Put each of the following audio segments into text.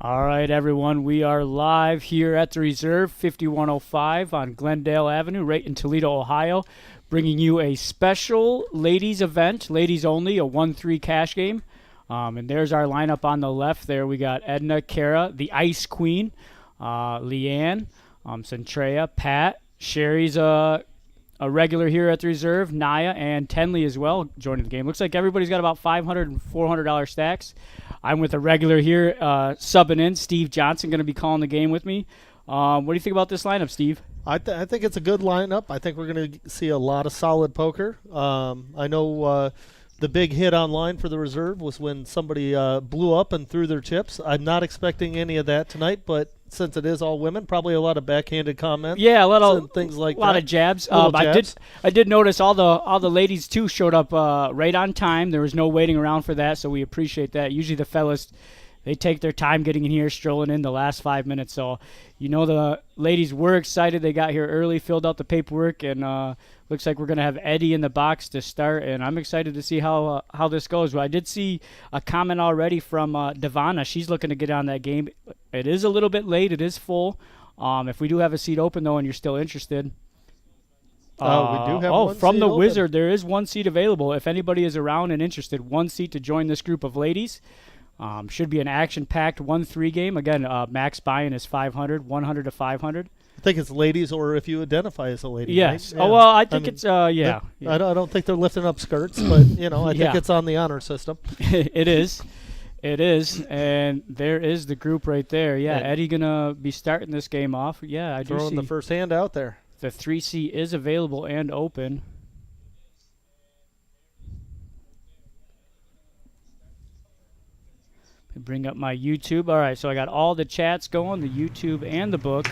All right, everyone. We are live here at the Reserve, 5105 on Glendale Avenue, right in Toledo, Ohio, bringing you a special ladies event, ladies only, a 1-3 cash game. And there's our lineup on the left there. We got Edna, Kara, the Ice Queen, Leanne, Centrea, Pat, Sherry's a regular here at the Reserve, Naya, and Tenley as well joining the game. Looks like everybody's got about $500 and $400 stacks. I'm with a regular here, subbing in, Steve Johnson, going to be calling the game with me. What do you think about this lineup, Steve? I think it's a good lineup. I think we're going to see a lot of solid poker. I know the big hit online for the Reserve was when somebody blew up and threw their chips. I'm not expecting any of that tonight, but since it is all women, probably a lot of backhanded comments. Yeah, a lot of things like that. A lot of jabs. I did notice all the ladies too showed up right on time. There was no waiting around for that, so we appreciate that. Usually the fellas, they take their time getting in here, strolling in the last 5 minutes. So, the ladies were excited. They got here early, filled out the paperwork, and looks like we're going to have Eddie in the box to start. And I'm excited to see how this goes. Well, I did see a comment already from Devana. She's looking to get on that game. It is a little bit late. It is full. If we do have a seat open, though, and you're still interested. We do have one from seat the open. Wizard, there is one seat available. If anybody is around and interested, one seat to join this group of ladies. Should be an action-packed 1-3 game. Again, max buy-in is $500, 100 to 500. I think it's ladies, or if you identify as a lady. Yes. Right? Yeah. Oh, well, I think it's, yeah. I don't think they're lifting up skirts, but, I think it's on the honor system. It is. It is. And there is the group right there. Yeah, And Eddie going to be starting this game off. Yeah, I do see. Throwing the first hand out there. The 3C is available and open. Bring up my YouTube. All right, so I got all the chats going, the YouTube and the book.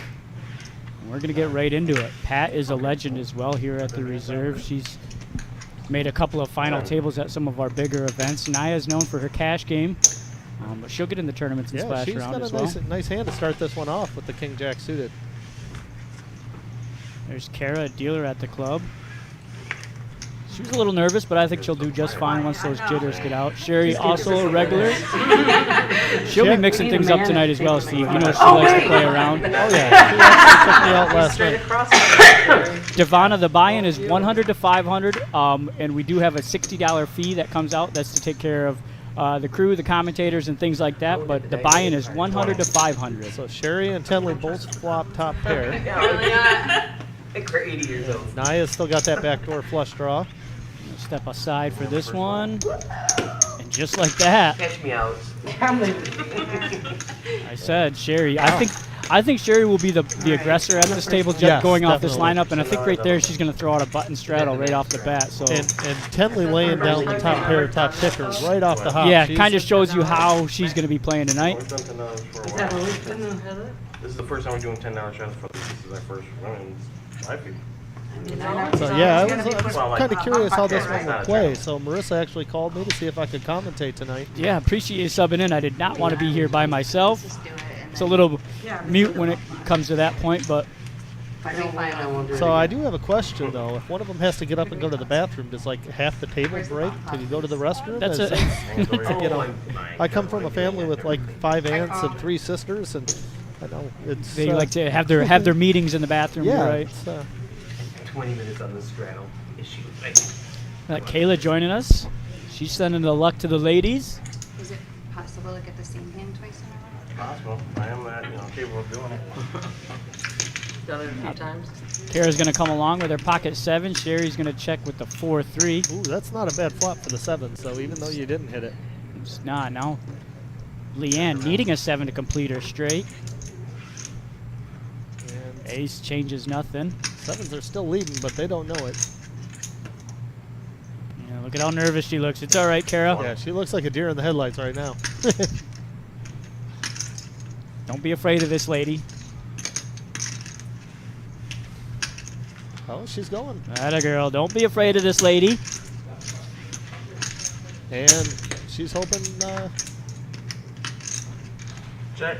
And we're going to get right into it. Pat is a legend as well here at the Reserve. She's made a couple of final tables at some of our bigger events. Naya is known for her cash game, but she'll get in the tournaments and splash around as well. She's got a nice hand to start this one off with the King Jack suited. There's Kara, a dealer at the club. She was a little nervous, but I think she'll do just fine once those jitters get out. Sherry, also a regular. She'll be mixing things up tonight as well, Steve. She likes to play around. Oh, yeah. She actually took me out last night. Devana, the buy-in is $100 to $500, and we do have a $60 fee that comes out. That's to take care of the crew, the commentators, and things like that. But the buy-in is $100 to $500. So Sherry and Tenley both flop top pair. I think we're 80 years old. Naya's still got that backdoor flush draw. Step aside for this one, and just like that, Catch me out. I said Sherry. I think Sherry will be the aggressor at this table, just going off this lineup, and I think right there she's going to throw out a button straddle right off the bat. So and Tenley laying down the top pair, top picker right off the hop. Yeah, kind of shows you how she's going to be playing tonight. This is the first time we're doing $10 shots for this. This is our first run. So yeah, I was kind of curious how this one would play. So Marissa actually called me to see if I could commentate tonight. Yeah, appreciate you subbing in. I did not want to be here by myself. It's a little mute when it comes to that point, but. So I do have a question though. If one of them has to get up and go to the bathroom, does like half the table break to go to the restroom? That's it. I come from a family with like 5 aunts and 3 sisters, and I know it's. They like to have their meetings in the bathroom, yeah, right? 20 minutes on the straddle issue. Kayla joining us. She's sending the luck to the ladies. Is it possible to get the same hand twice in a row? Possible. I am capable of doing it. Done it a few times. Kara's going to come along with her pocket 7. Sherry's going to check with the 4-3. Ooh, that's not a bad flop for the 7. So even though you didn't hit it, it's not. No. Leanne needing a 7 to complete her straight. And ace changes nothing. 7s are still leading, but they don't know it. Yeah, look at how nervous she looks. It's all right, Kara. Yeah, she looks like a deer in the headlights right now. Don't be afraid of this lady. Oh, she's going. Atta girl. Don't be afraid of this lady. And she's hoping. Check.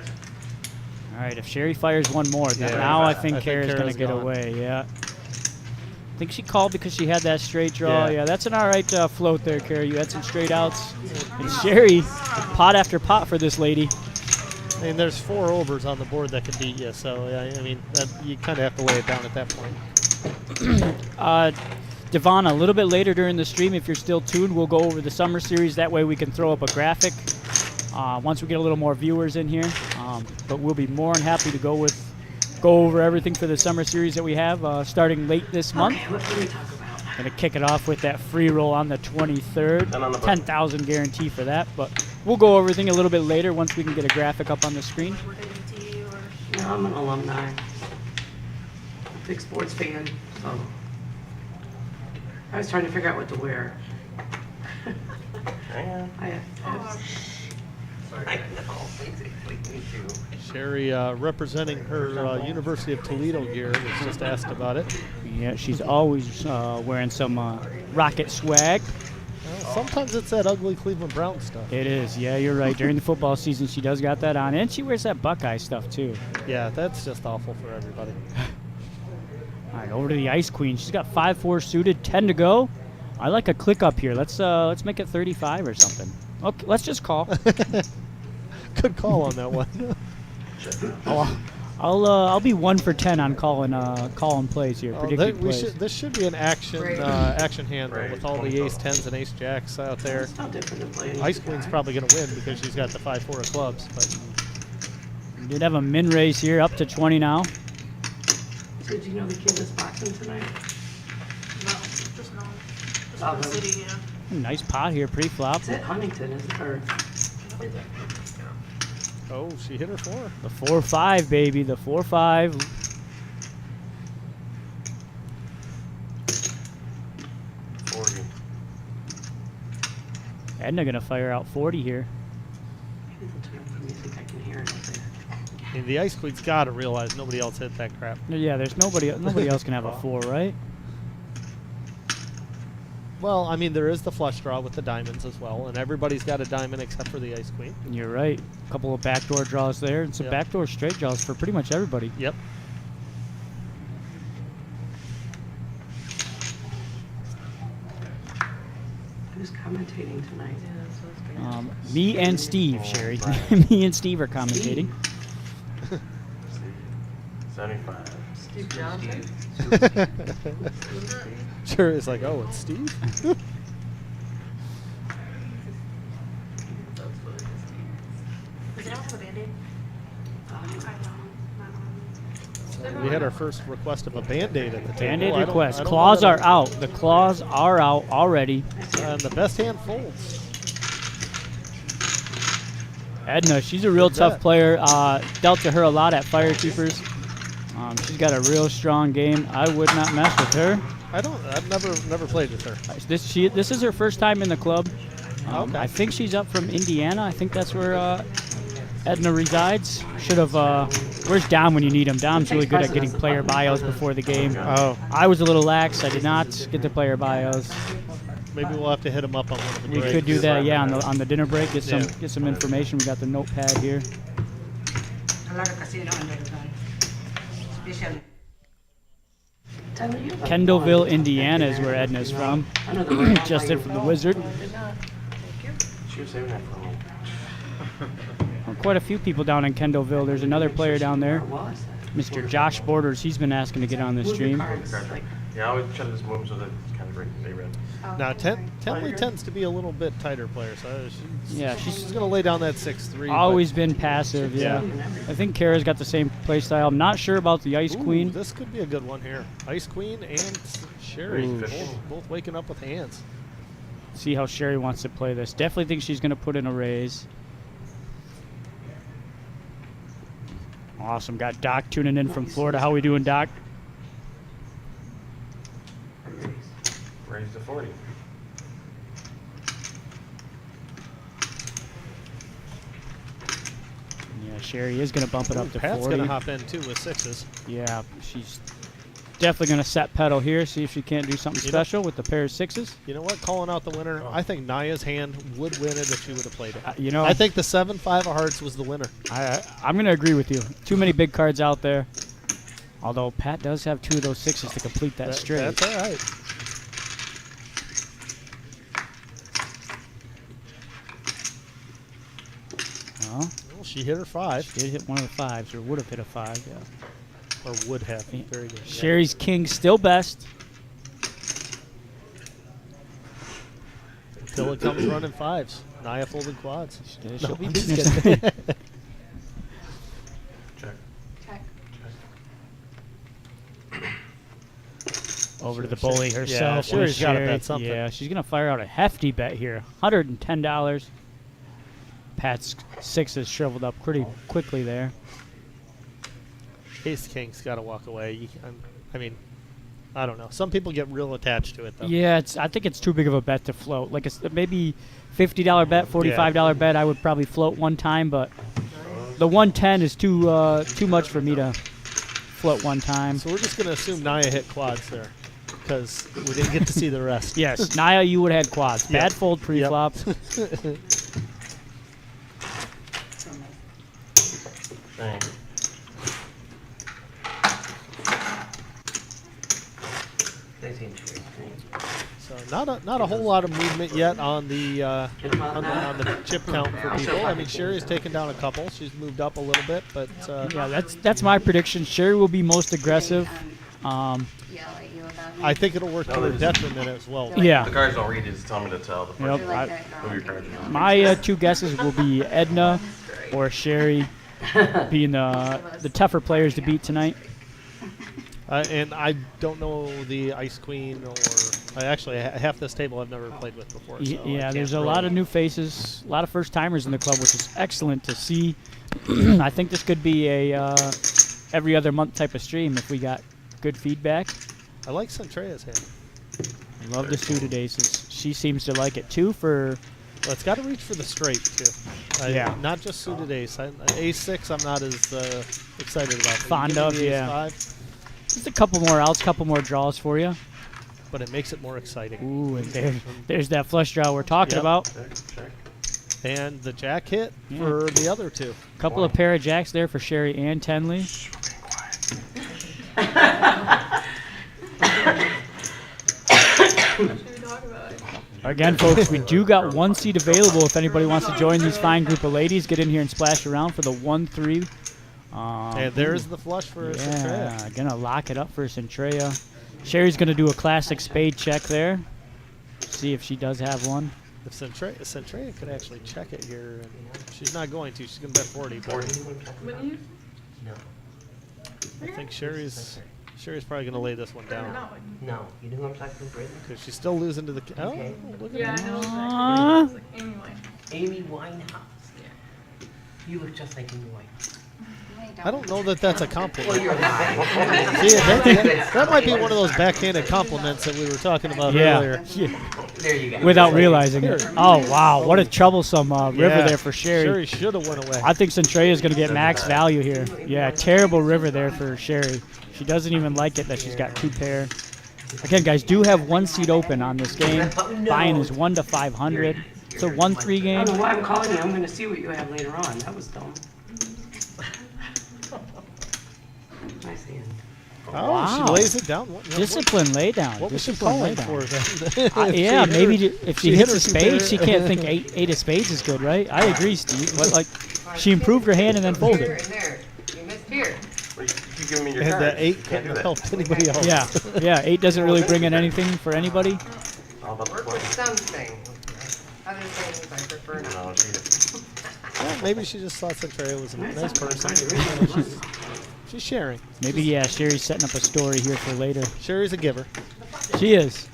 All right, if Sherry fires one more, then now I think Kara's going to get away. Yeah. I think she called because she had that straight draw. Yeah, that's an all right float there, Kara. You had some straight outs. And Sherry, pot after pot for this lady. I mean, there's 4 overs on the board that can beat you, so I mean, you kind of have to lay it down at that point. Devon, a little bit later during the stream, if you're still tuned, we'll go over the summer series. That way we can throw up a graphic once we get a little more viewers in here. But we'll be more than happy to go over everything for the summer series that we have starting late this month. Okay, what can we talk about? Going to kick it off with that free roll on the 23rd. 10,000 guarantee for that. But we'll go over everything a little bit later once we can get a graphic up on the screen. No, I'm an alumni. Big sports fan, so I was trying to figure out what to wear. Yeah. I know, basically, me too. Sherry, representing her University of Toledo gear, was just asked about it. Yeah, she's always wearing some Rocket swag. Well, sometimes it's that ugly Cleveland Brown stuff. It is. Yeah, you're right. During the football season, she does got that on. And she wears that Buckeye stuff, too. Yeah, that's just awful for everybody. All right, over to the Ice Queen. She's got 5-4 suited, 10 to go. I like a click up here. Let's make it 35 or something. Okay, let's just call. Good call on that one. I'll be 1 for 10 on calling plays here, predicting plays. This should be an action action hand though, with all the ace 10s and ace jacks out there. It's not different than playing. Ice Queen's probably going to win because she's got the 5-4 of clubs. But We did have a min raise here, up to 20 now. Did you know the kid was boxing tonight? No, just no. Just Oh, for the no. city, yeah. Nice pot here, pre-flop. It's at Huntington, isn't it? Or oh, she hit her 4. The 4-5, baby, the 4-5. Edna gonna fire out 40 here. maybe they'll turn up the music. I can hear it up there. I mean, the Ice Queen's got to realize nobody else hit that crap. Yeah, there's nobody else can have a 4, right? Well, I mean, there is the flush draw with the diamonds as well, and everybody's got a diamond except for the Ice Queen. You're right. A couple of backdoor draws there, and some Yep. backdoor straight draws for pretty much everybody. Yep. Who's commentating tonight? Me and Steve, Sherry. Me and Steve are commentating. 75. Steve Johnson? Sure, it's like, oh, it's Steve? Is it out for the Band-Aid? We had our first request of a Band-Aid at the table. Band-Aid I don't- request. I don't Claws know are that- out. The claws are out already. And the best hand folds. Edna, she's a real Good tough bet. player. Dealt to her a lot at Firekeepers. She's got a real strong game. I would not mess with her. I've never played with her. This is her first time in the club. Okay. I think she's up from Indiana. I think that's where Edna resides. Should have. Where's Dom when you need him? Dom's really good at getting player bios before the game. Oh, I was a little lax. I did not get the player bios. maybe we'll have to hit him up on one of the We breaks. could do that, yeah, on the dinner break. Get Yeah. some information. We got the notepad here. Tyler, you have a Kendallville, one. Indiana is where Edna's from. I know the right Just one. in from the Wizard. She was saving that for me. Quite a few people down in Kendallville. There's another player down there, Where was that? Mr. Josh Borders. He's been asking to get on the Move the stream. cards, like, Yeah, I always try to just move so that it's kind of great. They read. Now, Tenley tends to be a little bit tighter player, so Yeah, she's going to lay down that 6-3. Always been passive, yeah. Yeah. I think Kara's got the same play style. I'm not sure about the Ice Ooh, Queen. This could be a good one here. Ice Queen and Sherry, Ooh. both waking up with hands. See how Sherry wants to play this. Definitely think she's going to put in a raise. Awesome. Got Doc tuning in from Florida. How we doing, Doc? Raise to 40. Yeah, Sherry is going to bump it up to Pat's 40. going to hop in too with 6s. Yeah, she's definitely going to set pedal here, see if she can't do something You know- special with the pair of 6s. You know what? Calling out the winner. I think Naya's hand would win it if she would have played it. You know, I think the 7-5 of hearts was the winner. I'm going to agree with you. Too many big cards out there. Although Pat does have 2 of those 6s to complete that straight. That's all right. Well, Well, She hit her 5. Did hit one of the 5s, or would have hit a 5, yeah. Or would have. Very good. Yeah. Sherry's king still best. Until it comes running 5s. Naya folded quads. She'll be I'm beating just us. kidding. Check. Check. Over to the bully herself. Sherry's gotta bet something. Yeah, she's going to fire out a hefty bet here. $110. Pat's 6 has shriveled up pretty quickly there. Ace King's got to walk away. I mean, I don't know. Some people get real attached to it, though. Yeah, I think it's too big of a bet to float. Like maybe $50 bet, $45 bet. I would probably float one time, but the 110 is too much for me to float one time. So we're just going to assume Naya hit quads there because we didn't get to see the rest. Yes, Naya, you would have had quads. Yep. Bad fold pre-flop. Dang. So not a whole lot of movement yet on the on the chip count for people. I mean, Sherry's taken down a couple. She's moved up a little bit, but Yeah, that's my prediction. Sherry will be most aggressive. Yell at you about me. I think it'll work to her detriment as well. Yeah. The cards don't read, you just tell me to tell the Yep. person You're like I- that who girl. your cards are. My 2 guesses will be Edna or Sherry being the tougher players to beat tonight. And I don't know the Ice Queen or half this table I've never played with before. So Yeah, there's a lot of new faces, a lot of first timers in the club, which is excellent to see. I think this could be a every other month type of stream if we got good feedback. I like Centrea's hand. I love the suited aces. She seems to like it too. For Well, it's got to reach for the straight too. Yeah. Not just suited ace. Ace 6, I'm not as excited about. Fond Give me of, the ace yeah. 5, just a couple more outs, couple more draws for you. but it makes it more exciting. Ooh, and there's that flush draw we're talking Yep. about. Check, check. And the jack hit Yeah. for the other 2. Couple of pair of jacks there for Sherry and Tenley. What should we talk about? Again, folks, we do got 1 seat available. If anybody wants to join these fine group of ladies, get in here and splash around for the 1-3. And there's the flush for Centrea. Yeah, gonna lock it up for Centrea. Sherry's gonna do a classic spade check there. See if she does have one. If Centrea could actually check it here, and she's not going to. She's going to bet 40. But Wouldn't you? I think Sherry's probably going to lay this one down No. No, you know who I'm talking about, Brittany? because she's still losing to the. Oh, Okay. look at Yeah, I that. know Aw. exactly. Anyway. Amy Winehouse. You look just like Amy Winehouse. I don't know that that's a compliment. Well, you're lying. See, that might be one of those backhanded compliments that we were talking about earlier. There you go. Without realizing it. Oh wow, what a troublesome river Yeah, there for Sherry. Sherry should have went away. I think Centrea is gonna get max value here. Yeah, terrible river there for Sherry. She doesn't even like it that she's got 2 pair. Again, guys, do have 1 seat open on this game. Buy-in is 1 to 500. It's a 1-3 I game. don't know why I'm calling you. I'm going to see what you have later on. That was dumb. Nice hand. Oh, Wow. she lays it down. Discipline lay down. What was she Discipline lay calling down. for then? Yeah, maybe if she hits hit a her 2 pair. spade, she can't think eight of spades is good, right? I agree, Steve. But like, she improved her hand and then folded. there. You missed here. Well, you keep giving me your And cards. that 8 Can't do couldn't have that. helped anybody else. Yeah, 8 doesn't really bring in anything for anybody. All about the Work play. with something. Other things I prefer not. No, she Well, maybe she just thought Centrea was a nice person. She's sharing. Maybe, yeah, Sherry's setting up a story here for later. Sherry's a giver. She is.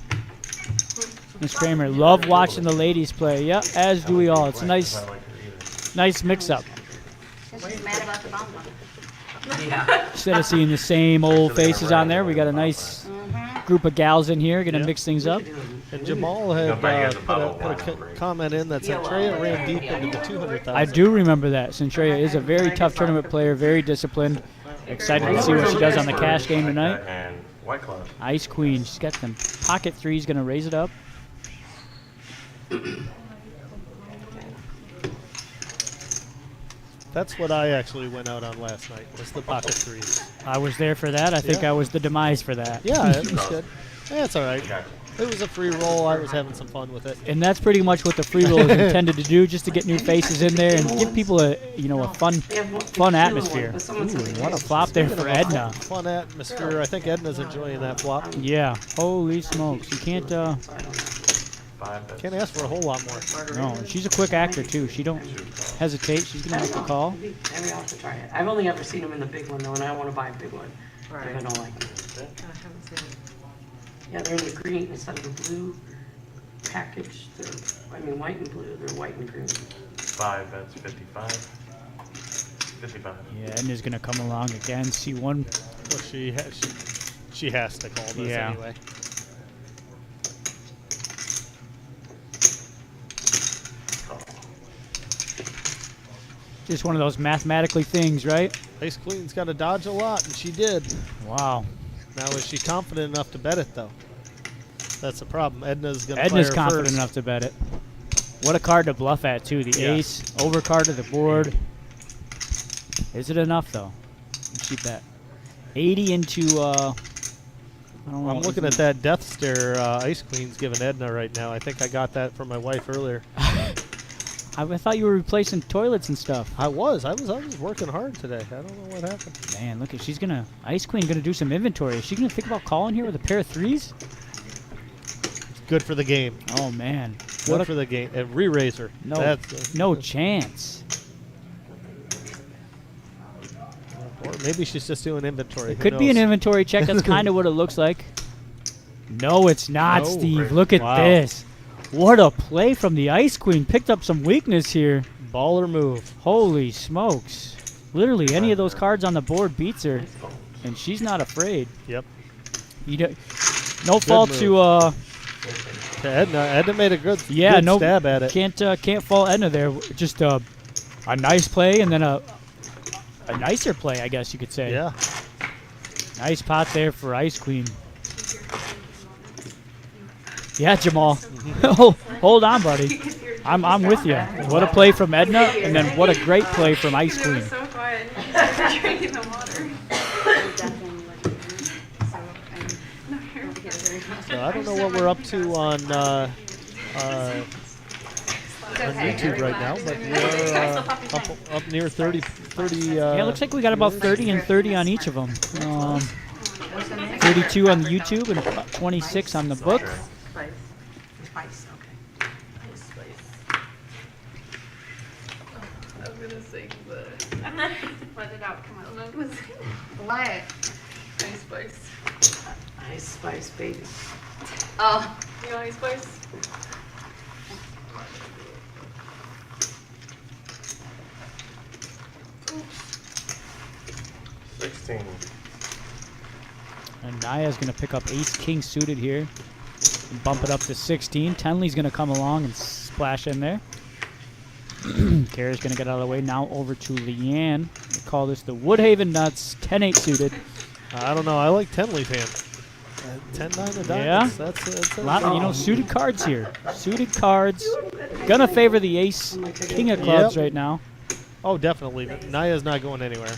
Miss Kramer, love watching the ladies play. Yep, as do we all. It's a nice, I don't like her either. nice mix-up. She's mad about the bomb. Yeah. Instead of seeing the same old faces on there, we got a nice group of gals in here. Gonna Yeah. mix things up. And Jamal had Don't buy you guys a put bottle a, of put a wine, co- I'm afraid. comment in that Centrea ran deep into the 200,000. I do remember that. Centrea is a very tough tournament player, very disciplined. Excited to see what she does on the cash game tonight. And White Claw. Ice Queen, she's got them pocket threes, gonna raise it up. That's what I actually went out on last night, was the pocket threes. I was there for that. I think Yeah. I was the demise for that. Yeah, it was good. That's all right. Got It was a free roll. I was having some fun with it. And that's pretty much what the free roll is intended to do, just to get new faces in there and give people a fun atmosphere. Ooh, what a flop there for Edna. Fun atmosphere. I think Edna's enjoying that flop. Yeah, holy smokes. You can't Can't ask for a whole lot more. no, she's a quick actor too. She don't hesitate. She's gonna make the call. Maybe I'll have to try it. I've only ever seen them in the big one though, and I don't want to buy a big one. Right. If I don't like them. I haven't seen it. Yeah, they're in the green instead of the blue package. White and blue. They're white and green. 5, that's 55. 55. Yeah, Edna's gonna come along again. See one. Well, she has to call this Yeah. anyway. Just one of those mathematically things, right? Ace Queen's got to dodge a lot, and she did. Wow. Now, is she confident enough to bet it, though? That's the problem. Edna's going to Edna's fire confident first. enough to bet it. What a card to bluff at, too. The Yeah. ace, overcard to the board. Is it enough, though? She bet. 80 into, I don't know. I'm looking at that death stare Ice Queen's giving Edna right now. I think I got that from my wife earlier. I thought you were replacing toilets and stuff. I was working hard today. I don't know what happened. Man, look at Ice Queen gonna do some inventory. Is she gonna think about calling here with a pair of threes? Good for the game. Oh man, Good for the game. A re-raiser. no, no chance. Or maybe she's just doing inventory. It Who could be an knows? inventory check. That's kind of what it looks like. No, it's not, No. Steve. Look at Wow. this. What a play from the Ice Queen. Picked up some weakness here. Baller move. Holy smokes. Literally, any of those cards on the board beats her. And she's not afraid. Yep. No fault move. to Edna. Edna made a good, yeah, good no stab at it. Can't fault Edna there. Just a nice play and then a nicer play, I guess you could say. Yeah. Nice pot there for Ice Queen. Yeah, Jamal. Hold on, buddy. I'm with you. What a play from Edna, and then what a great play from Ice It Queen. was so quiet. Drinking the water. So I don't know what we're up to on YouTube right now, but we're up near 30. Yeah, it looks like we got about 30 and 30 on each of them. 32 on the YouTube and 26 on the book. Spice, okay. Spice. I was gonna sing, but Let it out, come on. it was What? Ice Spice. Ice Spice, baby. Oh. You know Ice Spice? Oops. 16. And Naya's going to pick up ace-king suited here and bump it up to 16. Tenley's going to come along and splash in there. Kara's going to get out of the way. Now over to Leanne. We call this the Woodhaven Nuts 10-8 suited. I don't know. I like Tenley's hand. 10-9 of diamonds. Yeah. That's A lot, suited cards here. Suited cards. Gonna favor the ace, king of clubs Yep. right now. Oh, definitely. Naya's not going anywhere.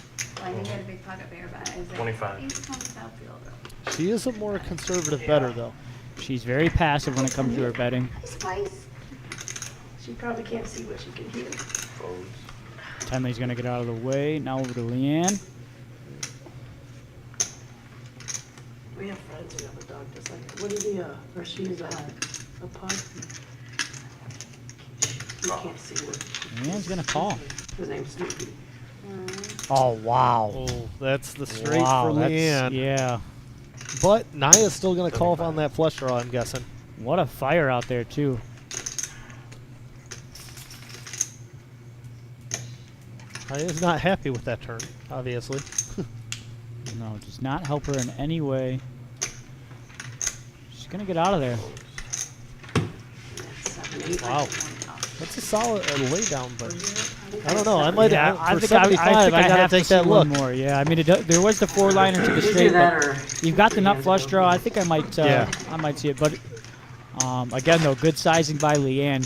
I think I had a big pocket bear, but is it 25. Ace 20 Southfield? She is a more conservative better, though. She's very passive when it comes to her betting. Spice. She probably can't see what she can hear. Foes. Tenley's gonna get out of the way. Now over to Leanne. We have friends who have a dog just like that. What is he, or she's a pug? You can't see what. Leanne's gonna call. His name's Snoopy. Oh wow. Oh, that's the straight Wow, for that's, Leanne. yeah. But Naya's still going to call on that flush draw, I'm guessing. What a fire out there too. Naya's not happy with that turn, obviously. No, does not help her in any way. She's gonna get out of there. That's 7, 8. Wow. That's a solid lay down, but I don't know. I might Yeah, for I think 75, I have gotta to take see that look. one more. Yeah, I mean, there was the 4-liner to the Either straight, that but or you've got the nut flush draw. I think I might, Yeah. I might see it. But again, though, good sizing by Leanne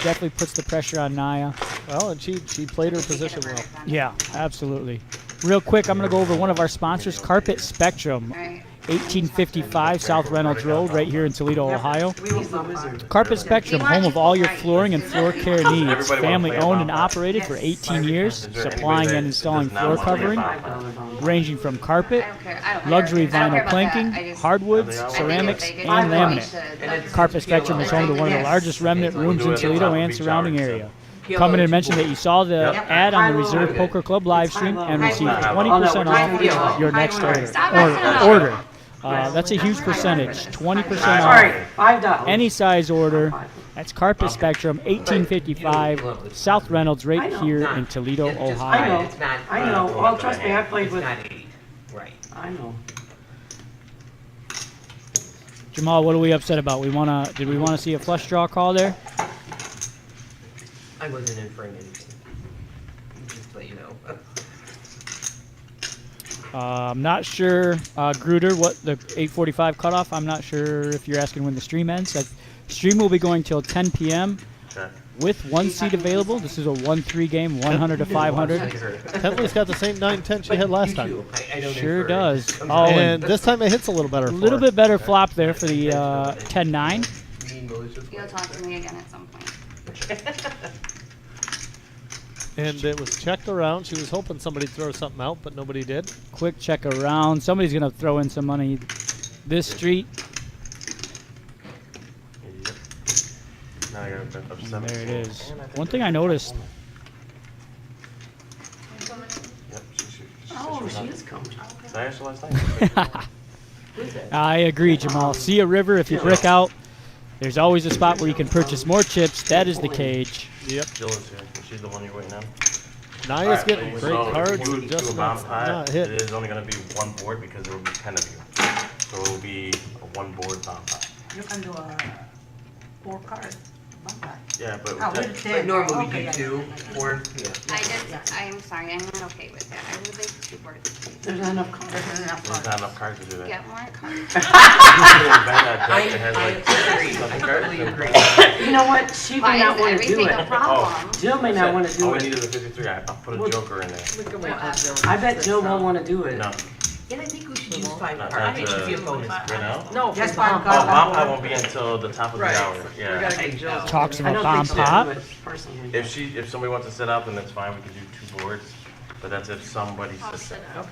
definitely puts the pressure on Naya. Well, and she played her position well. Yeah, absolutely. Real quick, I'm gonna go over one of our sponsors, Carpet Spectrum. Right. 1855 South Reynolds Road, right here in Toledo, Ohio. We need the wizard. Carpet Spectrum, home of all your flooring and floor care needs. Everybody wanna Family play a owned and bomb? operated for 18 years, Is there anybody supplying that and installing does not floor wanna play a covering, bomb? ranging from carpet, I don't care. I don't luxury care. I don't care vinyl about planking, that. I just- hardwoods, I think ceramics, if they get and one, laminate. we should- Carpet Spectrum is home to one of the Yes. largest remnant rooms in do it Toledo on and beach surrounding hours, area. Yellow Come in and is mention that you saw the Yep. ad on the High-low. Reserve Poker Club live stream High-low. and receive High-low. 20% Oh, no, off yellow. your next High-low. order. Stop messing around. Order. That's a huge percentage, 20% Sorry, off $5. any size order. That's Carpet Spectrum, 1855 South Reynolds, I right know. here in Toledo, I know. Ohio. It's not. I know. Well, trust me, I played It's with. not 8. Right. I know. Jamal, what are we upset about? Did we wanna see a flush draw call there? I wasn't inferring anything. Just to let you know. I'm not sure, Gruder, what the 8:45 cutoff. I'm not sure if you're asking when the stream ends. Stream will be going till 10 p.m. Check. with one seat available. This is a 1-3 game, 100 to 500. Tenley's got the same 9-10 she had last time. I don't Sure infer. does. I'm Oh, sorry. And this time it hits a little better. A little for her. bit better flop there for the 10-9. Mean malicious You'll way. talk to me again at some point. And it was checked around. She was hoping somebody'd throw something out, but nobody did. Quick check around. Somebody's going to throw in some money this street. Yep. Now I got up And 17. there it is. One thing I noticed, Yep. Oh, was she on. is coming. Did I answer last night? Who's that? I agree, Jamal. See a river, if you brick out, there's always a spot where you can purchase more chips. That is the cage. Yep. Jill is here. She's the one you're waiting on. Naya's Alright, getting so great cards if you and do just a bomb not pot, hit. it is only going to be one board because there will be 10 of you. So it will be a one board bomb pot. You can do a 4 card. Yeah, but Oh, tech- but normally we do 2 or yeah. I'm sorry, I'm not okay with that. I would like 2 boards. There's not enough cards. there's not enough cards to do that. Get more cards. You can buy that deck that has like 7 cards. Completely and- agree. You know what? She Why may not is want to do everything a it. problem? Jill may not want to All do we need it. is a 53. I'll put a joker in there. I bet Jill won't want to do it. No, Yeah, I think we should use 5 not cards. that, It should be a bonus. right now? No, Just bomb bomb Oh, pot. bomb pot won't be until the top of Right. the hour. We Yeah. gotta get Jill's. Talks I about don't bomb think she'll pot. do it personally. If somebody wants to sit up, then that's fine. We can do 2 boards. But that's if somebody I'll sits sit up. out.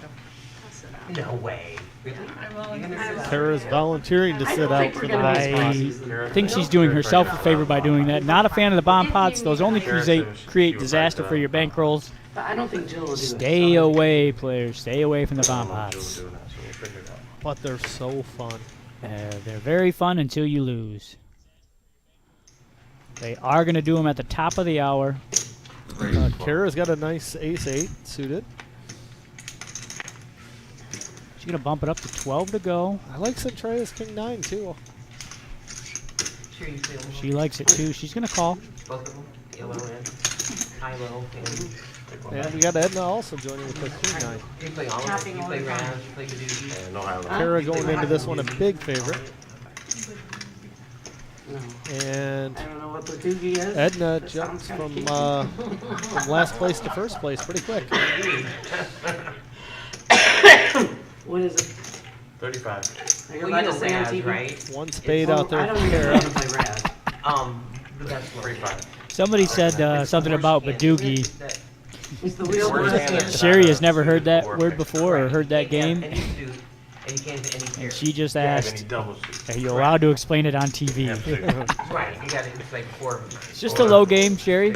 I'll sit out. No way. Really? I'm willing You're to gonna sit sit out. Kara's volunteering to I sit don't out think for we're the gonna next miss pot. I think she's doing herself a favor by doing that. Not a fan of the bomb pots. Those only create disaster for your bankrolls. But I don't think Jill will do it. Stay so- away, players. Stay away from the bomb I don't know if Jill pots. will do that, so we'll figure it out. But they're so fun. They're very fun until you lose. They are going to do them at the top of the hour. Kara's got a nice ace-8 suited. She's going to bump it up to 12 to go. I like Centraeus King-9 too. Sure you feel She likes it too. She's going to call. both of them? Yellow and high, low, and And we got Edna also joining with the King-9. you play all of it. You play rounds, you play Kaduki. And no high low. Kara going into this one a big favorite. No. And I don't know what the doogie is. Edna That jumps sounds from kinda cute. from last place to first place pretty quick. What is it? 35. Are you Well, allowed you to know say on Raz, TV? right? One spade out I there don't for even know Kara. how to play Raz. The best one. 35. Somebody said something about Badoogie. Is the wheel Worst good? hand. Sherry has never heard that Four word picks. before or heard that game. Any suit, and you can't hit any pair. And she just Yeah, then he asked, double shoots. are you allowed to explain it on TV? Absolutely. Right, you gotta hit like 4 of them. It's just a low game, Sherry.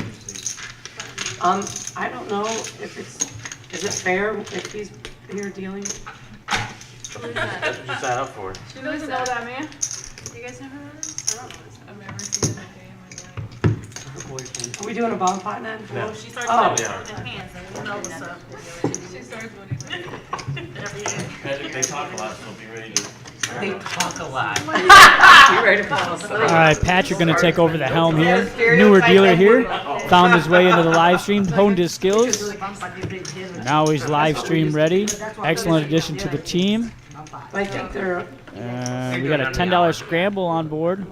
I don't know if is it fair if he's here dealing? That's what you signed up for. She doesn't know that, man. You guys know who that is? I don't know this. I've never seen that game in my life. Her boyfriend. Are we doing a bomb pot now? No. She starts Oh. with Yeah. the hands, and you know what's up. She starts with it. Patrick, they talk a lot, so be ready to. They talk a lot. You ready to fall asleep? All right, Patrick going to take over the helm here. Newer dealer here. Found his way into the live stream, honed his skills. Now he's live stream ready. Excellent addition to the team. I think they're, We got a $10 scramble on board.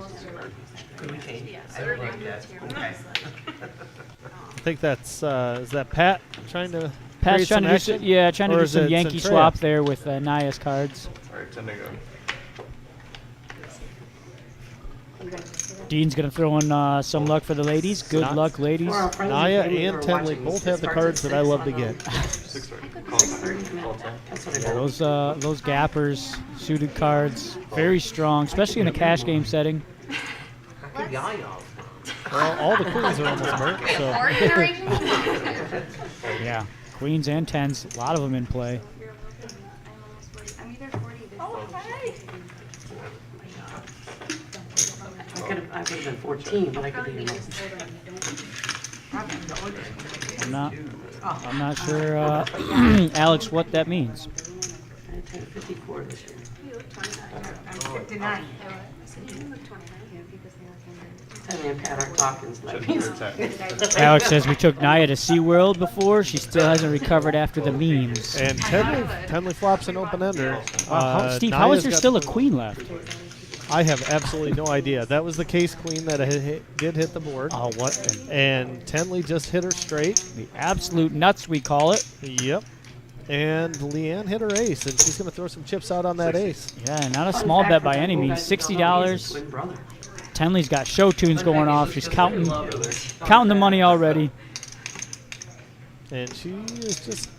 Could we change? I don't like that. Okay. I think that's is that Pat trying to Pat's create trying some to action? trying to Or do is some it Yankee Centrea? swap there with Naya's cards. Alright, 10 to go. You guys see that? Dean's gonna throw in some luck for the ladies. Good Not- luck, ladies. For our friends Naya family and who are Tenley watching, both it have the starts cards at that I 6 love to on, get. 6:30. Call 6:30, time. man. Call time. That's what I do. Those gappers, suited cards, very strong, especially in a cash game setting. How could y'all? Well, all the queens are almost burnt, so. Four generations? Yeah, queens and tens, a lot of them in play. I'm almost 40. I'm either 40 this I could have been 14, but I could be almost. I'm not sure, Alex, what that means. I turned 54 this year. I'm 59. Tenley and Pat aren't talking, so that Should means. protect. Alex says we took Naya to SeaWorld before. She still hasn't recovered after the memes. And Tenley flops an open ender. Steve, how is Naya's there got still a the- queen left? I have absolutely no idea. That was the case queen that did hit the board. Oh, what? And Tenley just hit her straight. The absolute nuts, we call it. Yep. And Leanne hit her ace, and she's going to throw some chips out on that ace. Yeah, not a small bet by any means. $60. Twin brother. Tenley's got show tunes going off. She's counting the money already. And she is just,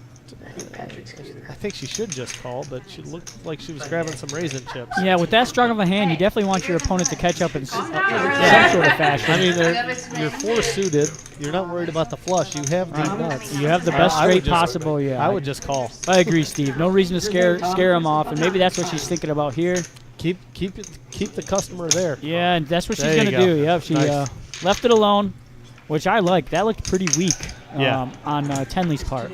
Patrick's computer. I think she should just call, but she looked like she was grabbing some raisin chips. Yeah, with that strong of a hand, you definitely want your opponent to catch up in some sort of fashion. I mean, you're four suited. You're not worried about the flush. You have deep nuts. You have the best I would straight just- possible, yeah. I would just call. I agree, Steve. No reason to scare him off, and maybe that's what she's thinking about here. Keep the customer there. Yeah, and that's what she's There you going to go. do. Yep, she Nice. left it alone, which I like. That looked pretty weak Yeah. on Tenley's part.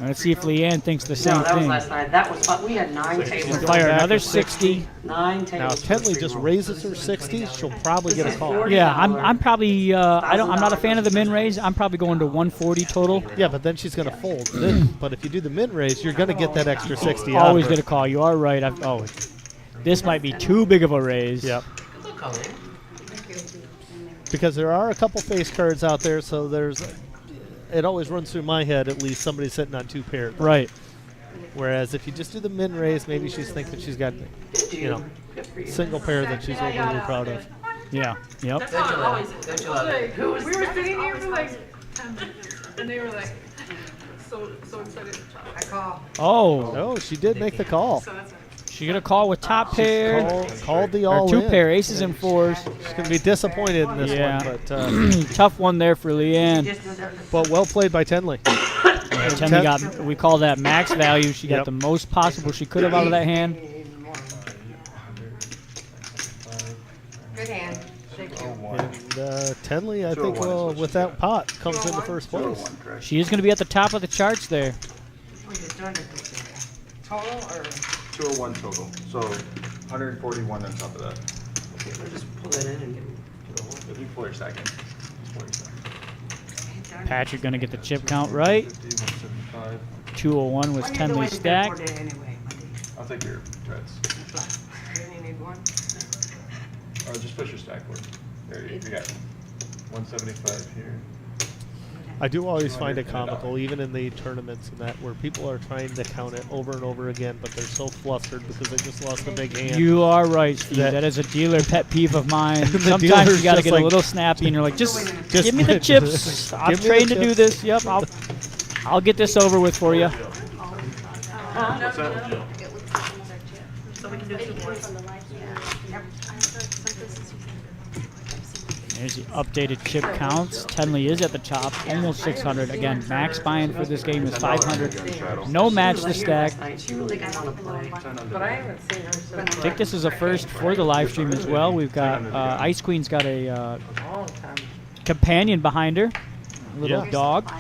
Let's see if Leanne thinks the No, same that was thing. last night. That was fun. We had 9 tables. Fire back another to 60. 9 Now, tables. if Tenley just raises her 60, she'll probably get a call. Yeah, I'm probably I'm not a fan of the min raise. I'm probably going to 140 total. Yeah, but then she's going to fold. But if you do the min raise, you're going to get that extra 60 out Always of her. get a call. You are right. This might be too big of a raise. Yep. Look, Colleen. Because there are a couple face cards out there, so it always runs through my head at least somebody's sitting on two pairs. Right. Whereas if you just do the min raise, maybe she's thinking she's got Good for you. single pair that she's overly proud of. Yeah. Yep. That's how it always is. Don't you love it? Like, we were sitting here for like 10 minutes, and they were like, so excited to talk. I call. Oh, Oh, she did make the call. So that's nice. she got a call with top pair Called the or all two in. pair, aces and fours. She's going to be disappointed in this Yeah. one, but Tough one there for Leanne. well played by Tenley. Tenley got, we call that max value. She got Yep. the most possible she could have out of that hand. Good hand. And Tenley, I think, with that pot, comes into first place. She is going to be at the top of the charts there. Total or? 201 total. So 141 on top of that. Okay, we'll just pull that in and get If you pull your second, it's 47. Patrick going to get the chip count right. 50, 175. 201 was Tenley's stack. I'll take your reds. You need one? Or just push your stack forward. There you got it. 175 here. I do always find it comical, even in the tournaments and that, where people are trying to count it over and over again, but they're so flustered because they just lost a big hand. You are right, Steve. That- That is a dealer pet peeve of mine. The Sometimes dealer's you got to just get like, a little snappy, and you're like, just just give me the chips. I'm give me the trained to do chips. this. Yep, I'll get this over with for you. What's that? So we can do 2 more. There's the updated chip counts. Tenley is at the top, almost 600. Again, max buy-in for this game is 500. No match the stack. She really didn't want to play. But I haven't seen her since. I think this is a first for the live stream as well. We've got Ice Queen's got a Long time. companion behind her, a little Yeah. dog,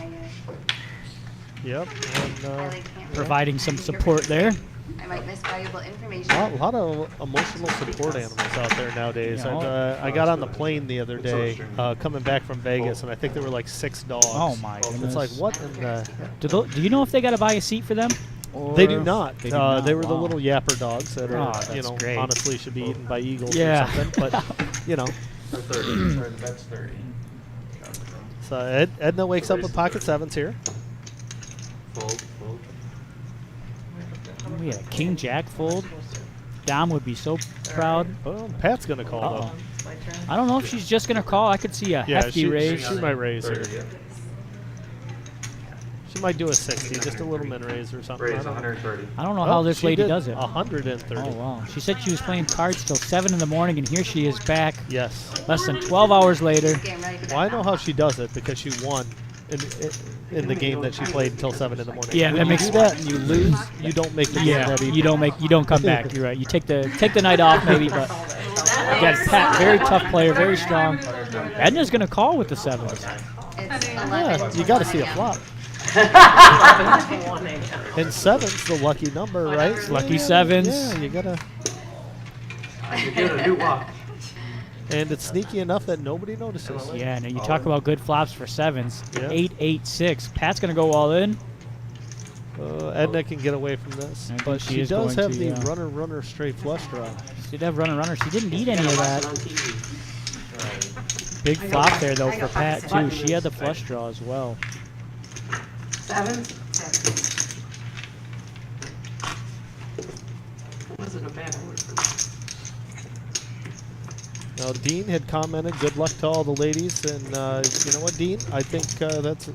Yep. And, providing some support there. I might miss valuable information. a lot of emotional support animals out there nowadays. Yeah. I got on the plane the other day coming back from Vegas, and I think there were like 6 dogs. Oh my goodness! It's like, what in the... Do you know if they got to buy a seat for them? They Or- do not. They do not. They were the Wow. little yapper dogs that Oh, are, that's great. honestly should be eaten by eagles Yeah. or something. But, Or 30. Sorry, that's 30. So Edna wakes up with pocket sevens here. Fold. We had a king jack fold. Dom would be so proud. Well, Pat's gonna call Uh-oh. I don't know if she's just gonna call. I could see a though. Yeah, hefty she raise. might raise here. 30, yeah. She might do a 60, just a little min raise or something. I Raise don't know. 130. I don't know how this she lady did does it. 130. Oh wow! She said she was playing cards till 7 in the morning, and here she is back Yes. less than 12 hours later. Getting ready for that Well, I know how knock-off. she does it because she won in the game that she played until 7 in the morning. Yeah, when that you makes do that and you lose, you don't make the game Yeah, that evening. you don't come back. You're right. You take the night off maybe, but again, Pat, very tough player, very strong. Edna's gonna call with the sevens. It's Yeah, 11. you got to see a 1 flop. And 7's the lucky number, right? Lucky sevens. Yeah, you gotta. You get a new walk. And it's sneaky enough that nobody notices. Yeah, and you talk about good flops for sevens. Yeah. 8-8-6. Pat's gonna go all in. Edna can get away from this, I think but she she is does going have to, the yeah. runner straight flush draw. She did have runner. She didn't need any of that. On TV. Big flop there though for Pat too. She had the flush draw as well. Sevens? It wasn't a bad order for me. Now, Dean had commented, "Good luck to all the ladies," and you know what, Dean? I think that's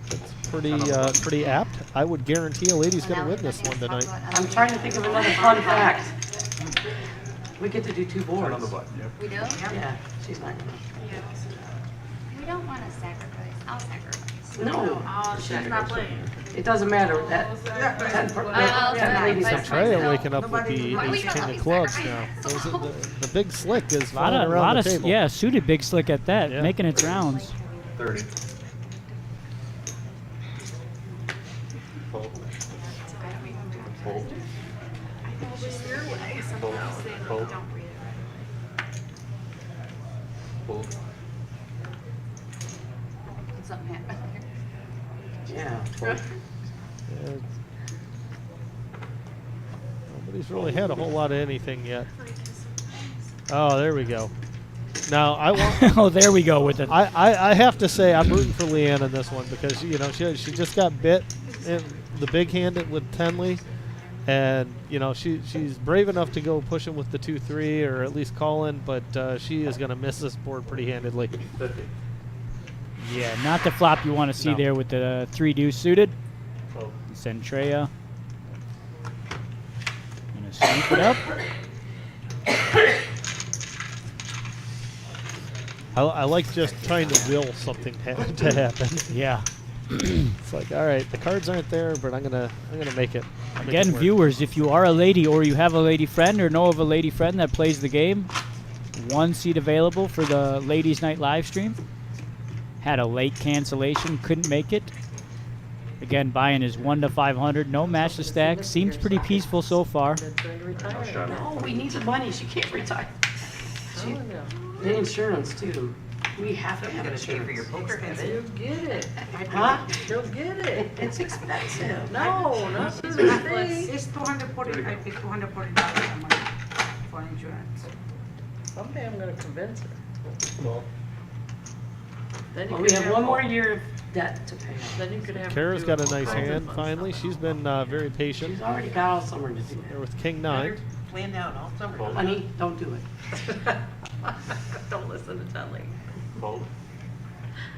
pretty apt. I would guarantee a lady's going to win this one tonight. I'm trying to think of another fun fact. We get to do 2 boards. Turn on the button, yep. We do? Yeah, she's not gonna. We don't want to sacrifice. I'll sacrifice. No, She's not playing. it doesn't matter. That 10 ladies but- are Freya waking up with the Why we ace don't king let of me clubs sacrifice? now. The big slick is A lot flying of, around the table. yeah, suited big slick at that, Yeah. making its rounds. 30. Fold. Fold. Fold. Fold. Something happened here. Yeah. Yeah. Nobody's really had a whole lot of anything yet. Oh, there we go. Now I want. Oh, there we go with it. I have to say I'm rooting for Leanne in this one because you know she just got bit in the big hand with Tenley, and you know she's brave enough to go push him with the 2-3 or at least call in, but she is going to miss this board pretty handedly. 50. Yeah, not the flop you want to see No. there with the 3 deuce suited. Fold. Centrea. Gonna sweep it up. I like just trying to will something to happen. Yeah. It's like, all right, the cards aren't there, but I'm gonna make it. make it Again, work. viewers, if you are a lady or you have a lady friend or know of a lady friend that plays the game, 1 seat available for the Ladies Night live stream. Had a late cancellation, couldn't make it. Again, buy-in is 1 to 500, no match to stack. Seems pretty peaceful so far. No, we need the money. She can't retire. The insurance too. We have to have Pay for your insurance. poker habit. Get it. Huh? She'll get it. It's expensive. No, not for the thing. It's $240. I paid $240 a month for insurance. Someday I'm gonna convince her. Well, Then you Well, we could have one more year of debt to pay off. Then you could have. Kara's do got a all nice kinds of hand fun finally. stuff. She's been very patient. She's already got all summer to do There that. with King 9. Planned out all summer. Honey, don't do it. Don't listen to Telly. fold.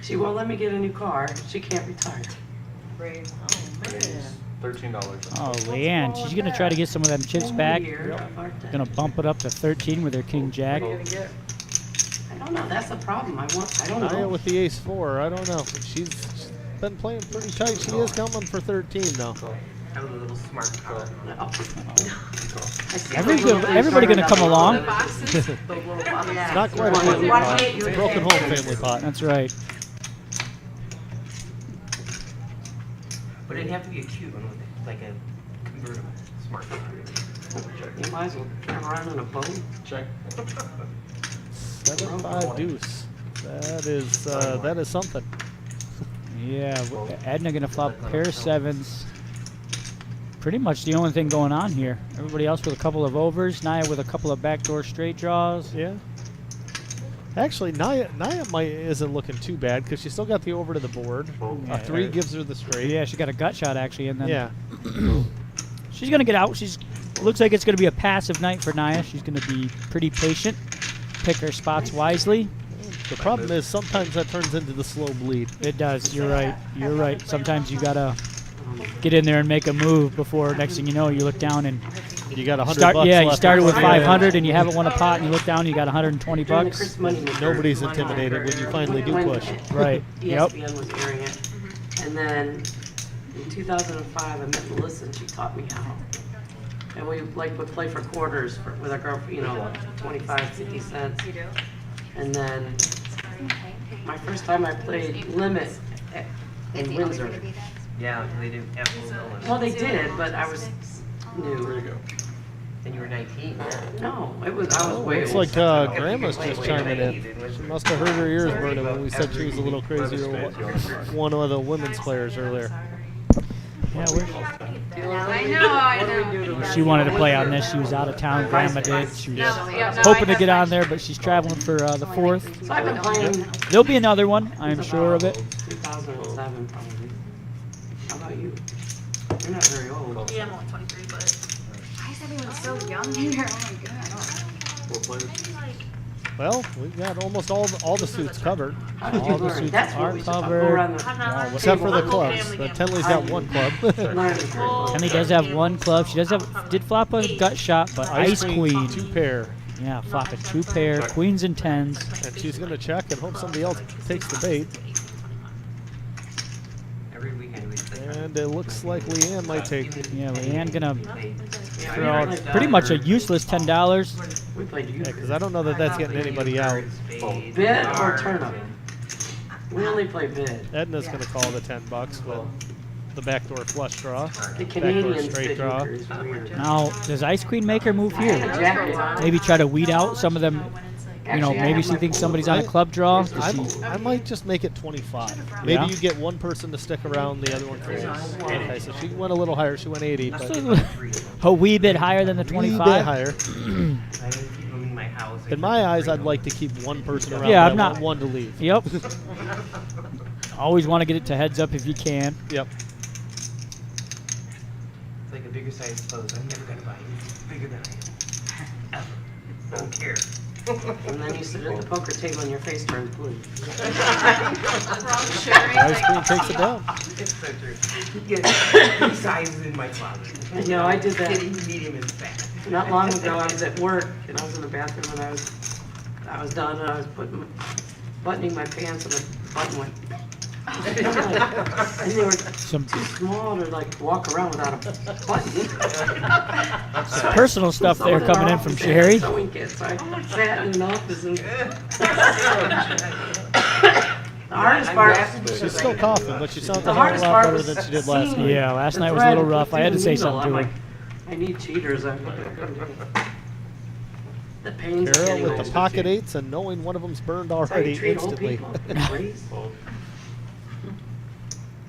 She won't let me get a new car. She can't retire. Brave. Oh, man. $13. Oh, Leanne, she's going to try to get some of them chips back. Year of our debt. Going to bump it up to 13 with her king jack. What are you gonna get? I don't know. That's the problem. I don't Naya know. with the ace 4. I don't know. She's been playing pretty tight. She is coming for 13 though. I was a little smart card. No. I see Everybody going to come along. Boxes? The little boxes. It's not quite a family pot. It's a broken home family pot. That's right. But it'd have to be a cute one with like a convertible smart card. You might as well turn around on a boat. Check. 7-5 deuce. That is something. Yeah, Edna going to flop pair of sevens. Pretty much the only thing going on here. Everybody else with a couple of overs. Naya with a couple of backdoor straight draws. Yeah. Actually, Naya isn't looking too bad because she still got the over to the board. Yeah, A 3 gives her the straight. Yeah, she got a gut shot actually, and then Yeah. she's gonna get out. Looks like it's gonna be a passive night for Naya. She's gonna be pretty patient, pick her spots wisely. The problem is sometimes that turns into the slow bleed. It does. You're right. You're right. Sometimes you gotta get in there and make a move before next thing you know you look down and You got $100 start. bucks Yeah, left. you started with Yeah. 500 and you haven't won a pot, and you look down, and you got 120 During the bucks. Chris Moneymaker, Nobody's intimidated when you finally do when push. Right. Yep. ESPN was airing it. And then in 2005, I met Melissa and she taught me how. And we would play for quarters with our girlfriend, 25, 50 cents. You do? And then my first time I played limit Is in he always Windsor. gonna be that? Yeah, they did absolutely no. Well, they did, but I was There you new. go. And you were 19. Yeah. No, I was way Looks old. like Grandma's just Wait, chiming in. wait. She must have heard her ears burning when we said she was a little crazier than one of the women's players earlier. Yeah, I know. she wanted to play on this. She was out of town. Grandma did. She was Yeah, no, hoping I to get have on there, but she's traveling for the 4th. So I've been playing There'll be another one. I'm sure of it. 2007 probably. How about you? You're not very old. Yeah, I'm only 23, but Why is everyone so young here? Oh my god. We'll play it. Well, we've got almost all the suits covered, How did you All the learn? suits That's are what we should talk. Go covered. around the except for the table. clubs. Tenley's got one club. Learn. Kenley does have one club. She did flop a gut shot, but Ice Queen. 2 pair. Yeah, flopping 2 pair, queens and tens. And she's going to check and hope somebody else takes the bait. Every weekend we play. And it looks like Leanne might take it. Yeah, Leanne gonna Yeah, throw out pretty much a useless $10. We played you. Because I don't know that that's getting anybody out. Bid or turnip? We only play bid. Edna's going to call the $10 with the backdoor flush draw. The Backdoor Canadian straight bid draw. is weird. Now, does Ice Queen make her move I had a here? jacket. Maybe try to weed out some of them. Actually, I Maybe have she my thinks full- somebody's on a club draw. Does she- I might just make it 25. Maybe Yeah? you get one person to stick around, the other one for you. Okay, so she went a little higher. She went 80, but a wee bit higher than the a wee bit 25. higher. I didn't keep them in my house. In my eyes, I'd like to keep one person around. Yeah, but I'm I not- want one to leave. Yep. Always want to get it to heads up if you can. Yep. It's like a bigger size clothes. I'm never gonna buy anything bigger than I am. Ever. Don't care. And then you sit at the poker table and your face turns blue. Ice Queen takes it down. It's so true. You get 3 sizes in my closet. I did that. Skinny, medium, and fat. Not long ago, I was at work and I was in the bathroom and I was done and I was buttoning my pants and the button went. And they were Some too small to walk around without a button. personal stuff there coming in from Sherry. Sewing kit, so I sat in an office and. The hardest part. She's still coughing, but she sounds The a hell of a hardest lot part better was than she did last seeing night. Yeah, last the night was a little thread rough. I had to through say the needle. something to I'm her. like, I need cheaters. The pains of Carol getting with the old. pocket 8s and knowing one of them's burned That's how you already treat old instantly. people. Please.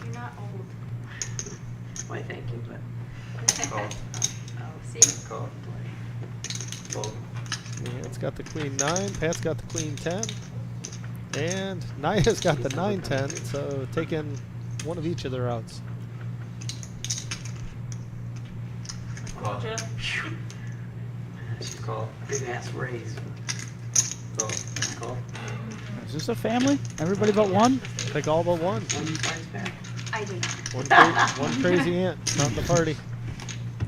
You're not old. Why, thank you, but. Call. Oh, see? Call. Fold. Leanne's got the queen 9, Pat's got the queen 10, and Naya's got the 9-10, so taking one of each of their outs. Call. Call. Big ass raise. Call. Call. Is this a family? Everybody but one? I think all but one. One fights back. I do not. One crazy aunt, not in the party.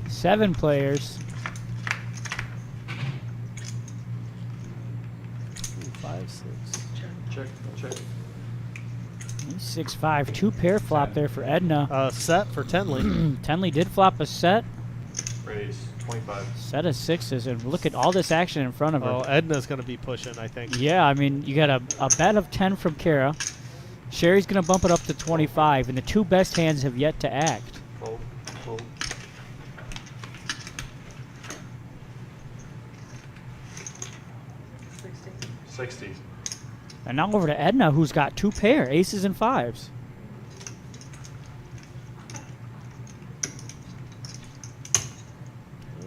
7 players. 5, 6. Check. Check. 6-5. 2 pair flop there for Edna. Set for Tenley. Tenley did flop a set. Raise 25. Set of 6s, and look at all this action in front of her. Oh, Edna's going to be pushing, I think. Yeah, I mean, you got a bet of 10 from Kara. Sherry's going to bump it up to 25, and the 2 best hands have yet to act. Fold. Fold. $60. And now over to Edna, who's got 2 pair, aces and 5s.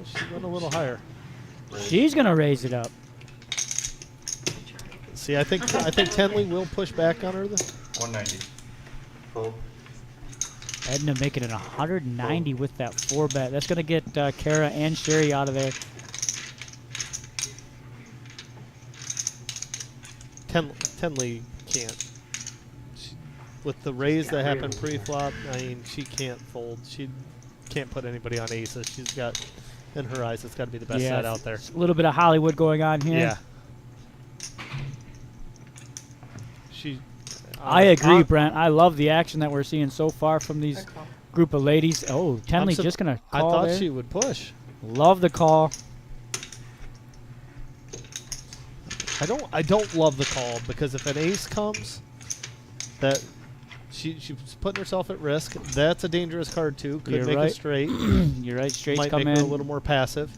She went a little higher. She's going to raise it up. see. I think Tenley will push back on her. 190. Fold. Edna making it 190 with that 4-bet. That's going to get Kara and Sherry out of there. Tenley can't. With the raise that happened pre-flop, I mean, she can't fold. She can't put anybody on aces. She's got, in her eyes, it's got to be the best set out there. A little bit of Hollywood going on here. Yeah. I agree, Brent. I love the action that we're seeing so far from these group of ladies. Oh, Tenley just going to call I thought there. she would push. Love the call. I don't love the call because if an ace comes, that she's putting herself at risk. That's a dangerous card too. Could You're make right. a straight. You're right. Straights Might come make in. her a little more passive.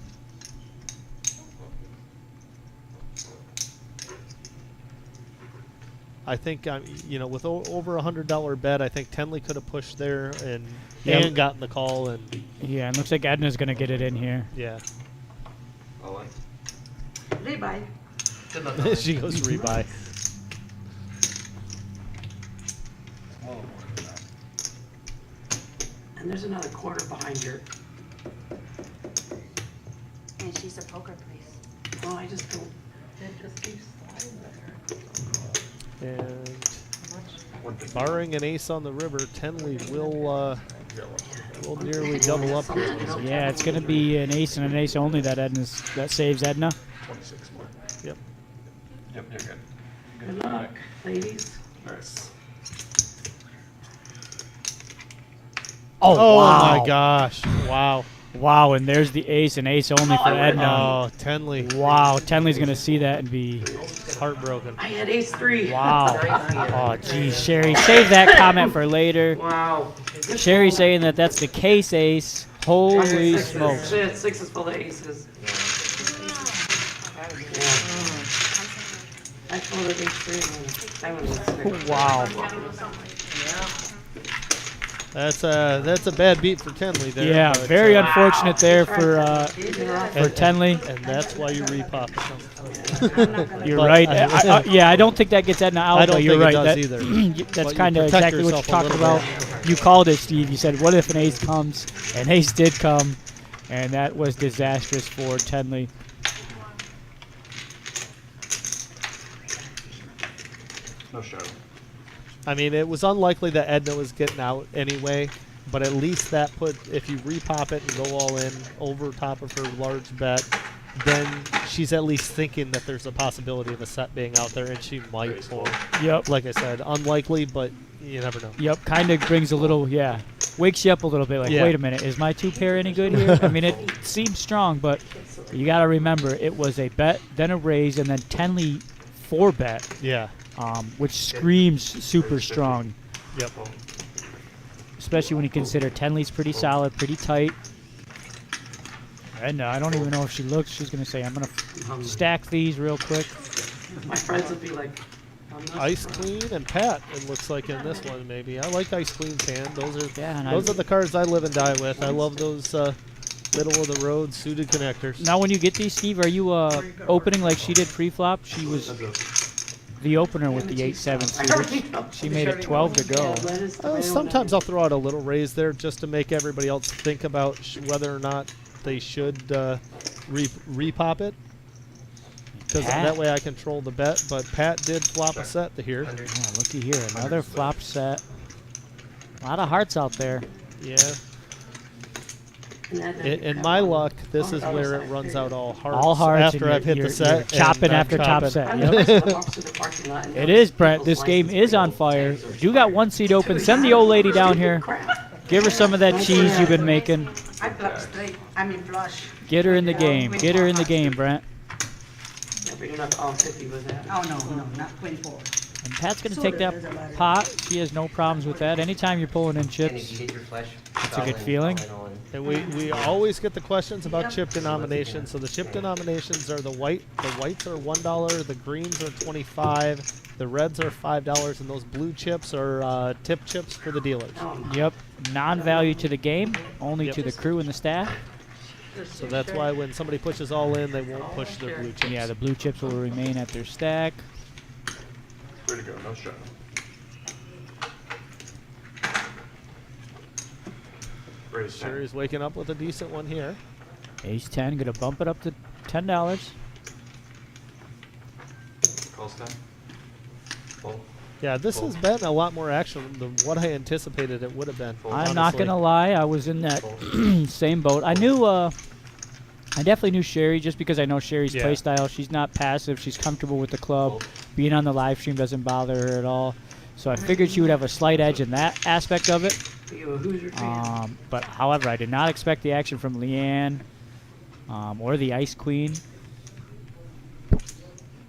I think with over $100 bet, I think Tenley could have pushed there and gotten the call and Yeah, it looks like Edna's going to get it in here. yeah. Oh, Rebuy. good luck. Ellen. She goes rebuy. A little more than that. And there's another quarter behind her. And she's a poker place. Oh, I just don't. It just keeps sliding there. And 150. barring an ace on the river, Tenley will nearly double up here. Yeah, it's going to be an ace and an ace only that saves Edna. 26 more. Yep. Yep, you're good. Good luck, ladies. All right. Oh, wow. My gosh. Wow. Wow, and there's the ace and ace only for Edna. Oh, Tenley. Wow, Tenley's going to see that and be... Heartbroken. I had ace 3. Wow. Oh, geez, Sherry, save that comment for later. Wow. Sherry saying that that's the case ace. Holy Sixes. smokes. Shit, 6 is full of aces. I folded ace 3 and that one was 6. Wow. That's a bad beat for Tenley there. Yeah, but, very unfortunate there for and- Tenley. And that's why you repop it. You're But right. I- I don't think that gets Edna out. I don't but you're think right. it does That- either. That's But you kind of protect exactly what you're yourself a talking little about. You called it, Steve. You said, what if an ace comes? An ace did come, and that was disastrous for Tenley. No show. I mean, it was unlikely that Edna was getting out anyway, but at least that if you repop it and go all in over top of her large bet, then she's at least thinking that there's a possibility of a set being out there, and she might fold. Yep. Like I said, unlikely, but you never know. Yep. Kind of brings a little, wakes you up a little bit. Like, Yeah. wait a minute, is my 2-pair any good here? I mean, it seems strong, but you got to remember it was a bet, then a raise, and then Tenley 4-bet, Yeah. which screams super strong. Yep. Especially when you consider Tenley's pretty solid, pretty tight. And I don't even know if she looks. She's going to say, I'm going to stack these real quick. My friends would be like, I'm not Ice surprised. Queen and Pat, it looks like in this one maybe. I like Ice Queen's hand. Those And are the cards I live and die with. I love those middle of the road suited connectors. Now when you get these, Steve, are you opening like she did pre-flop? She was the opener with the 8-7 suited. She made it 12 to go. Yeah, that is the way I Sometimes know. I'll throw out a little raise there just to make everybody else think about whether or not they should repop it. Because that way I control the bet. But Pat did flop a set to here. Yeah, looky here, another flop set. A lot of hearts out there. Yeah. And then In my luck, this is where it runs out all hearts. All hearts. after and I've hit you're the set. and chopping I'm after top chopping. set. I Yep. live next to the box to the parking lot, and It those is, Brent. This people's game license is on plate fire. tags are You got one seat open. Send the old lady down here. Crap. Give her some of that cheese you've been making. I flop straight, flush. Get her in the game. Get her in the game, Brent. Yeah, but you're not all 50 with that. Oh, no, not 24. And Pat's going to take that pot. She has no problems with that. Anytime you're pulling in And if you chips. hit your flesh, It's a good feeling. And we always get the questions about chip denominations. So the chip denominations are the whites are $1, the greens are 25, the reds are $5, and those blue chips are tip chips for the dealers. Yep. Non-value to the game, only Yep. to the crew and the staff. So that's why when somebody pushes all in, they won't push the blue chips. Yeah, the blue chips will remain at their stack. Way to go, no shot. Raise 10. Sherry's waking up with a decent one here. Ace 10, gonna bump it up to $10. Calls 10. Fold. Yeah, this has been a lot more action than what I anticipated it would have been. I'm not honestly. gonna lie, I was in that same boat. I knew, I definitely knew Sherry just because I know Sherry's Yeah. play style. She's not passive. She's comfortable with the club. Being on the live stream doesn't bother her at all. So I figured she would have a slight edge in that aspect of it. Are you a Hoosier fan? But however, I did not expect the action from Leanne or the Ice Queen.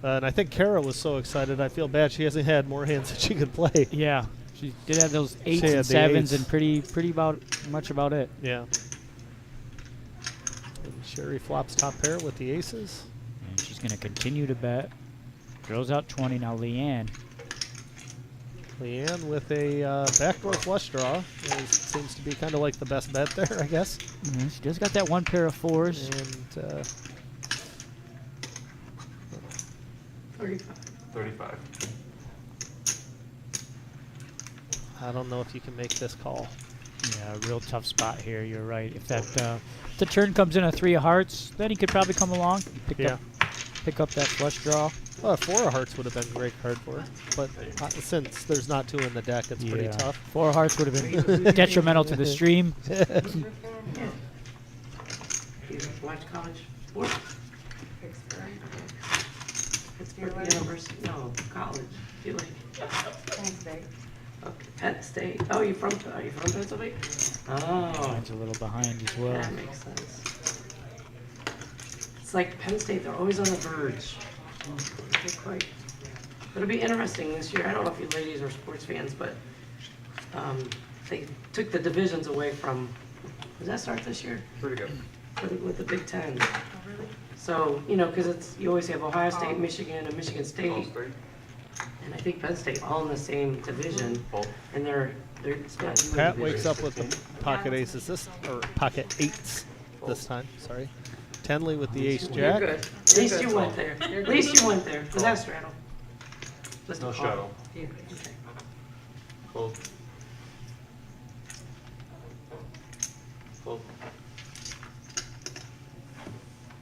And I think Kara was so excited. I feel bad she hasn't had more hands that she could play. Yeah, she did have those eights had and the sevens eights. and pretty about much about it. Yeah. And Sherry flops top pair with the aces. And she's gonna continue to bet. Throws out 20 now. Leanne. Leanne with a backdoor flush draw. Seems to be kind of like the best bet there, I guess. She just got that one pair of fours. And 35. 35. I don't know if you can make this call. Yeah, a real tough spot here. You're right. If that if the turn comes in a 3 of hearts, then he could probably come along, pick up that flush draw. Well, 4 of hearts would have been a great card for her. But since there's not 2 in the deck, it's pretty tough. 4 of hearts would have been detrimental to the stream. You watch college sports? Pittsburgh University? No, college. Do you like? Wednesday. Okay, Penn State. Oh, are you from Pennsylvania? Oh, Mine's a little behind as well. that makes sense. It's like Penn State, they're always on the verge. They're quite. It'll be interesting this year. I don't know if you ladies are sports fans, but they took the divisions away from, does that start this year? Pretty good. With the Big Ten. So, you know, because you always have Ohio State, Michigan, and Michigan State. Calls 3. And I think Penn State all in the same division. Fold. And they're it's not even Pat division. wakes up with the pocket aces or pocket eights this time. Sorry. Tenley with the ace You're jack. good. At least you went there. At least you went there. Was that a straddle? Just a No call. shadow. Yeah, okay. Fold. Fold.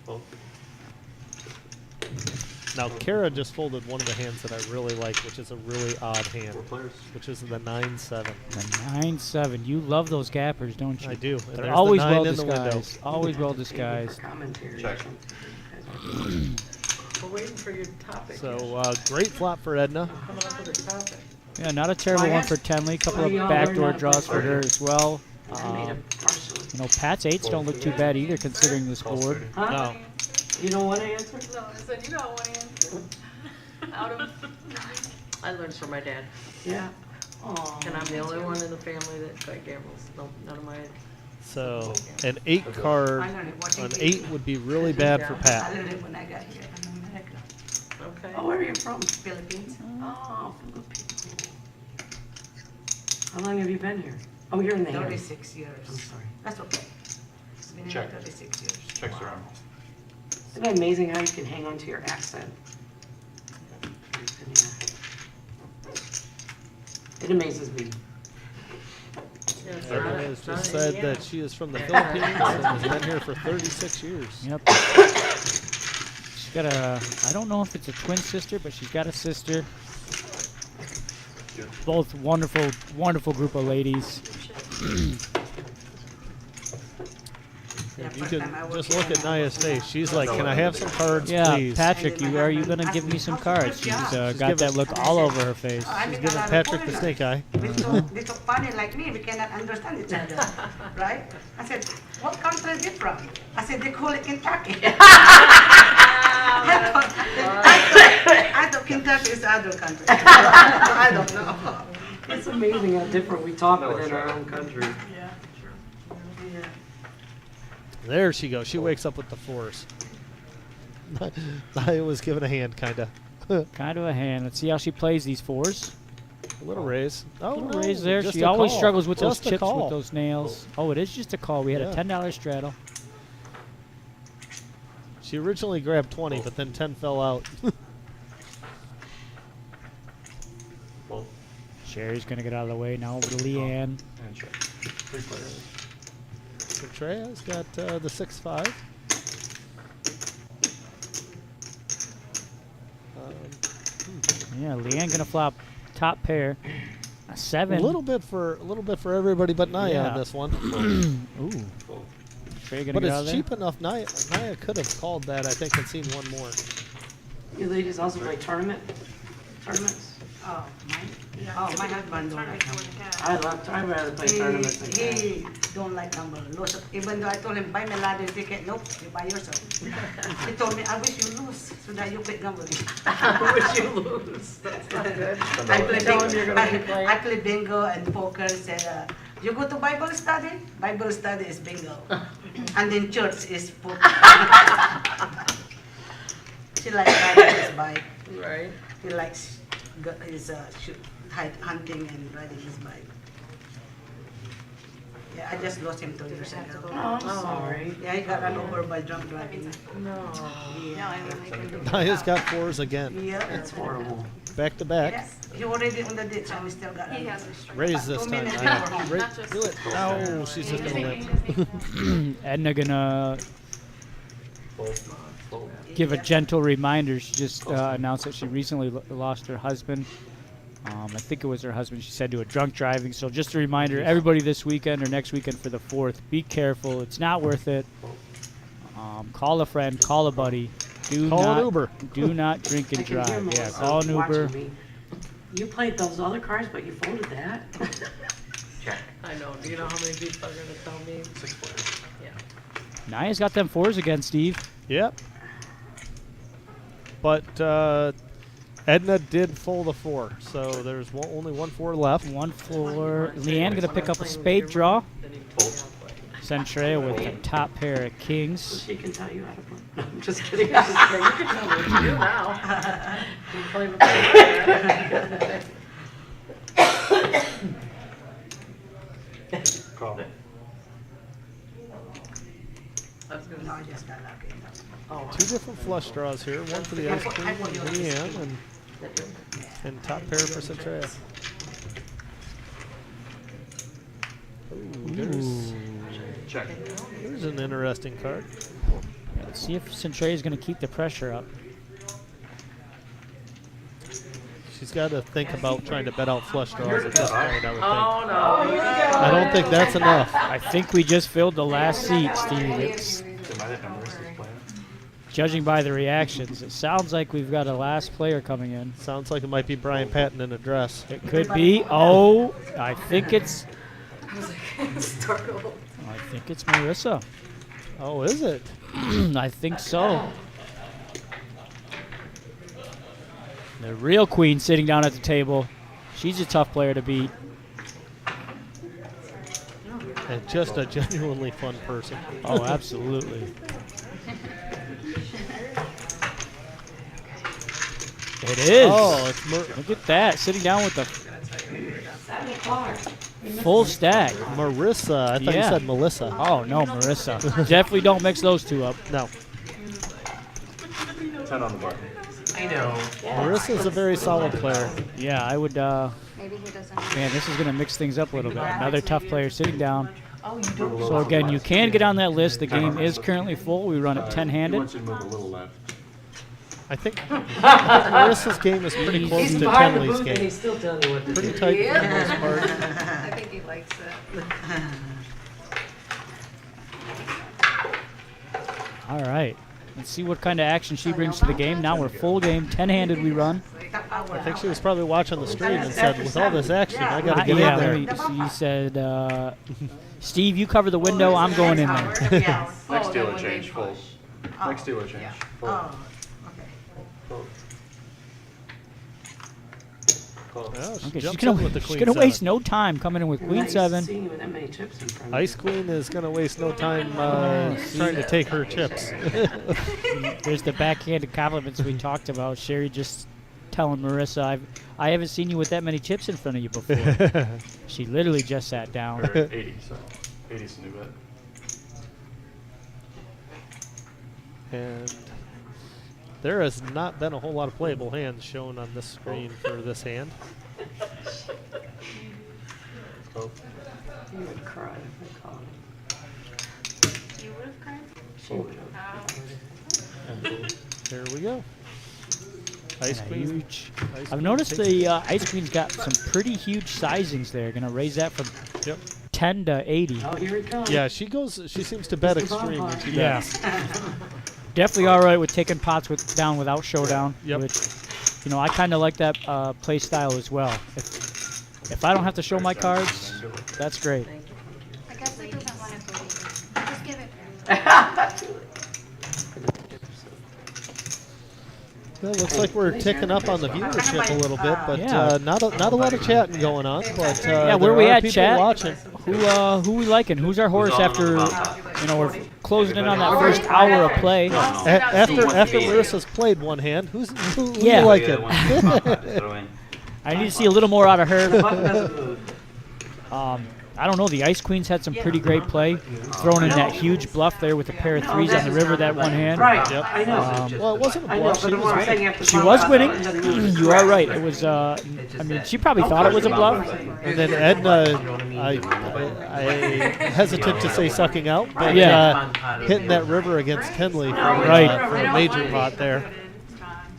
Fold. Now, Kara just folded one of the hands that I really like, which is a really odd hand, 4 players. which is the 9-7. The 9-7. You love those gappers, don't you? I do. And They're there's the always 9 well in the window. disguised. Always well disguised. Commentary. Check. We're waiting for your topic. So, great flop for Edna. Coming up with a topic. Yeah, not a terrible one for Tenley. Couple of backdoor draws for her as well. I made a partial. You know, Pat's 8s don't look too bad either, considering this Calls board. 30. Huh? No. You don't want to answer? No, I said, you don't want to answer. Out of, I learned from my dad, Yeah. Oh. and I'm the only one in the family that gambles. No, none of my. So, an 8 card, I learned it. What an did 8 would be really bad for I Pat. learned it when I got here in America. Okay. Oh, where are you from? Philippines. Oh, Philippines. How long have you been here? Oh, you're in the area. 36 years. I'm sorry. That's okay. It's been Check. here 36 years. Checks around. Isn't it amazing how you can hang on to your accent? It amazes me. Yeah, it's Edna not- has it's not just in said Indiana. that she is from the Philippines and has been here for 36 years. Yep. She's got I don't know if it's a twin sister, but she's got a sister. Both wonderful, wonderful group of ladies. If you can just look at Naya's face. She's like, can I have some cards, Yeah, please? Patrick, are you going to give me some cards? She's got that look all over her face. She's giving Patrick the snake eye. They so funny like me, we cannot understand each other, right? I said, what country is it from? I said, they call it Kentucky. I thought Kentucky is other country. I don't know. It's amazing how different we talk No, within sure. our own country. yeah, sure. There she goes. She wakes up with the 4s. Naya was given a hand, kind of. Kind of a hand. Let's see how she plays these 4s. A little raise. Oh, Little no, raise there. just She a always call. struggles with Just those a chips call. with those nails. Oh, it is just a call. We had a Yeah. $10 straddle. She originally grabbed 20, but then 10 fell out. Sherry's going to get out of the way now over to Leanne. And check. 3 players. Centrea's got the 6-5. Yeah, Leanne going to flop top pair. A 7. A little bit for everybody but Naya Yeah. on this one. Ooh. Sherry going to But get out of it's there. cheap enough. Naya could have called that, I think, and seen one more. You ladies also play tournaments? Oh, mine? Oh, my husband don't like number. I'd rather play tournaments than that. He don't like number. Even though I told him, buy me lottery ticket, nope, you buy yourself. He told me, I wish you lose so that you quit gambling. I wish you lose. That's not good. I play Tell him bingo, you're gonna be playing. I play bingo and poker. Said, you go to Bible study? Bible study is bingo. And then church is poker. She likes riding his bike. Right. He likes his hunting and riding his bike. Yeah, I just lost him 2 years ago. Oh, I'm sorry. Yeah, he got run over by drunk driving. No. Yeah. Naya's got 4s again. Yeah. That's horrible. Back to back. Yes. He already on the ditch and we still got He run has over. a strike. Raise this 2 time, minutes Naya. before home. Ra- Not just- do it. No, she's just going to limp. Edna going to Fold. Fold. give a gentle reminder. She just announced that she recently lost her husband. I think it was her husband, she said, to a drunk driving. So just a reminder, everybody this weekend or next weekend for the 4th, be careful. It's not worth it. Call a friend, call a buddy. Call an Uber. Do not drink I and can hear drive. Yeah, Melissa call an Uber. watching me. You played those other cards, but you folded that? Check. I know. Do you know how many people are going to tell me? 6 players. Yeah. Naya's got them 4s again, Steve. Yep. But Edna did fold a 4, so there's only 1 4 left. 1 for Leanne, going to pick up a spade draw. Then you can Fold. Centrea with the top pair of kings. She can tell you how to play. No, I'm just kidding. Yeah, you can tell me what to do now. You can play with Call. I was going No, to I just got lucky. Oh, 2 different flush draws here. One for the ice queen and Leanne, and top pair for Centrea. Ooh, Check. there's an interesting card. Let's see if Centrea is going to keep the pressure up. She's got to think about trying to bet out flush draws at this point, I would think. oh no. I don't think that's enough. I think we just filled the last seat, Steve. It's, Am I that Marissa's playing? judging by the reactions, it sounds like we've got a last player coming in. Sounds like it might be Brian Patton in a dress. It could be. Oh, I think it's. Startled. I think it's Marissa. Oh, is it? I think so. The real queen sitting down at the table. She's a tough player to beat. And just a genuinely fun person. Oh, absolutely. It is. Oh, it's Look at that. Sitting down with the 7 o'clock. full stack. Marissa. I thought you Yeah. said Melissa. Oh, no, Marissa. Definitely don't mix those two up. No. 10 on the bar. I know. Marissa's a very solid player. Yeah, I would. Maybe he doesn't. Man, this is going to mix things up a little bit. Another tough player sitting down. Oh, you don't? So, again, you can get on that list. The game is currently full. We run it He 10-handed. wants you to move a little left. I think Marissa's game is pretty close He's to behind the Tenley's booth and game. he's still telling you what to Pretty do. tight for the most part. I think he likes it. All right. Let's see what kind of action she brings to the game. Now we're full game. 10-handed we run. I think she was probably watching the stream and said, with all this action, I got to get Yeah, in there. he said, Steve, you cover the window. I'm going in there. Yeah. Next Oh, dealer then when they change, fold. push. Next dealer change, fold. Oh, okay. Fold. Call. Well, she Okay, jumps in with the she's queen gonna waste 7. no time coming in with queen Nice 7. seeing you with that many chips in front of Ice Queen is going to waste no time trying to take her chips. There's the backhanded compliments we talked about. Sherry just telling Marissa, I haven't seen you with that many chips in front of you before. She literally just sat down. We're at 80, so 80's the new bet. And there has not been a whole lot of playable hands shown on this screen for this hand. She would cry if I called her. You would have cried? She would have. There we go. Ice And a cream. huge. Ice I've cream noticed takes- the ice cream's got some pretty huge sizings there. Gonna raise that from Yep. 10 to 80. Oh, here it comes. Yeah, she goes. She seems to bet It's the extreme when bonfire. she Yeah. bets. Definitely all right with taking pots down without showdown. Yep. Which, you know, I kind of like that play style as well. If I don't have to show my cards, that's great. Thank you. I guess it doesn't want to believe it. Just give it here. Well, it looks like we're ticking up on the viewership a little bit, but Yeah. not a lot of chatting going on. But Yeah, where there we are at, people chat? watching. Who we liking? Who's our horse after? You know, we're closing in on that first hour of play. After Marissa's played one hand, who Yeah. you liking? I need to see a little more out of her. Button doesn't move. I don't know. The Ice Queen's had some pretty great play, throwing in that huge bluff there with a pair of threes on the river that one hand. Right, Yep. I know. Well, it wasn't a I know, bluff. but She the one I'm was saying after She was winning. it doesn't move. You are right. It was. I mean, she probably thought it was a bluff. And then Edna, I hesitant to say sucking out, but Yeah. hitting that river against Kenley Right. for a major pot there.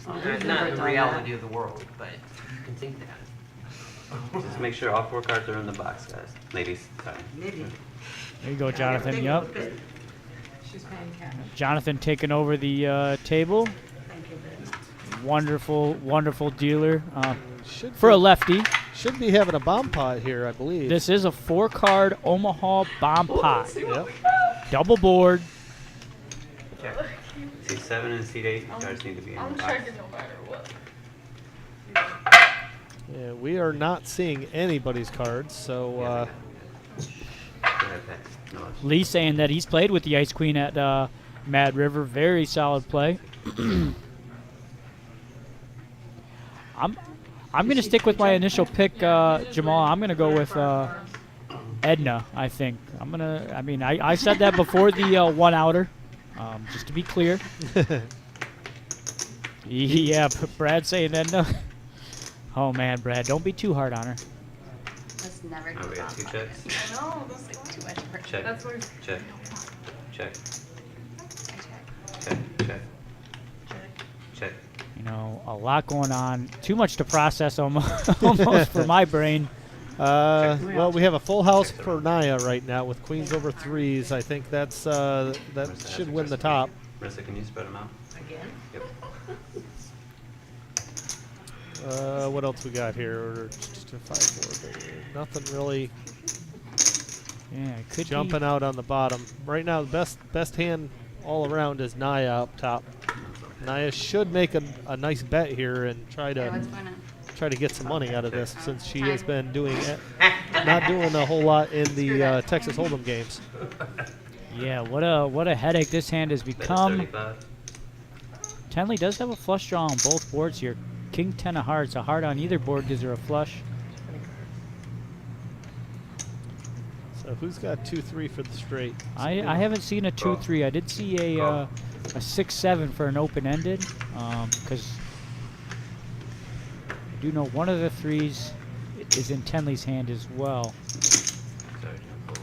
Not the reality of the world, but you can think that. Just make sure all 4 cards are in the box, guys. Ladies, sorry. Maybe. There you go, Jonathan. Yup. She's paying cash. Jonathan taking over the table. Wonderful, wonderful dealer Should for a be, lefty. should be having a bomb pot here, I believe. This is a 4-card Omaha bomb pot. Yep. Double board. Check. Seat 7 and seat 8 cards need to be in I'm the box. checking no matter what. Yeah, we are not seeing anybody's cards, so Go ahead, Pat. No, it's- Lee saying that he's played with the Ice Queen at Mad River. Very solid play. I'm going to stick with my initial pick, Jamal. I'm going to go with Edna, I think. I said that before the one-outer, just to be clear. Yeah, Brad saying Edna. Oh, man, Brad, don't be too hard on her. Let's never Oh, do we got 2 that. checks. No, don't say Too much for Check. That's where Check. Check. I check. Check. Check. Check. You know, a lot going on. Too much to process almost for my brain. Well, we have a full house for Naya right now with queens over 3s. I think that should win the top. Marissa, can you spread them out? Again? Yep. What else we got here? Just a 5-4. Nothing really Yeah, it could jumping out on the bottom. Right now, the best hand all around is Naya up top. Naya should make a nice bet here and try Okay, what's to going on? get some money out of this, since she has been not doing a whole lot in the Texas Hold'em games. Yeah, what a headache this hand has Bet become. 35. Tenley does have a flush draw on both boards here. King 10 of hearts. A heart on either board gives her a flush. So who's got 2-3 for the straight? I haven't seen a 2-3. I did see a 6-7 for an open-ended. Because I do know one of the 3s is in Tenley's hand as well. Sorry, Jim. Pull.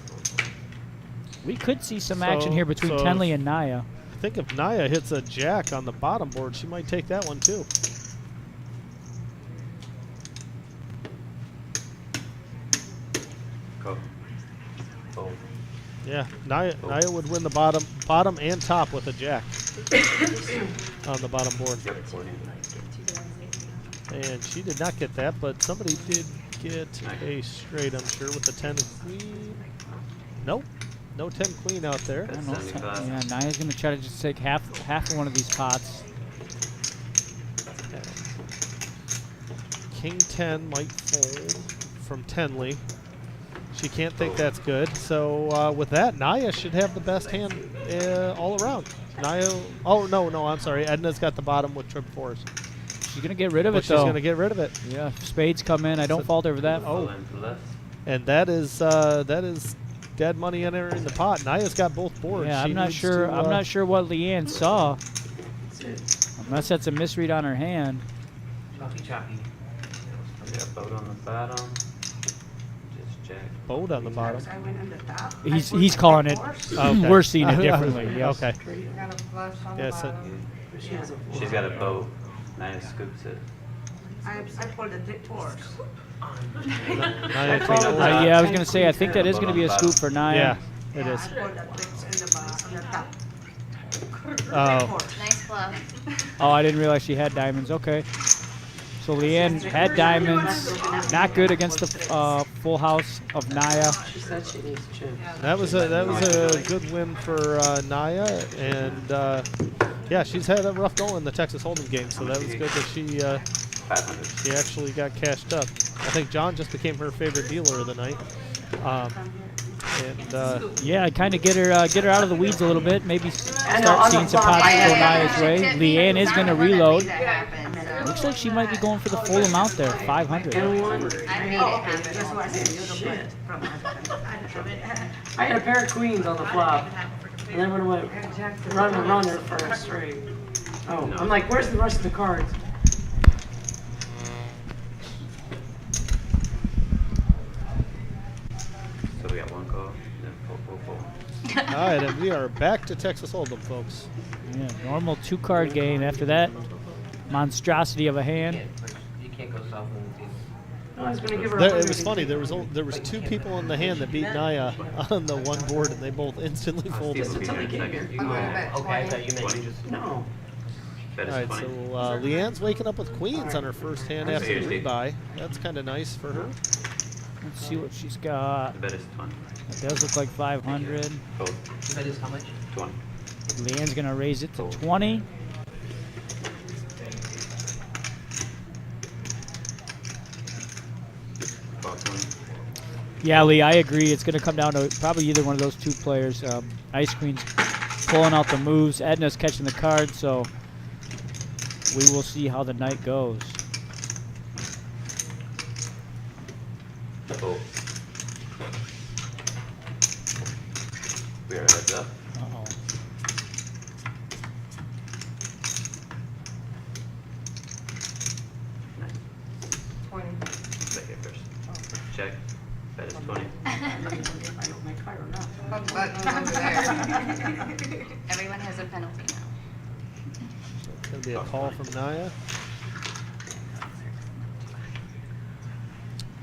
We could see some action here between so Tenley and Naya. I think if Naya hits a jack on the bottom board, she might take that one too. Go. Fold. Yeah, Naya would win the bottom and top with a jack on the bottom board. Yep. 40. And she did not get that, but somebody did get a straight, I'm sure, with the 10 queen. Nope, no 10 queen out there. I don't know. 75. Yeah, Naya's going to try to just take half of one of these pots. King 10 might fold from Tenley. She can't think that's good. So with that, Naya should have the best hand all around. Naya, oh no, I'm sorry. Edna's got the bottom with trip 4s. She's going to get rid of But it, she's though. going to get rid of it. Yeah, if spades come in. I don't fault her for that. Full end to left. And that is dead money entering the pot. Naya's got both boards. Yeah, She I'm not needs sure. to, I'm not sure what Leanne saw. That's it. Unless that's a misread on her hand. Choppy choppy. We got boat on the bottom. Just Jack. Boat on the bottom. I went on the top. He's calling it. Okay. We're seeing it differently. Yes. Okay. I got a flush on Yeah, the so- bottom. She has a She's got a boat. Nice scoops it. I pulled the 3/4. Naya takes a lot. Yeah, I was gonna say I think that is gonna be a scoop for Naya. Yeah, it Yeah, is. I pulled the tricks on the top. Oh, Nice bluff. Oh, I didn't realize she had diamonds. Okay. So Leanne had diamonds. Not good against the full house of Naya. She said she needs chips. that was a good win for Naya, and yeah, she's had a rough go in the Texas Hold'em game, so that was good that she 500. she actually got cashed up. I think John just became her favorite dealer of the night. And Yeah, kind of get her out of the weeds a little bit. Maybe on start the seeing some flop, pots I go know. Naya's way. Leanne is gonna reload. That Looks like she might be going for the full amount there, 500. And one. I made it happen. That's why I said you don't Shit. put from I had a pair of queens on the flop, and then when I went runner for a straight. Oh, I'm like, where's the rest of the cards? So we got one call, then full. all right, and we are back to Texas Hold'em, folks. Yeah, normal 2-card game. After that, monstrosity of a hand. You can't go south on the team. No, I was gonna give her. It was funny. There was 2 people in the hand that beat Naya on the one board, and they both instantly folded. Until they came here. Okay, I thought you meant you just. No. Bet All is right, so 20. Leanne's waking up with queens on her first hand after the Seriously. rebuy. That's kind of nice for her. Let's see what she's got. The bet is 20. It does look like 500. Both. The bet is how much? 20. Leanne's gonna raise it to 20. About 20. Yeah, Lee, I agree. It's gonna come down to probably either one of those 2 players. Ice Queen's pulling out the moves. Edna's catching the card, so we will see how the night goes. Both. We are heads up. Uh-oh. Nice. 20. Bet here first. Check. Bet is 20. Everyone has a penalty now. It's going to be a call from Naya.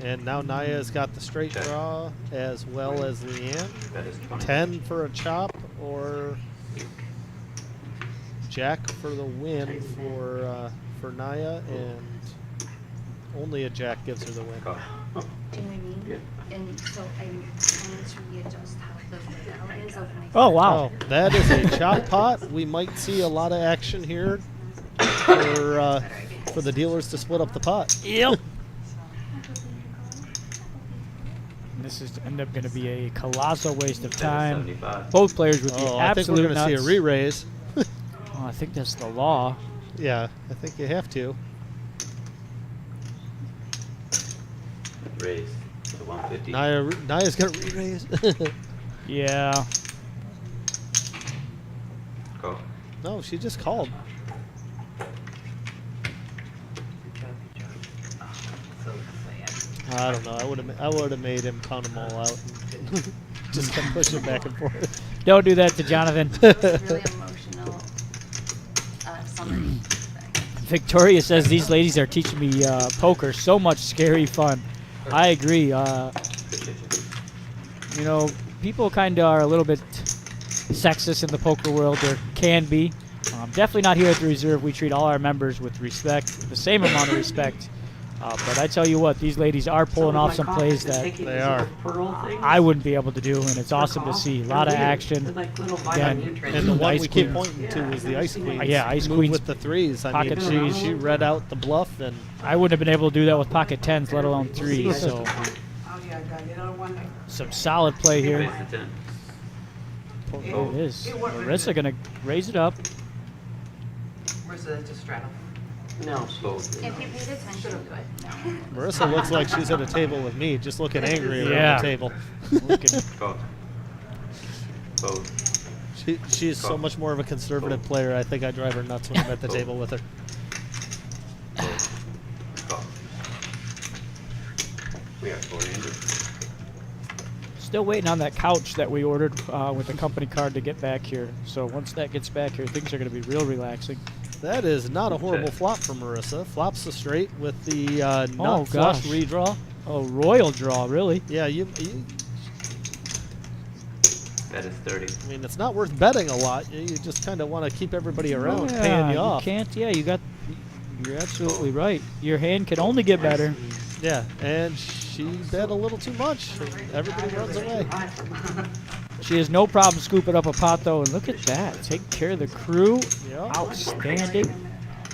And now Naya's got the straight Check. draw as well as Leanne. Bet is 20. 10 for a chop or Jack for the win for Naya, and only a Jack gives her the win. Call. Do you know what I mean? Yeah. And so I'm trying to readjust how the value is of my. Oh, wow. Oh, that is a chop pot. We might see a lot of action here for the dealers to split up the pot. Yep. This is end up going to be a colossal waste of Bet is time. 75. Both players would be Oh, I think we're absolute going to see a nuts. re-raise. Oh, I think that's the law. Yeah, I think you have to. Raise to 150. Naya's going to re-raise. Yeah. Call. No, she just called. I don't know. I would have made him count them all out. And just kept pushing back and forth. Don't do that to Jonathan. It's really emotional summary thing. Victoria says these ladies are teaching me poker. So much scary fun. I agree. You know, people kind of are a little bit sexist in the poker world. There can be. Definitely not here at the Reserve. We treat all our members with respect, the same amount of respect. But I tell you what, these ladies are pulling off some plays that They are. I wouldn't be able to do, and it's awesome to see. A lot of action. Again, And the one Ice we keep Queen. pointing to was the Ice Queen. Yeah, Ice Move Queen's with the threes. I mean, pocket threes. she read out the bluff, and I wouldn't have been able to do that with pocket tens, let alone threes. So Oh, yeah, I got it. I don't want to. some solid play here. Raise to 10. There it is. Marissa gonna raise it up. No. Both. If you paid attention, Marissa looks like she's at a table with me, just looking angry around Yeah. the table. Call. Both. She's so much more of a conservative player. I think I drive her nuts when I'm at the table with her. Both. Call. We have 400. Still waiting on that couch that we ordered with the company card to get back here. So once that gets back here, things are going to be real relaxing. That is not a horrible flop for Marissa. Flops the straight with the nut flush gosh. redraw. Oh, royal draw, really? Yeah, That is 30. I mean, it's not worth betting a lot. You just kind of want to keep everybody around, paying you off. Can't. Yeah, you're absolutely right. Your hand can only get better. Yeah, and she bet a little too much. Everybody runs away. She has no problem scooping up a pot, though, and look at that. Taking care of the crew. Yep. Outstanding.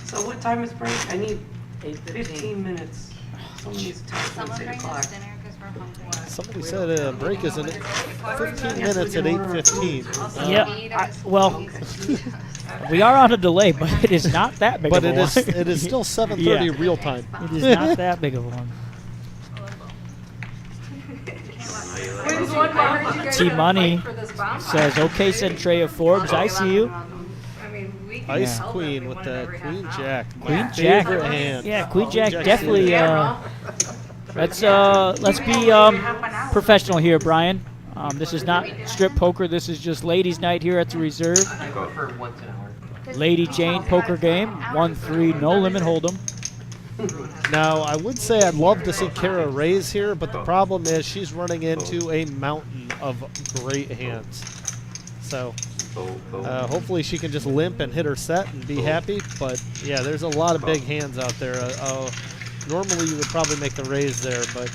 So what time is break? I need 15 minutes. Someone needs to tell us Someone it's 8 bring o'clock. us dinner because we're hungry. Somebody said break is in 15 minutes at 8:15. Yeah. Well, we are on a delay, but it is not that big But of a one. it is still 7:30 Yeah. real time. It is not that big of a one. When's one more? I heard you guys T had a Money fight for this bonfire. Says, okay, Centrea Forbes, I see you. I mean, we can Ice help Queen everyone with the every half Queen an hour. Jack. Queen My Jack. favorite hand. Yeah, Queen Jack Jack's definitely. Let's be professional here, Brian. This is not strip poker. This is just ladies' night here at the Reserve. I go for once an hour. Lady Jane poker game. 1-3, no limit hold'em. Now, I would say I'd love to see Kara raise here, but the problem is she's running into a mountain of great hands. So hopefully she can just limp and hit her set and be happy. But yeah, there's a lot of big hands out there. Normally you would probably make the raise there, but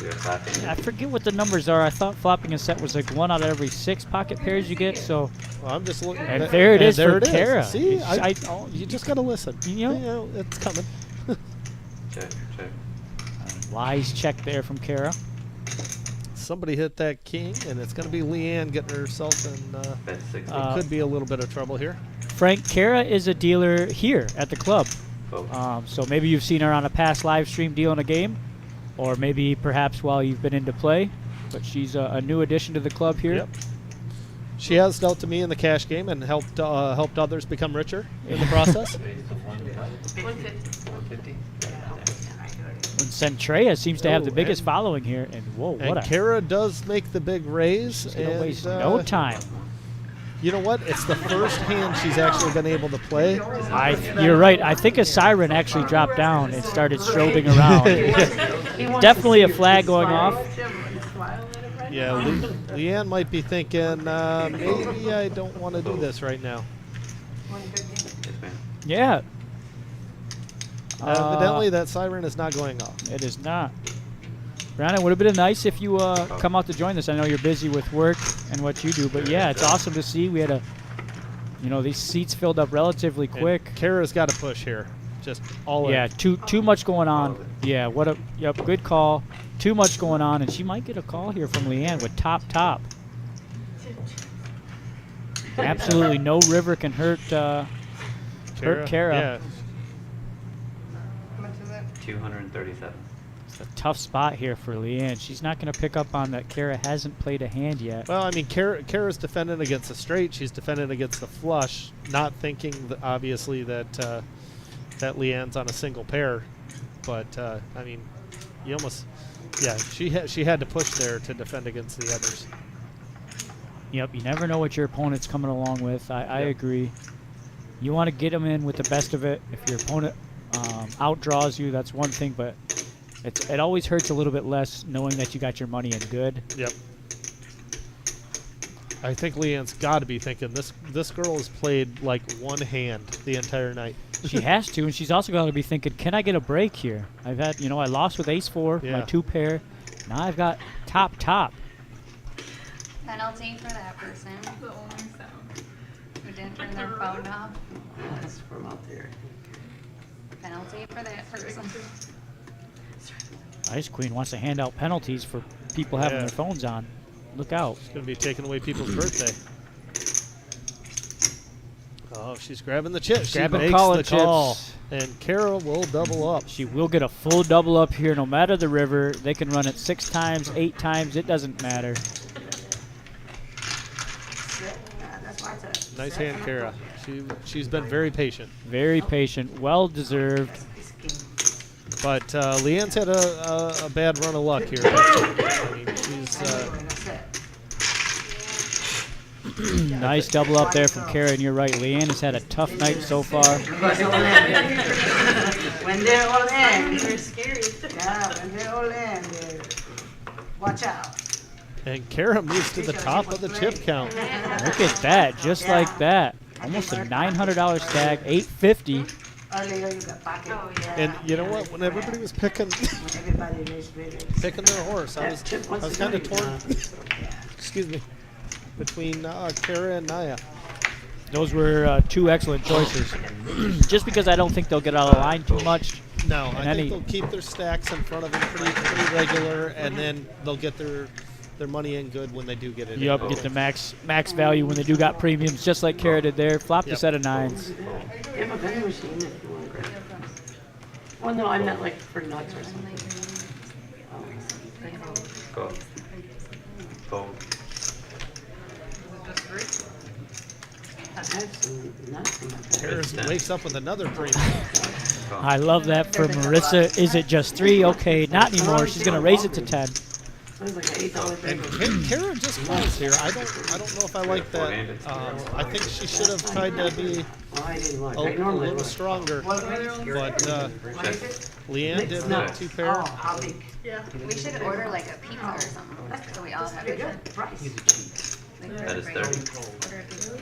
I forget what the numbers are. I thought flopping a set was like 1 out of every 6 pocket pairs you get. So, well, I'm just looking. and there it is there for it is. Kara. See, Oh, you just gotta listen. You know? It's coming. Check. wise check there from Kara. Somebody hit that king, and it's gonna be Leanne getting herself in. Bet 60. Could be a little bit of trouble here. Frank, Kara is a dealer here at the club. So maybe you've seen her on a past live stream dealing a game, or maybe perhaps while you've been into play. But she's a new addition to the club here. Yep. She has dealt to me in the cash game and helped others become richer in the process. 150. And Centrea seems to have the biggest following here. And whoa, what And a Kara does make the big raise. she's gonna and, waste no time. You know what? It's the first hand she's actually been able to play. You're right. I think a siren actually dropped down and started strobing around. Definitely a flag going off. Yeah, Leanne might be thinking, maybe I don't want to do this right now. Yeah. Evidently, that siren is not going off. It is not. Brandon, would have been nice if you come out to join us. I know you're busy with work and what you do, but yeah, it's awesome to see. We had these seats filled up relatively quick. And Kara's got to push here, just all in. Yeah, too much going on. Yeah, good call. Too much going on, and she might get a call here from Leanne with top. Absolutely no river can hurt Kara. Yeah. 237. It's a tough spot here for Leanne. She's not going to pick up on that Kara hasn't played a hand yet. Well, I mean, Kara's defending against the straight. She's defending against the flush, not thinking obviously that that Leanne's on a single pair. But I mean, you almost, yeah, she had to push there to defend against the others. Yep, you never know what your opponent's coming along with. I agree. You want to get them in with the best of it. If your opponent outdraws you, that's one thing, but it always hurts a little bit less knowing that you got your money in good. Yep. I think Leanne's got to be thinking this girl has played like one hand the entire night. She has to, and she's also got to be thinking, can I get a break here? I've had, I lost with ace-4, my 2 pair. Now I've got top. Penalty for that person The only sound. who didn't turn their phone off. That's from out there. Penalty for that person. Ice Queen wants to hand out penalties for people having their phones on. Look out. It's going to be taking away people's birthday. Oh, she's grabbing the chips. She Grabbing makes call the and call. chips. And Kara will double up. She will get a full double up here no matter the river. They can run it 6 times, 8 times. It doesn't matter. Nice hand, Kara. She's been very patient. Very patient. Well deserved. But Leanne's had a bad run of luck here. I mean, Nice double up there from Kara, and you're right. Leanne has had a tough night so far. When they're all in. They're scary. Yeah, when they're all in, watch out. And Kara moves to the top of the chip count. Look at that, just like that. Almost a $900 stack, $850. Earlier you got pocket. Oh, yeah. And you know what? When everybody was picking Everybody raised picking their horse, I was kind of torn. Excuse me, between Kara and Naya. Those were two excellent choices. Just because I don't think they'll get out of line too much. No, And I any- think they'll keep their stacks in front of them pretty regular, and then they'll get their money in good when they do get it. Yup, in. get the max value when they do got premiums, just like Kara did there. Flop the Yep. set of nines. You have a vending machine if you want to grab it. Well, no, I meant like for nuts or something. Go. Fold. I have some nuts in my bag. Kara wakes up with another premium. I love that for Marissa. Is it just 3? Okay, not anymore. She's going to raise it to 10. Sounds like an $8 And bagel. Kara just calls here. I don't know if I like that. I think she should have tried to be Well, I didn't look. a I normally little look. stronger. But What is it? Leanne did have 2 pair. Oh, how big? Yeah. We should order like a pizza or something, so we all have Pretty it. good price. Like, That is for 30. order a pizza.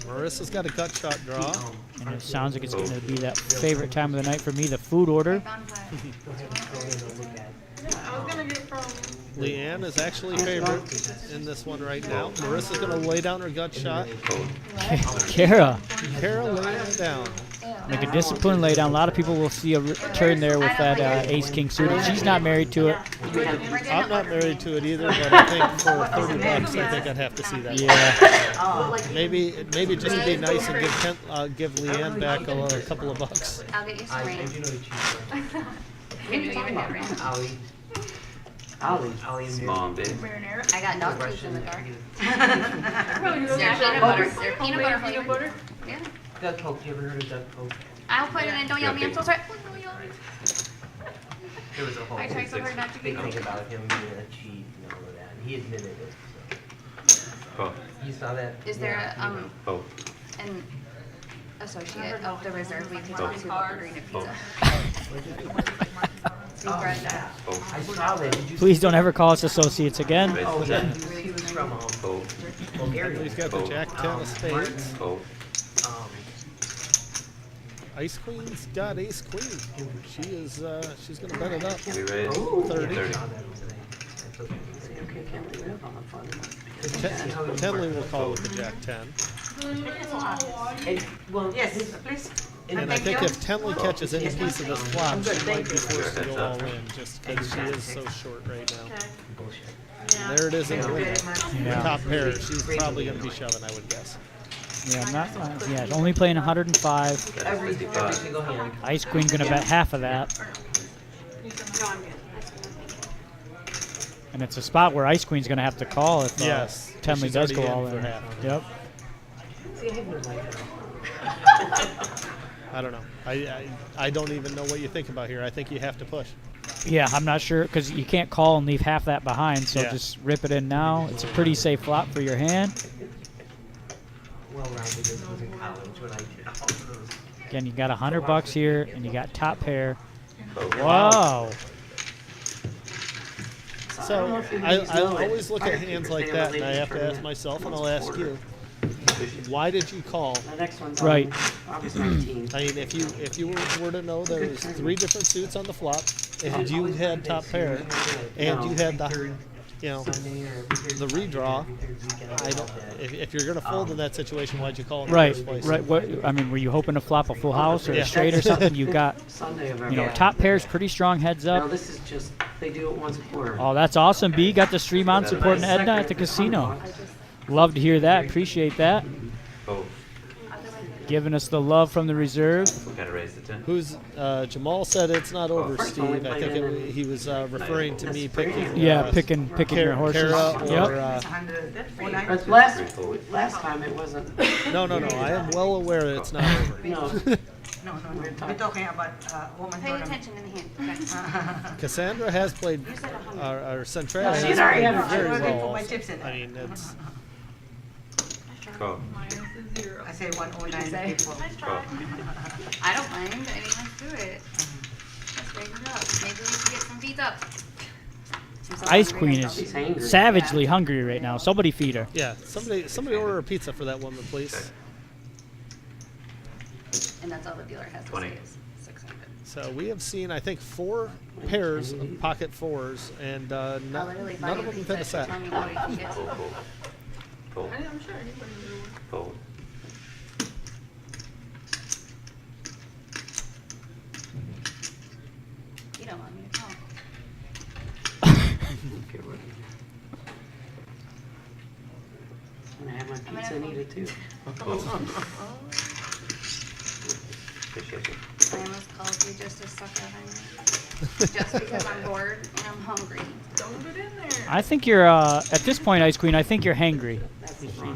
Marissa's got a gut shot draw. And it sounds like it's going to be that favorite time of the night for me, the food order. Bonfire. I was gonna get from. Leanne is actually favorite in this one right now. Marissa's going to lay down her gut shot. Kara, Kara laying it down. make a disciplined lay down. A lot of people will see a turn there with that ace-king suited. She's not married to it. I'm not married to it either, but I think for $30, I think I'd have to see that. Yeah. Maybe just to be nice and give Leanne back a couple of bucks. I'll get you some rain. Can you even get rain? Ollie. Small, big. Marinara. I got dog food in the car. Probably They're those peanut butter. They're peanut butter Peanut flavored. butter. Yeah. Duck poke, you ever heard of duck poke? I'll put it in. Don't yell at me. I'm so sorry. There was a whole I tried so hard not to big be thing about him being a cheat and all of that, and he admitted it, Fold. so. You saw that? Is there Yeah. Fold. an associate of the reserve we can talk to about ordering a pizza? Fold. I saw that, did you? Please don't ever call us associates again. Raise Oh, the yeah, 10. he was from, Fold. Bulgaria. He's got the Jack 10 of spades. Fold. Ice Queen's got ace queen. She is she's gonna bet it up. We raise. 30. 30. Okay, can't leave it up on the fun. Tenley will call with the Jack 10. Well, Yes, please. And I think if Tenley catches any piece of this flop, she might be forced to go all in just because she is so short right now. bullshit. And there it is in green. The Yeah. top pair. She's probably going to be shoving, I would guess. Yeah, only playing 105. Every 55. single hand. Ice Queen gonna bet half of that. And it's a spot where Ice Queen's gonna have to call if Yes. Tenley She's does go already all in in. for half. Yep. See, I have no life I don't know. I don't even know what you think about here. I think you have to push. Yeah, I'm not sure because you can't call and leave half that behind. So Yeah. just rip it in now. It's a pretty safe flop for your hand. well-rounded as was in college when I did all of those. Again, you got $100 here, and you got top pair. Fold. Wow. So I always look at hands like that, and I have to ask myself, and I'll ask you, why did you call? The next one's Right. on August 19th. I mean, if you were to know there was 3 different suits on the flop, and you had top pair, and you had the, Sunday or the redraw, I don't. If you're gonna fold in that situation, why'd you call in Right, the first place? right. What I mean, were you hoping to flop a full house or Yeah. a straight or something? You got, Sunday of every. top pair's pretty strong heads No, up. this is just, they do it once a quarter. Oh, that's awesome, B. Got the stream on supporting Edna at the casino. Love to hear that. Appreciate that. Fold. Giving us the love from the reserve. We gotta raise the 10. Who's Jamal said it's not over, First one we Steve. I played think in he was referring to me picking. Yeah, picking your horses. Kara or, Yep. 149. But last time it wasn't, no. I am well aware that it's not over. no. No, we're talking about woman Pay tournament. attention in the hand. Okay. Cassandra has played, or Centrale She's has already played had her very I'm looking well. for my also. chips in I there. mean, it's Call. Minus a 0. I say 109 people. Nice try. I don't mind. I mean, let's do it. Let's break it up. Maybe we can get some feet up. I'm so Ice hungry, Queen I'm is She's hangry. savagely hungry right now. Somebody feed her. Yeah, somebody order a pizza for that woman, please. And that's all the dealer has to 20. say is 600. So we have seen, I think, 4 pairs of pocket 4s, and I'll literally buy none you of them pizza fit a if you set. tell me what you can get. Fold, fold. Fold, I'm sure anybody would. fold. You don't want me to call. Okay, what? I'm gonna have my gonna pizza and eat it too. Appreciate you. I almost called you just to suck out on you. Just because I'm bored and I'm hungry. Don't get in there. I think you're, at this point, Ice Queen, I think you're hangry.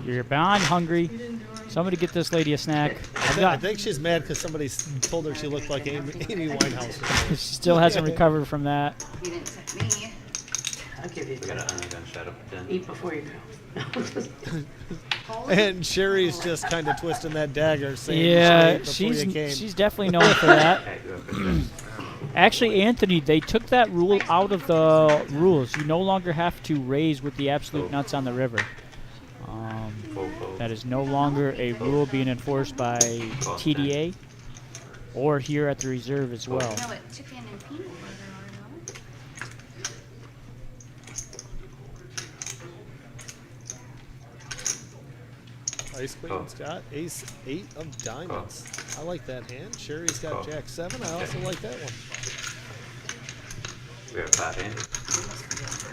You're beyond hungry. You didn't do anything. Somebody get this lady a snack. I think she's mad because somebody told her she looked like Amy Winehouse. She still hasn't recovered from that. You didn't tip me. I'll give you We got an onion shadow for 10. Eat before you go. And Sherry's just kind of twisting that dagger, saying, Yeah, "Straight before you came." she's definitely known for that. Hey, you have a good Actually, Anthony, they took that rule out of the rules. You no longer have to raise with the absolute nuts on the river. fold, fold. That is no longer a rule being enforced by TDA or here at the reserve as well. You know what chicken and peanut butter are, though? Ice Queen's got ace 8 of diamonds. I like that hand. Sherry's got Call. jack 7. I also like that one. We have a pot hand.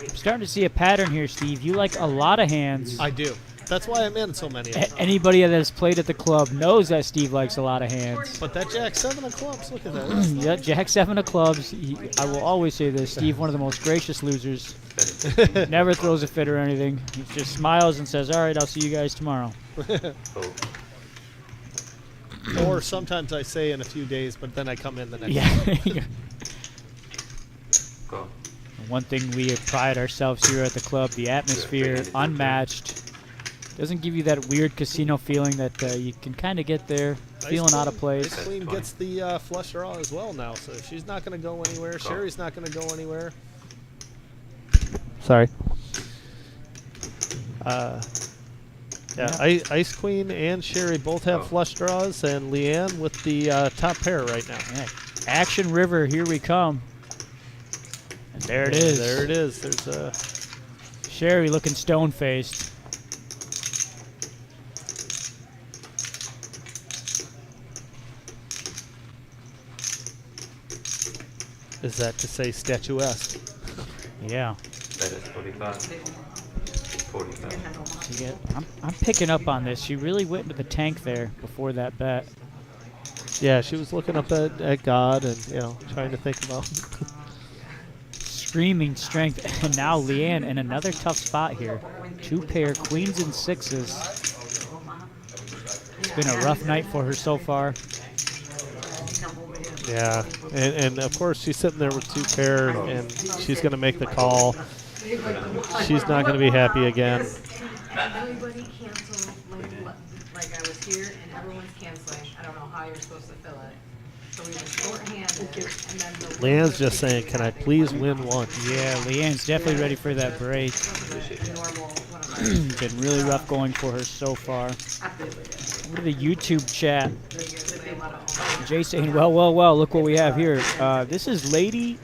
I'm starting to see a pattern here, Steve. You like a lot of hands. I do. That's why I'm in so many of them. Anybody that has played at the club knows that Steve likes a lot of hands. But that jack 7 of clubs, look at that. That's Yeah, Jack 7 of clubs. I will always say this. Steve, one of the most gracious losers. Never throws a fit or anything. He just smiles and says, all right, I'll see you guys tomorrow. Fold. Or sometimes I say in a few days, but then I come in the next Yeah. Call. One thing we pride ourselves here at the club, the atmosphere, unmatched. Doesn't give you that weird casino feeling that you can kind of get there, feeling out of place. Ice Queen gets the flush draw as well now, so she's not going to go anywhere. Call. Sherry's not going to go anywhere. Sorry. Yeah, Ice Queen and Sherry both have Oh. flush draws, and Leanne with the top pair right now. Yeah. Action River, here we come. And there it is. There it is. There's a Sherry looking stone-faced. is that to say statuesque? Yeah. That is 45. 45. She I'm picking up on this. She really went into the tank there before that bet. Yeah, she was looking up at God and trying to think about. Screaming strength. And now Leanne in another tough spot here. 2 pair, queens and 6s. It's been a rough night for her so far. Yeah, and of course she's sitting there with 2 pair, and she's going to make the call. She's not going to be happy again. Everybody canceled, like I was here and everyone's canceling. I don't know how you're supposed to fill it. So we were shorthanded and then the. Leanne's just saying, "Can I please win one?" Yeah, Leanne's definitely ready for that break. Normal, one of my. Been really rough going for her so far. Over to the YouTube chat. Jay saying, well, look what we have here. This is Lady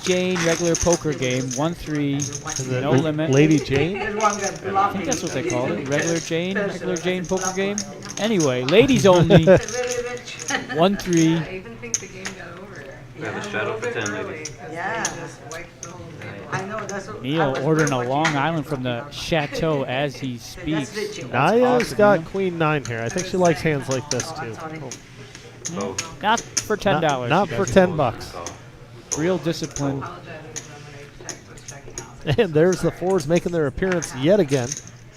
Jane regular poker game, 1-3, no limit. Lady Jane? I think that's what they called it. Regular Jane poker game. Anyway, ladies only, 1-3. I even think the game got over. We have a straddle for 10, ladies. Yeah. I know, that's what. I Neil was ordering a pretty much- Long Island from the chateau as he speaks. That's legit. Naya's awesome, got Neil. Queen 9 here. I think she likes hands like this too. Fold. Not for $10. Not she for doesn't. $10. Call. Real discipline. And there's the 4s making their appearance yet again.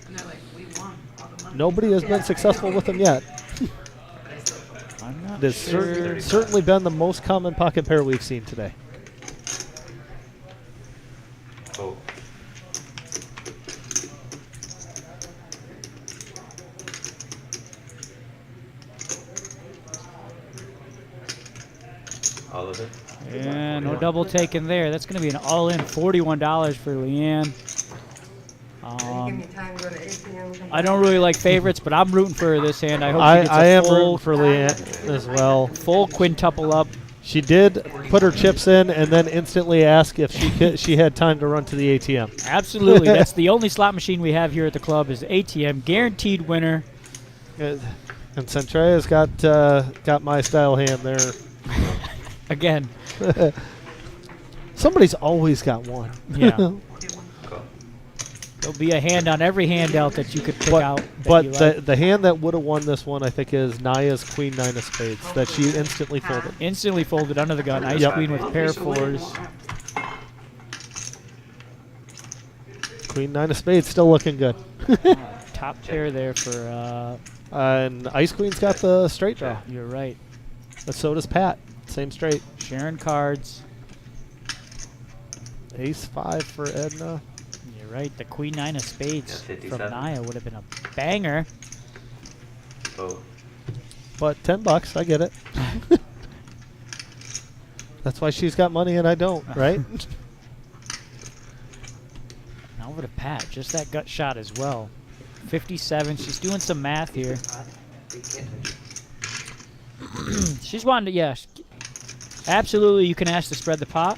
And they're like, we won all the money. Nobody has been successful with them yet. I'm not It has sure. certainly been the most common pocket pair we've seen today. Fold. All of it? Yeah, no double taken there. That's going to be an all-in $41 for Leanne. I don't really like favorites, but I'm rooting for her this hand. I hope she gets I a am full, rooting for Leanne as well. full quintuple up. She did put her chips in and then instantly ask if she had time to run to the ATM. Absolutely. That's the only slot machine we have here at the club is ATM. Guaranteed winner. And Centrea's got my style hand there. Again. Somebody's always got one. Yeah. There'll be a hand on every handout that you could pick out. But the hand that would have won this one, I think, is Naya's Queen 9 of Spades that she instantly folded. Instantly folded under the gun. Ice Queen with pair of fours. Queen 9 of Spades still looking good. Top pair there for... and Ice Queen's got the straight draw. You're right. But so does Pat. Same straight. Sharing cards. Ace 5 for Edna. You're right. The Queen 9 of Spades Yeah, from 57. Naya would have been a banger. Oh. But $10, I get it. That's why she's got money and I don't, right? Now over to Pat. Just that gut shot as well. 57. She's doing some math here. She's wanting to, yeah. Absolutely, you can ask to spread the pot.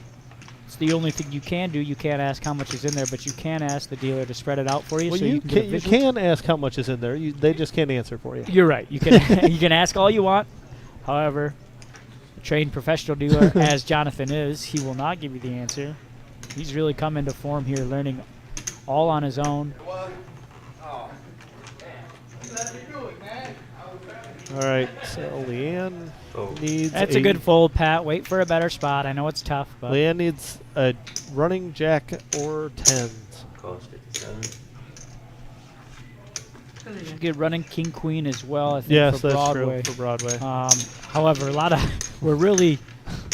It's the only thing you can do. You can't ask how much is in there, but you can ask the dealer to spread it out for you. Well, so you can get a you visual. can ask how much is in there. They just can't answer for you. You're right. You can you can ask all you want. However, a trained professional dealer, as Jonathan is, he will not give you the answer. He's really come into form here, learning all on his own. All right, so Leanne needs. That's a good fold, Pat. Wait for a better spot. I know it's tough, but Leanne needs a running jack or tens. Cost 57. you get running king queen as well. I think Yes, for that's Broadway. true for Broadway. However, a lot of we're really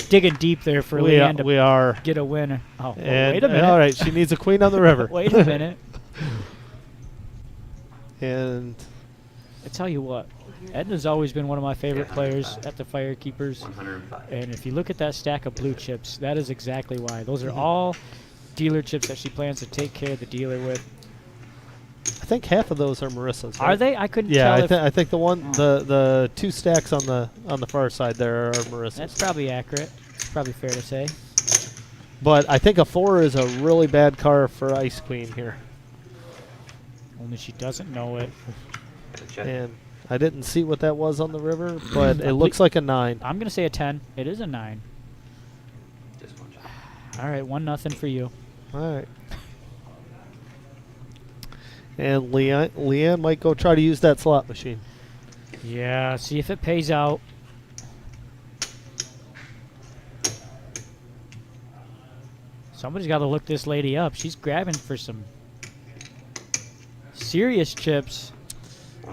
digging deep there for we Leanne to we are. get a winner. Oh, well, And, wait a minute. all right, she needs a queen on the river. Wait a minute. And I tell you what, Edna's always been one of my favorite players at the Firekeepers. 105. And if you look at that stack of blue chips, that is exactly why. Those are all dealer chips that she plans to take care of the dealer with. I think half of those are Marissa's. Are right? they? I couldn't Yeah, tell if I think the one the two stacks on the far side there are Marissa's. that's probably accurate. It's probably fair to say. But I think a 4 is a really bad card for Ice Queen here. Only she doesn't know it. Gotta check. And I didn't see what that was on the river, but I it looks like a 9. I'm going to say a 10. It is a 9. Just one check. All right, 1-0 for you. All right. And Leanne might go try to use that slot machine. Yeah, see if it pays out. Somebody's got to look this lady up. She's grabbing for some serious chips.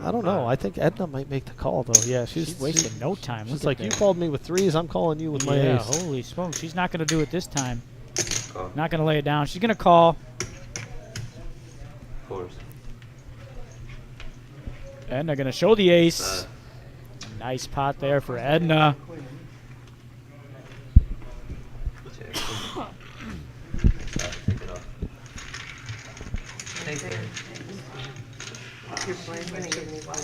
I don't know. I think Edna might make the call, though. Yeah, She's wasting no time. She's Look like, at you that. called me with 3s. I'm calling you with my Yeah, ace. holy smokes. She's not going to do it this time. Call. Not going to lay it down. She's going to call. 4s. And they're going to show the ace. Nice pot there for Edna. Check. Take it off. Thank you. You're playing when you give me one.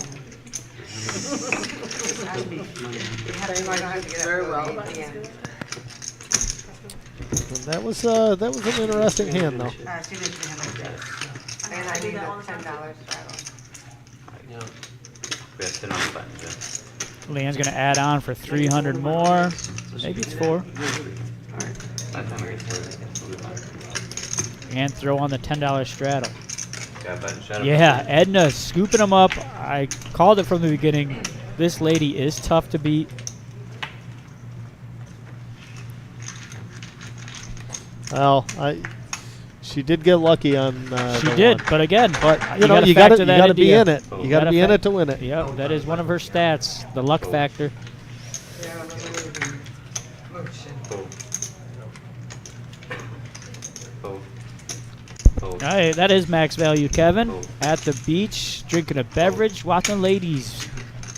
Very well, but yeah. And that was an interesting hand, though. She did $300. And I need $10 straddle. You know, we have 10 on the button, yeah. Leanne's going to add on for 300 more. Maybe it's 4. By the time I get to it, And throw on the $10 straddle. got a button shut up. Yeah, Edna scooping them up. I called it from the beginning. This lady is tough to beat. Well, she did get lucky on. She the did, one. but again, But you gotta you got factor that to into be your- in it. You got to be in it to win it. Yep, that is one of her stats, the luck factor. Fold. Fold. Hey, that is max value, Kevin. Oh. At the beach, drinking a beverage, watching ladies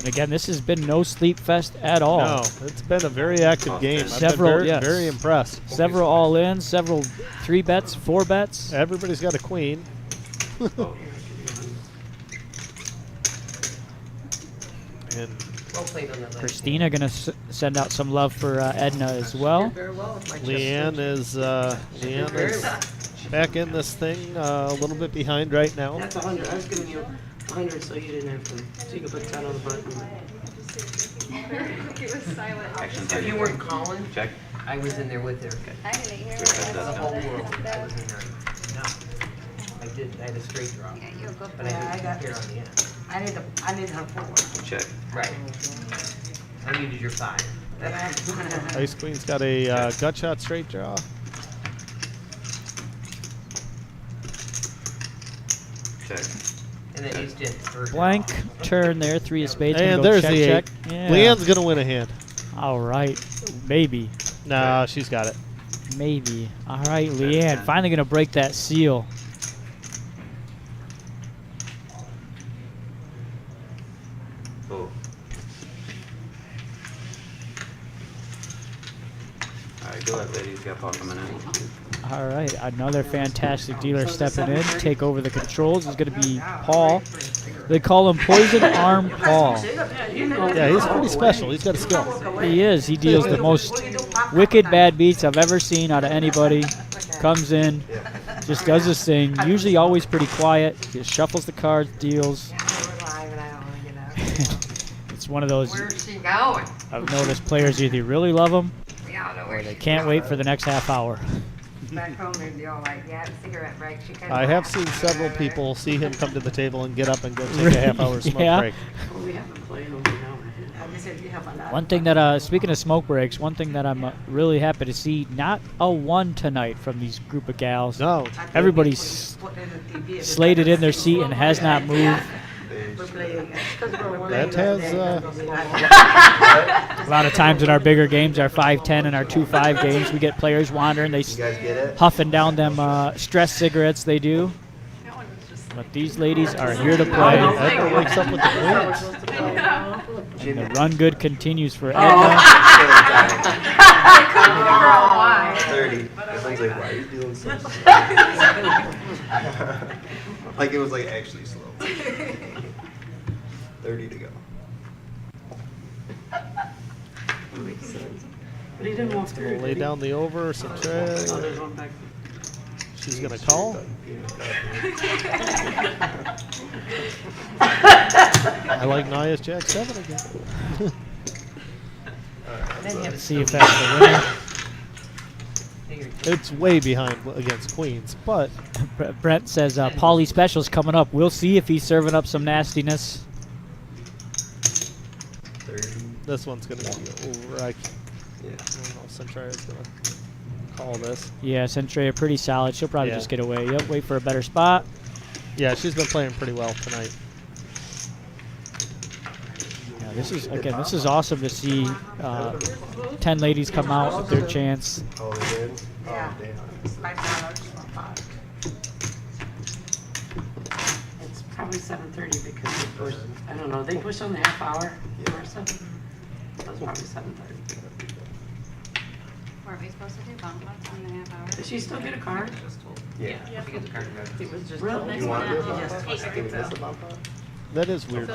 And again, this has been no sleep fest at all. No, it's been a very active game. I've Several, been very, yes. very impressed. Several all-ins, several 3 bets, 4 bets. Everybody's got a queen. And Well played on that last Christina gonna send out some love for Edna as well. Very well with my chest Leanne is back in this thing, a little bit behind right now. That's 100. I was giving you 100 so you didn't have to. So you could put 10 on the button. It was silent. Action If you weren't calling, Check. I was in there with her. I didn't hear Good, it. that's The whole done. world. I was in there. No. I had a straight draw. Yeah, you're a good But boy. I didn't care on the end. I need her forward. Check. Right. I needed your 5. Ice Queen's got a gut shot straight draw. Check. And then he's just first. Blank turn there, 3 of spades. Gonna And go there's check, the check. 8. Yeah. Leanne's going to win a hand. All right, maybe, Nah, she's got it. maybe. All right, Leanne, finally gonna break that seal. Oh. Alright, go ahead, ladies. Got Paul coming in. All right, another fantastic dealer stepping in, take over the controls. Is gonna be Paul. They call him Poison Arm Paul. Yeah, he's pretty special. He's got a skill. He is. He deals the most wicked bad beats I've ever seen out of anybody. Comes in, just does his thing. Usually always pretty quiet. Just shuffles the cards, deals. It's one of those Where's she going? I've noticed players either really love him We all know or where they she's can't going. wait for the next half hour. Back home, they'd be all like, yeah, cigarette break. She couldn't I have laugh. seen several people see him come to the table and get up and go take a half-hour smoke Yeah. break. Well, we haven't played over now. One thing that, speaking of smoke breaks, one thing that I'm really happy to see, not a 1 tonight from these group of gals. No. Everybody's slated in their seat and has not moved. That has, A lot of times in our bigger games, our 5-10 and our 2-5 games, we get players wandering. They huffing down them stress cigarettes they do. But these ladies are here to play. Edna wakes up with the queens. And the run good continues for Edna. I couldn't figure out why. 30. Everyone's like, why are you doing so slow? Like it was like actually slow. 30 to go. Makes sense. But he didn't walk through. Lay did he? down the over, some tread. Oh, there's one back. She's going to call. I like Naya's Jack 7 again. Let's see if that's the winner. It's way behind against queens, but Brent says Paulie Special's coming up. We'll see if he's serving up some nastiness. 30. this one's going to be over. I Yeah. don't know if Centraria's going to call this. Yeah, Centrea pretty solid. She'll probably Yeah. just get away. Yep, wait for a better spot. Yeah, she's been playing pretty well tonight. Yeah, this is awesome to see 10 ladies come out with their chance. Oh, they did? Yeah. Oh, damn. $5 for 5. It's probably 7:30 because they pushed. I don't know. They pushed on the half hour. Yeah. Marissa. That's probably 7:30. Weren't we supposed to do bump ups in the half hour? Did she still get a card? Yeah. It was just You want to do Yeah. it? Can we miss about that? That is weird.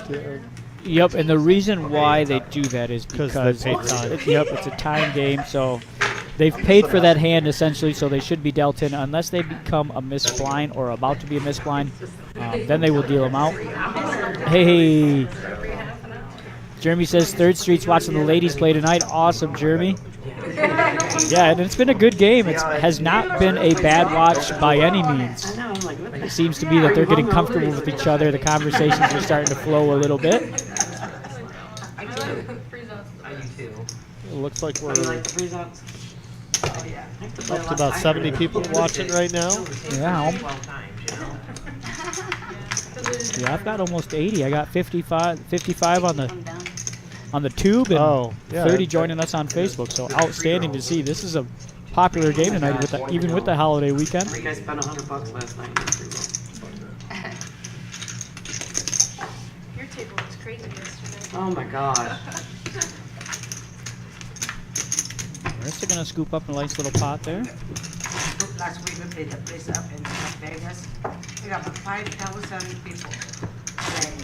Yep, and the reason why they do that is 'Cause because they paid time. Yep, it's a time game, so they've paid for that hand essentially, so they should be dealt in unless they become a misblind or about to be a misblind. Then they will deal them out. Hey, Jeremy says 3rd Street's watching the ladies play tonight. Awesome, Jeremy. Yeah, and it's been a good game. It has not been a bad watch by any means. I know. I'm like, what the It seems to be that they're getting comfortable with each other. The conversations are starting to flow a little bit. I freeze outs. I do too. It looks like we're You like the freeze outs? Oh, yeah. up to about 70 people watching right now. Yeah, 12 times, you know. Yeah, I've got almost 80. I got 55 on Come down. the tube and Oh, yeah. 30 joining us on Facebook. So outstanding to see. This is a popular game tonight, even with the holiday weekend. You guys spent $100 last night. on free rolls. Your table was crazy yesterday. Oh my gosh. Marissa gonna scoop up a nice little pot there. Last week we played the place up in Las Vegas. We got about 5,000 people playing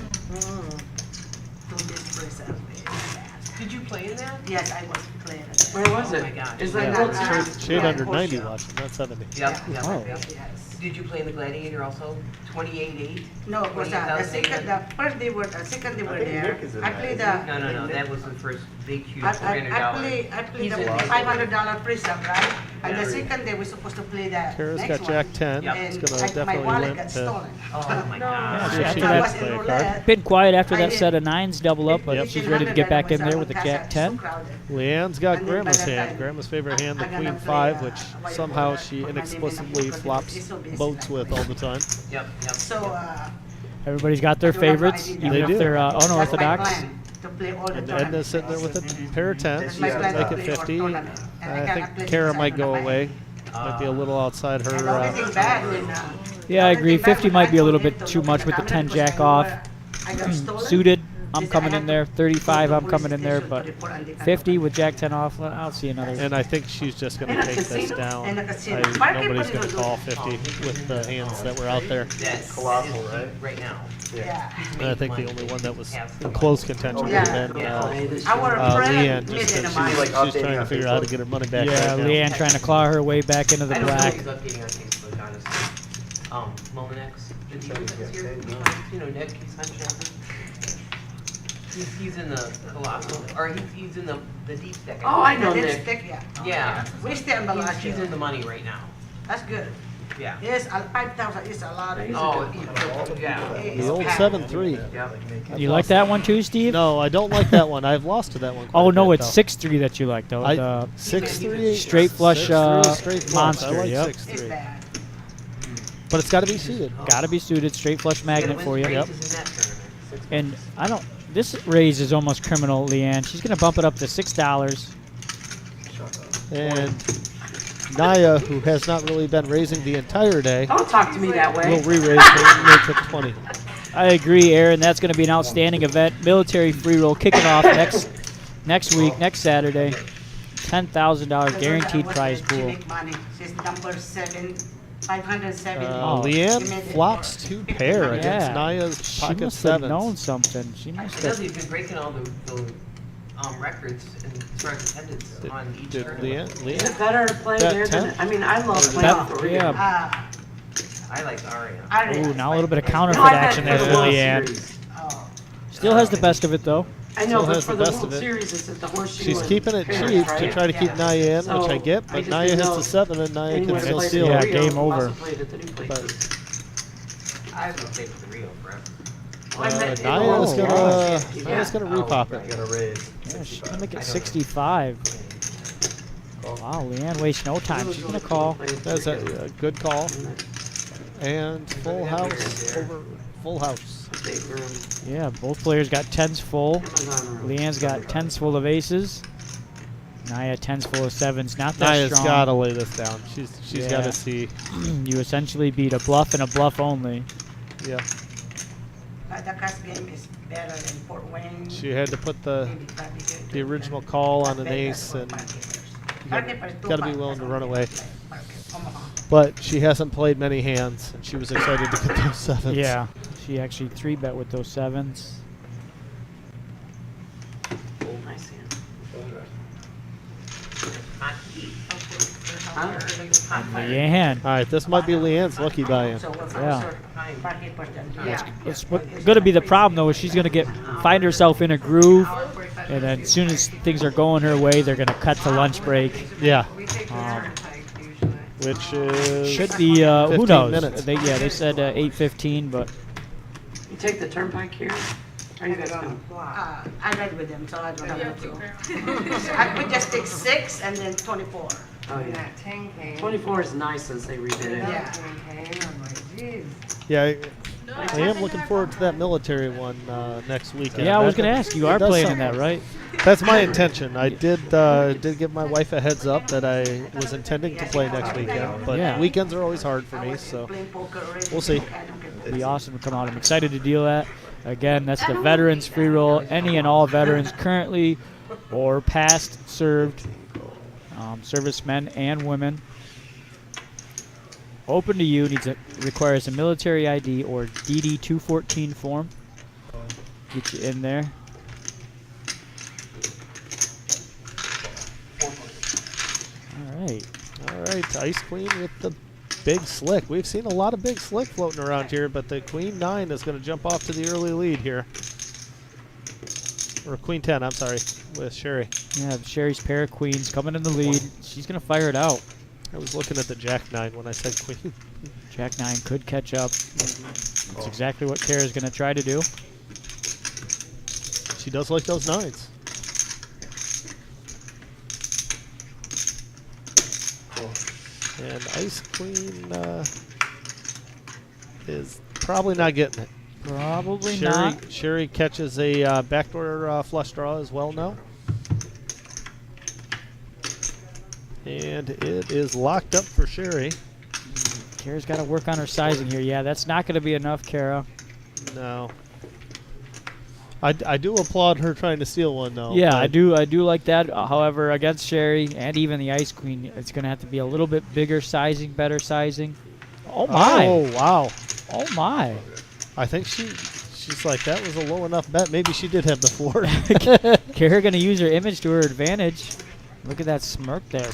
to this place up. Did you play in that? Yes, I was playing it. Where was it? my God. Is Yeah, that Yeah. she had under 90 watching, not 70. Yep, yep. Oh. Yes. Did you play in the Gladiator also? 28-8? No, it was the 28,800? second, the first they were, the second they were think there. Nick is in I that, played isn't the. No, that was the first big, huge I $300. played the He's in- $500 pre-sub, right? And the second day we're supposed to play the Kara's next got one. Jack 10. Yep. It's And going to my definitely wallet limp got to. stolen. Oh my Yeah, God. she She after I had was to that play in a roulette. card. been quiet after I that did. set of 9s double up, but Yep. she's ready to get back in there with the the Jack 10. Leanne's got And then by Grandma's that hand. time, Grandma's favorite hand, the I'm gonna Queen play, 5, what which you somehow call it, she put my name in the inexplicably book, flops it's so busy boats like with me. all the time. Yep. So, Everybody's got their I don't know if I favorites, did even They if do. they're That's my unorthodox. plan, to play all the And tournaments. Edna's sitting there with a pair of 10s. That's She's my going plan to to make it play all 50. tournament. And I cannot think play Kara inside might on go the away. back. Might be a little outside And the her. only thing bad in, Yeah, I the only agree. thing bad 50 when might I be a little forget bit to too look much at with the camera 10 because jack I know off. I got stolen. Suited, I'm Is coming I in have there. to 35, go to I'm coming in there, police but station to report on the 50 with Jack 10 off, I'll see another. And I think she's just going to take this down. And a casino. Nobody's going to call 50 with the hands that were out there. That's Colossal, that is right? deep right now. Yeah. And I think the only one that was in close contention Yeah. had been Our Leanne, friend just made it because a mile. like she's updating trying to on figure out how to Facebook. get her money back Yeah, right now. Leanne trying to claw her way back into the I don't know black. if he's updating on Facebook, honestly. Mullinex, did he Somebody's this getting year? paid, no. You know Nick, he's on Shelton. He's in the Colossal, or he's in the deep deck. Oh, I know The Nick. lipstick, yeah. Yeah. We stay on the last He's year. in the money right now. That's good. Yeah. Yes, 5,000 is a lot. Oh, yeah. The old 7-3. Yep. You like that one too, Steve? No, I don't like that one. I've lost to that one. Quite Oh a no, bit, it's though. 6-3 that you like though. I- The 6-3. straight flush 6-3 straight flush. monster. I like Yep. 6-3. It's bad. But it's got to be seated. Gotta be suited, straight flush magnet for you. Yep. Raises in that tournament. And I don't. This raise is almost criminal, Leanne. She's gonna bump it up to $6. And Naya, who has not really been raising the entire day, Don't talk to me that way. will re-raise to make it 20. I agree, Aaron. That's going to be an outstanding event. Military free roll kicking off next week, next Saturday. $10,000 guaranteed prize She pool. make money. She's number 570. Leanne She made it flops for- 2 pair against Yeah. Naya's She pocket must have 7s. known something. She must Because have. he's been breaking all the records and as far as attendance on each Did tournament. Is Leanne? it better to play That there than, 10? I mean, I love playing That- off the yeah. I like Aria. Ooh, now a little bit of No, counterfeit I meant action for there the for World Leanne. Series. Still has the best of it though. I know, Still but has for the the best World of it. Series, it's at the Horseshoe. She's and keeping it Paris, cheap right? to try to keep Yeah. Naya in, So, which I get, I but just Naya didn't hits know the 7 and Naya anyone can that still plays steal at Yeah, it. the Rio game over. also played at the new place. But I was gonna play for the Rio forever. I meant in Naya's all- Naya's gonna Oh, repop right. it. Got a raise. Yeah, she's 65. gonna make I it don't know. 65. Wow, Leanne wastes no time. She's gonna call. That's a good call. And full house over full house. Yeah, both players got 10s full. Amazon room. Leanne's got 10s full of aces. Naya 10s full of 7s. Not that Naya's strong. got to lay this down. She's Yeah. got to see. You essentially beat a bluff and a bluff only. Yeah, The cash game is better than Fort Wayne. she had to put the maybe probably good the too. original call on Las an Vegas ace, or and Park Acres. you Park Acres too gotta be far. willing to That's run all away. they play. Park Acres, Omaha. But she hasn't played many hands, and she was excited to get those 7s. Yeah, she actually 3-bet with those 7s. Nice hand. Leanne. All right, this might be Leanne's lucky buy-in. So we're Yeah. closer. Park Acres than- Yeah. What's going to be the problem though is she's going to find herself in a groove, and then as soon as things are going her way, they're going to cut to lunch break. Yeah, We take the Um, turnpike usually. which is Should be who 15 knows? minutes. They said 8:15, but You take the turnpike here? Or you guys on come? the block. I read with them, so I don't Yeah, have to. take We just take 6 and then 24. Oh, And yeah. that 10 came. 24 is nice since they redid it. Another Yeah. 10 came. I'm like, geez. yeah. No, I am looking forward to that military one next weekend. yeah, I was That- going to ask you. it Are does playing in sound- that, right? That's my intention. I did give my wife a heads up that I was intending to play next weekend, but Yeah. weekends are always hard for I me, was so playing poker already. we'll see. I don't get It'd be awesome to come out. I'm excited to deal that. Again, that's the veterans free roll. Any and all veterans currently or past served, servicemen and women. Open to you. Requires a military ID or DD 214 form. Get you in there. All right, Ice Queen with the big slick. We've seen a lot of big slick floating around here, but the Queen 9 is going to jump off to the early lead here. Or Queen 10, I'm sorry, with Sherry. Yeah, Sherry's pair of queens coming in the lead. She's going to fire it out. I was looking at the Jack 9 when I said Queen. Jack 9 could catch up. That's exactly what Kara's going to try to do. She does like those 9s. And Ice Queen is probably not getting it. Probably not. Sherry catches a backdoor flush draw as well now. And it is locked up for Sherry. Kara's got to work on her sizing here. Yeah, that's not going to be enough, Kara. No. I do applaud her trying to steal one, though. Yeah, I do like that. However, against Sherry and even the Ice Queen, it's going to have to be a little bit bigger sizing, better sizing. Oh, my. Oh, wow. Oh, my. I think she's like, that was a low enough bet. Maybe she did have the 4. Kara going to use her image to her advantage. Look at that smirk there.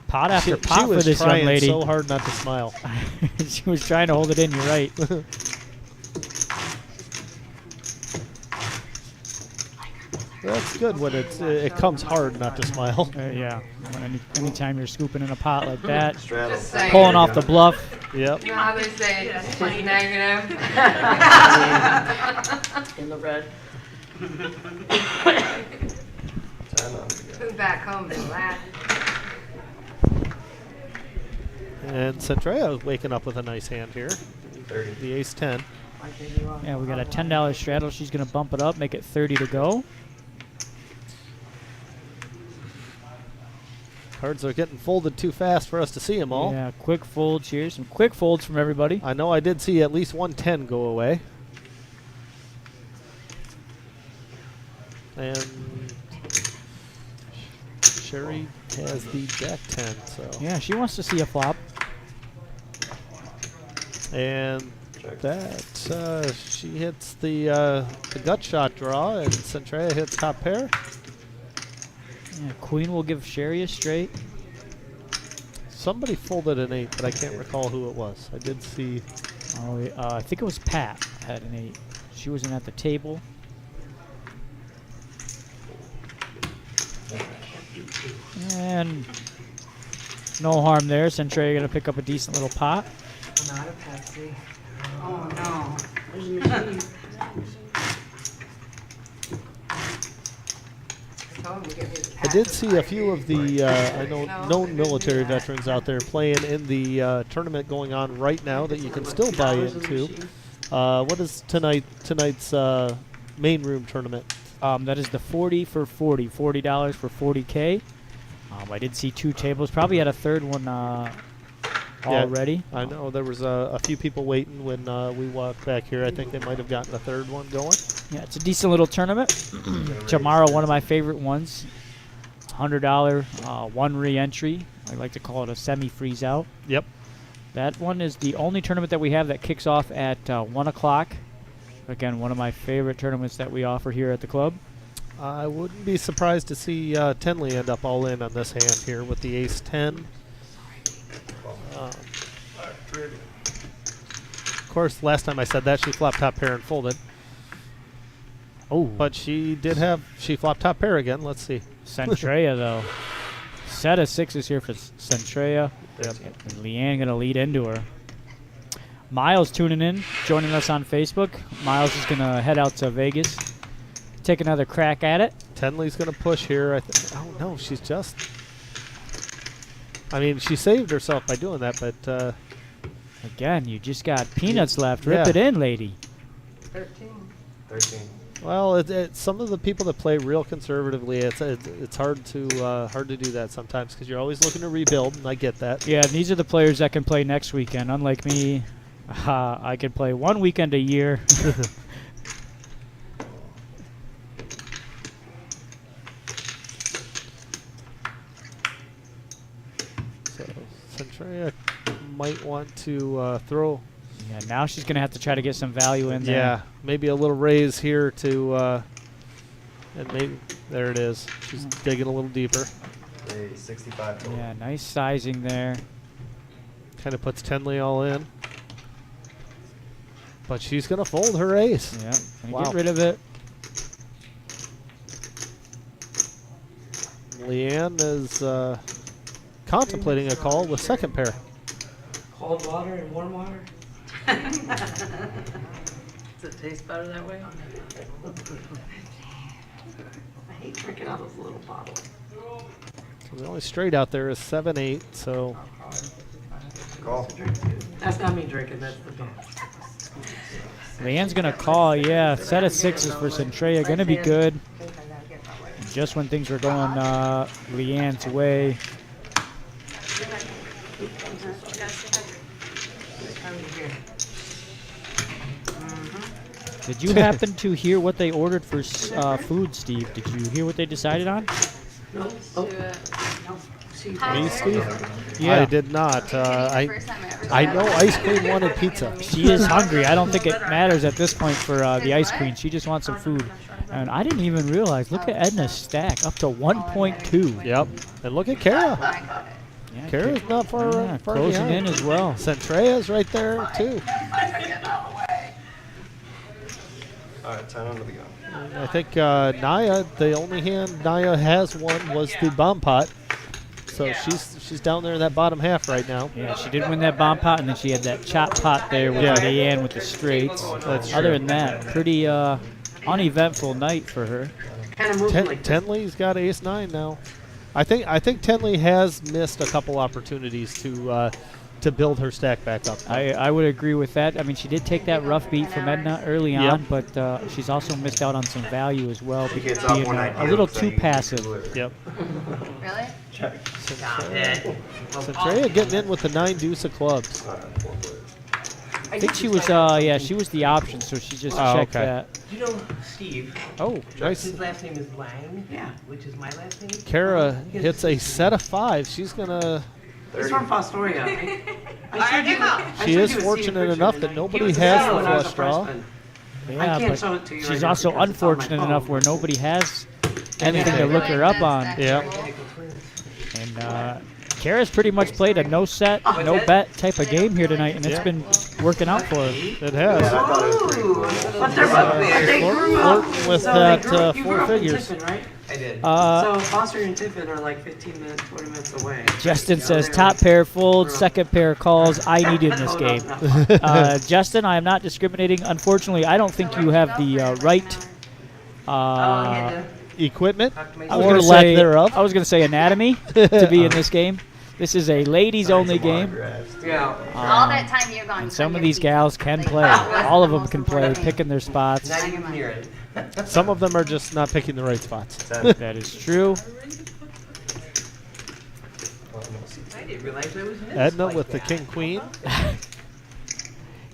Pot after pot for this young lady. She was trying so hard not to smile. She was trying to hold it in, you're right. That's good when it comes hard not to smile. Yeah. Anytime you're scooping in a pot like that, Just saying. pulling off the bluff. Yep. You know how they say it's negative? In the red. Who back home is that? And Centrea waking up with a nice hand here. The ace 10. Yeah, we got a $10 straddle. She's going to bump it up, make it 30 to go. Cards are getting folded too fast for us to see them all. Yeah, quick folds here. Some quick folds from everybody. I know I did see at least 110 go away. And Sherry has the Jack 10. So Yeah, she wants to see a flop. and that she hits the gut shot draw, and Centrea hits top pair. Yeah, Queen will give Sherry a straight. Somebody folded an 8, but I can't recall who it was. I did see. Oh, I think it was Pat had an 8. She wasn't at the table. And no harm there. Centrea going to pick up a decent little pot. Not a Pepsi. Oh, no. There's a machine. I did see a few of the I know known military veterans out there playing in the tournament going on right now that you can still buy into. What is tonight's main room tournament? That is the 40 for 40. $40 for 40K. I did see 2 tables. Probably had a third one already. I know there was a few people waiting when we walked back here. I think they might have gotten a third one going. Yeah, it's a decent little tournament. Tomorrow, one of my favorite ones. $100 one re-entry. I like to call it a semi-freeze out. Yep. That one is the only tournament that we have that kicks off at 1 o'clock. Again, one of my favorite tournaments that we offer here at the club. I wouldn't be surprised to see Tenley end up all in on this hand here with the ace 10. Of course, last time I said that, she flopped top pair and folded. Oh, But she flopped top pair again. Let's see. Centrea, though. Set of 6s here for Centrea. Yep. And Leanne going to lead into her. Miles tuning in, joining us on Facebook. Miles is going to head out to Vegas, take another crack at it. Tenley's going to push here. Oh, no, she's just... I mean, she saved herself by doing that, but... Again, you just got peanuts left. Rip Yeah. it in, lady. 13. Well, some of the people that play real conservatively, it's hard to do that sometimes because you're always looking to rebuild, and I get that. Yeah, these are the players that can play next weekend. Unlike me, I can play one weekend a year. So Centrea might want to throw. Yeah, now she's going to have to try to get some value in there. Yeah, maybe a little raise here to, and maybe there it is. She's digging a little deeper. 65 total. Yeah, nice sizing there. Kind of puts Tenley all in. But she's going to fold her ace. Yeah, gonna Wow. get rid of it. Leanne is contemplating a call with second pair. Cold water and warm water? Does it taste better that way? I hate drinking out of those little bottles. So the only straight out there is 7-8. So Call. That's not me drinking, that's the beer. Leanne's going to call, yeah. Set of sixes for Centrea. Going to be good. Just when things were going Leanne's way. Did you happen to hear what they ordered for food, Steve? Did you hear what they decided on? No. Do it. me, Steve? Yeah. I did not. First time I ever I saw know that. Ice Queen wanted pizza. She is hungry. I don't think it matters at this point for the Ice Queen. She just wants some food. And I didn't even realize. Look at Edna's stack, up to 1.2. Yep. And look at Kara. I got it. Yeah, Kara's not far, yeah, far closing behind. in as well. Centrea's right there, too. All right, 10 under the gun. And I think Naya, the only hand Naya has won was the bomb pot. So she's down there in that bottom half right now. Yeah, she did win that bomb pot, and then she had that chop pot there with Yeah. Leanne with the straights. That's Other true. than that, pretty uneventful night for her. Kind of moving like this. Tenley's got ace 9 now. I think Tenley has missed a couple opportunities to build her stack back up. I would agree with that. I mean, she did take that rough beat from Edna early Yep. on, but she's also missed out on some value as well, She being gets up when I a little too passive. Yep. Really? Stop it. Centrea getting in with the 9 deuce of clubs. I think she was, she was the option, so she just Oh, checked okay. that. You know Steve? Oh, nice. His last name is Lang. Yeah. Which is my last name. Kara hits a set of 5. She's gonna. He's from Fostoria. I showed you- I She showed is you a fortunate picture enough tonight. that He nobody was a has senior the when I was flush a draw. freshman. I Yeah, can't but show it to you right she's now also because it's on my unfortunate phone. enough where nobody has anything Anything. to look her up That's on. that Yeah. cool. And Kara's pretty much played a no set, no bet type of game here tonight, and it's Yeah. been working out for her. It has. Yeah, I thought it was pretty cool. But they're both, they grew up. Flirting with so that, they grew, you 4 grew up in figures. Tiffin, right? I did. So Foster and Tiffin are like 15 minutes, 20 minutes away. Justin So says they're- top pair folds, second pair calls. I need in this Oh, game. no. Justin, I am not discriminating. Unfortunately, I don't think you have the right. Oh, I had to Equipment I was or gonna lack say, thereof. I was going to say anatomy to be in this game. This is a ladies only game. Yeah. All that time you're gone. And some of these gals can play. All of them can play, picking their spots. Not even near it. Some of them are just not picking the right spots. That is true. I didn't realize I was missed Edna like with the that. king queen.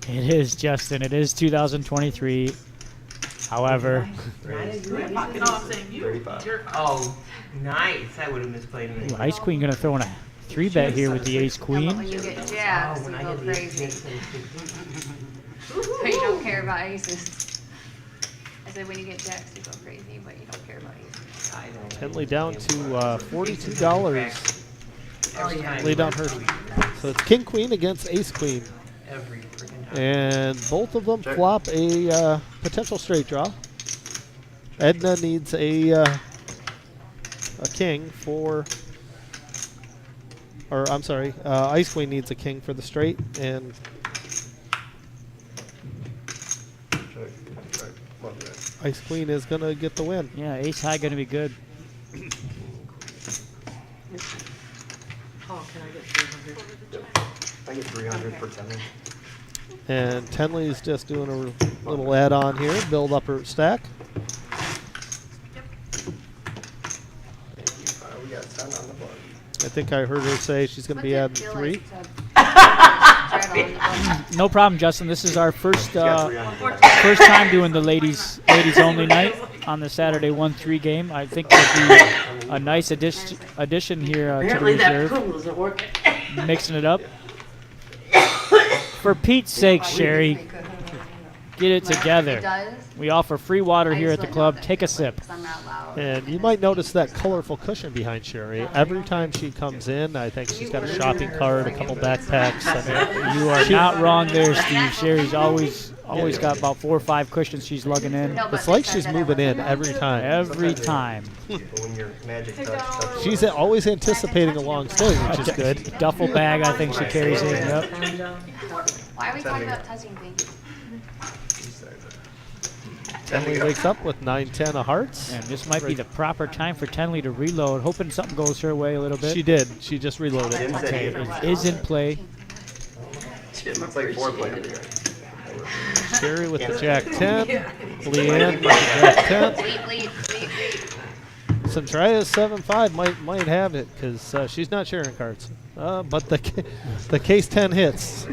It is, Justin. It is 2023. However, No, I'm saying you. 35. You're Oh, nice. I would have misplayed it. ooh, Ice Queen going to throw in a 3-bet here with the ace When queen. you get Oh, jabs, when you I go had the crazy. ace, But you don't care about aces. I said when you get jacks, you go crazy, but you don't care about aces. I know. Henley down to $42. Oh, yeah. Laid on her. So it's king queen against ace queen. Every freaking time. And both of them Check. flop a potential straight draw. Edna needs a king for, or I'm sorry, Ice Queen needs a king for the straight, and Ice Queen is going to get the win. Yeah, ace high going to be good. Oh, can I get 300? I get 300 for 10. And Tenley's just doing a little add-on here, build up her stack. We got 10 on the board. I think I heard her say she's going to be adding 3. No problem, Justin. This is our first Got 300. first time doing the ladies only night on the Saturday 1-3 game. I think it'll be a nice addition here to the Apparently that reserve. pool isn't working. Mixing it up. For Pete's sake, Sherry, get it It together. does? We offer free water I here just at the don't club. know Take a that sip. 'cause I'm not loud. And you might notice that colorful cushion behind Sherry. Every time she comes in, I think she's got a shopping cart, a couple backpacks. I mean, You are not wrong there, Steve. Sherry's always got about 4 or 5 cushions she's lugging in. No, but it's like they she's said that moving in every every time. Every time. But when your magic touch touches. She's always anticipating a long stay, which is good. Duffel bag, I think she carries in. Yep. Why are we talking about touching things? Tenley wakes up with 9-10 of hearts. And this might be the proper time for Tenley to reload, hoping something goes her way a little bit. She did. She just reloaded. Jim said Okay, he it is in play. It's like foreplay up here. Sherry with the Jack 10. Leanne with the Jack 10. Lead. Centraya's 7-5 might have it because she's not sharing cards. But the case 10 hits.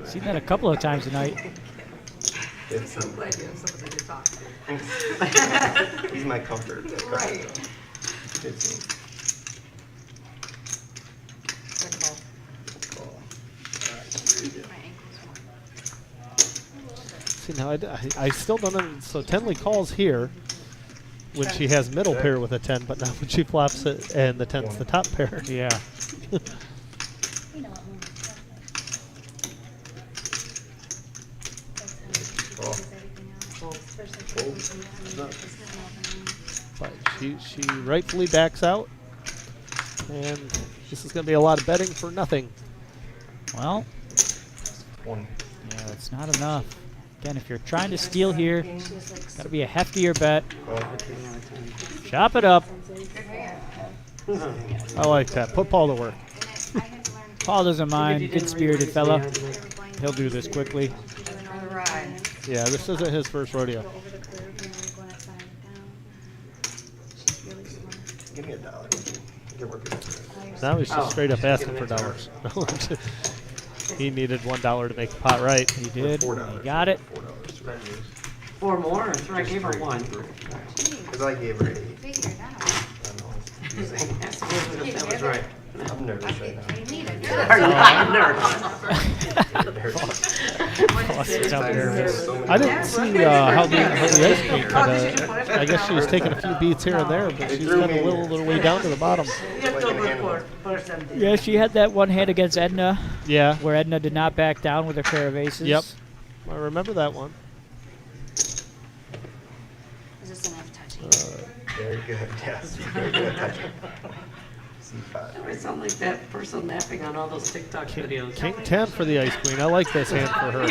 Seen that a couple of times tonight. I'm glad you have somebody to talk to. He's my comfort. Right. Good team. See, now I still don't know. So Tenley calls here when she has middle pair with a 10, but not when she flops it and the 10's the top pair. Yeah. But she rightfully backs out, and this is going to be a lot of betting for nothing. Well, One. yeah, it's not enough. Again, if you're trying to steal here, got to be a heftier bet. Chop it up. I like that. Put Paul to work. Paul doesn't mind. Good-spirited fella. He'll do this quickly. Yeah, this isn't his first rodeo. Give me $1. I can work it. Now he's just straight up asking for dollars. He needed $1 to make the pot right. He did. $4. He got it. $4. 4 more? That's right, I gave her 1. Because I gave her 8. Figure it out. I know. It's confusing. That's that was right. I'm nervous right now. You need it. Are you not nervous? It's out there. I didn't see how the ice cream kind of. I guess she was taking a few beats here and there, but she's kind of a little way down to the bottom. Yeah, she had that one hand against Edna, Yeah. where Edna did not back down with her pair of aces. Yep. I remember that one. Is this enough touching? Very good. Yes. Very good at touching. C5. I sound like that person napping on all those TikTok videos. King 10 for the ice queen. I like this hand for her.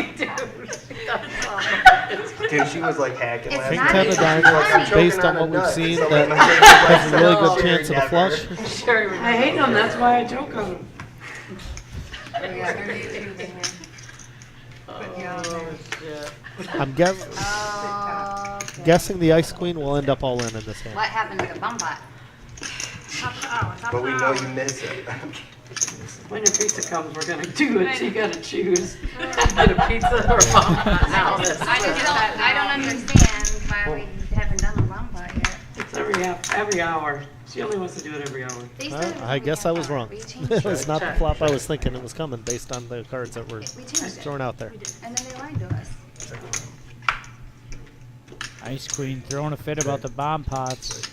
Dude, she was like hacking It's last King not 10 of even diamonds, funny. based on what we've seen, that has a really good chance of a flush. I hate them, that's why I joke on them. I'm Oh, okay. guessing the ice queen will end up all in this hand. What happened to the bum bot? But we know you miss it. When your pizza comes, we're gonna do it, so you gotta choose. Get a pizza or a bomb. I don't understand why we haven't done the bum bot yet. It's every hour. She only wants to do it every hour. They said it was I guess I was gonna wrong. be a flop. It was not the flop I was thinking it was coming based on the cards that were We changed it, thrown out there. and then they lied to us. Ice Queen throwing a fit about the bomb pots.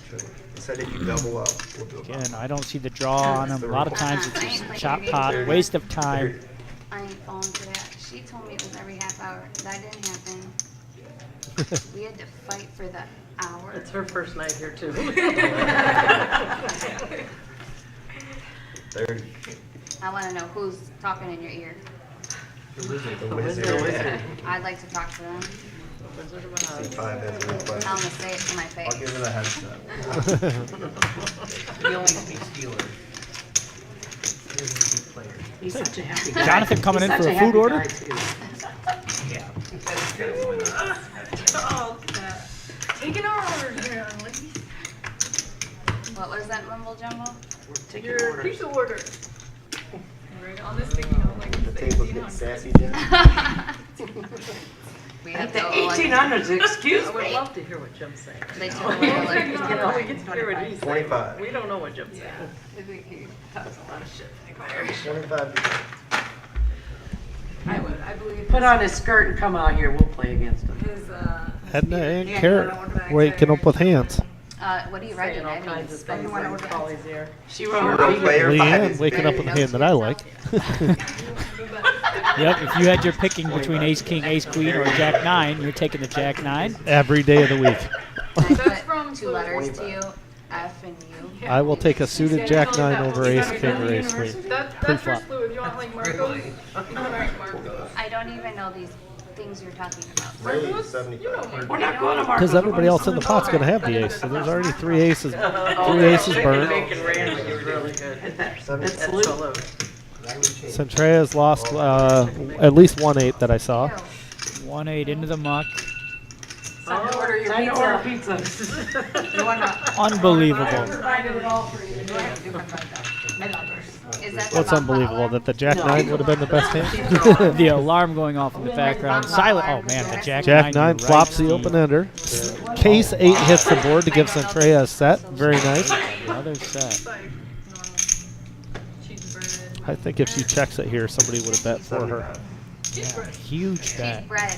He said if you double up, we'll do it. Again, I don't see the draw on them. A lot of times it's just a chop pot, waste of time. I ain't falling for that. She told me it was every half hour. That didn't happen. We had to fight for the hour. It's her first night here too. 30. I want to know who's talking in your ear. The wizard. I'd like to talk to them. C5 has a request. Tell them to say it to my face. I'll give her the headset. He only speaks Steelers. He doesn't speak players. He's such a happy guy. Jonathan coming He's in such for a happy food order? guy, too. Yeah. Taking our orders here, ladies. What was that mumble jumble? We're taking Your orders. pizza order. Right on this thing, you know, like The table's getting sassy, Jim. We have The no electric. 1800s, excuse I would me. love to hear what Jim's saying. They took away electric. You know, we get to hear what he's saying. 25. We don't know what Jim's saying. I think he talks a lot of shit. 25. I believe Put on his skirt and come out here, we'll play against him. his, Edna and Carrot waking up with hands. What are you writing? Saying all I haven't kinds even of spelled things it. like Polly's ear. She wrote her Don't play vegan. her five Leanne is waking up with a hand that I like. Yep, if you had your picking between ace king, ace queen, or jack nine, you're taking the jack nine. Every day of the week. I That's put from 2 letters to you, F and U. I will take a suited jack nine over ace king or ace queen. That's Pre-flop. for fluid. You want like Marcos? Really? You can write Marcos. I don't even know these things you're talking about. Ray, You know 75. Marcos. We're not going to Marcos. Because everybody else in the pot's going to have the ace. So there's already 3 aces. 3 aces burned. Bacon ranch is really good. That's That's salute. so low. I would change. Centrea's lost at least 1-8 that I saw. 1-8 into the muck. Time to order pizza. You wanna Unbelievable. provide it all for you. Go ahead, you can write that. Is that What's the unbelievable? That the jack nine would have been the best hand? The alarm going off in the background. Silent. Oh man, the jack, Jack nine. nine flops the open ender. Case 8 hits the board to give Centrea a set. Very nice. Another set. It's like normal cheese bread. I think if she checks it here, somebody would have bet for her. Yeah, huge bet. bread?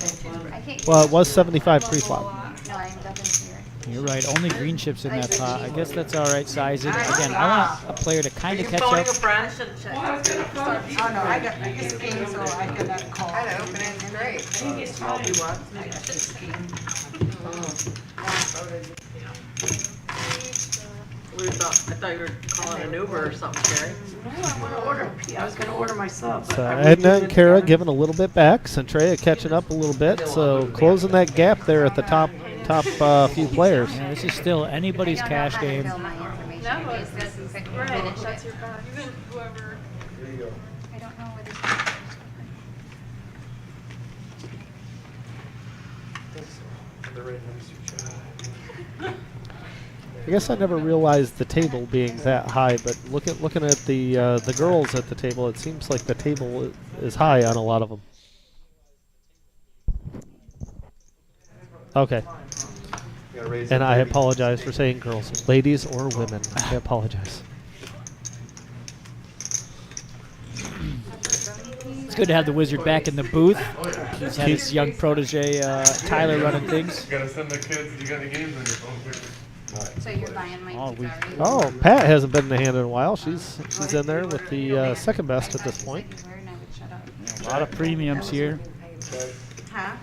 I can't. Well, it was 75 pre-flop. No, I'm definitely right. You're right. Only green chips in that pot. I guess that's all right sizing. Again, I want a player to kind of catch up. friend? Oh, no, I got this game, so I cannot call. I had to open it, it's great. I got this I thought you were calling an Uber or something, Jerry. I was going to order myself. but So I Edna wouldn't and do Kara it giving a little bit back. Centrea catching up a little bit. So closing that gap there at the top few players. Yeah, this is still anybody's cash game. Fill my information. No, Maybe it's it's this and Right, finish that's it. your card. You can, whoever. Here you go. I don't know what this I guess I never realized the table being that high, but looking at the girls at the table, it seems like the table is high on a lot of them. Okay, You gotta raise and it I 30. apologize for saying girls, ladies or women. I apologize. It's good to have the wizard back in the booth. He's had his young protege Tyler running things. You gotta send the kids, you got any games on your phone? So you're buying my Oh, pizza already? Oh, Pat hasn't been in the hand in a while. She's in there with the second best at this point. And I would shut up. A lot of premiums here. Huh?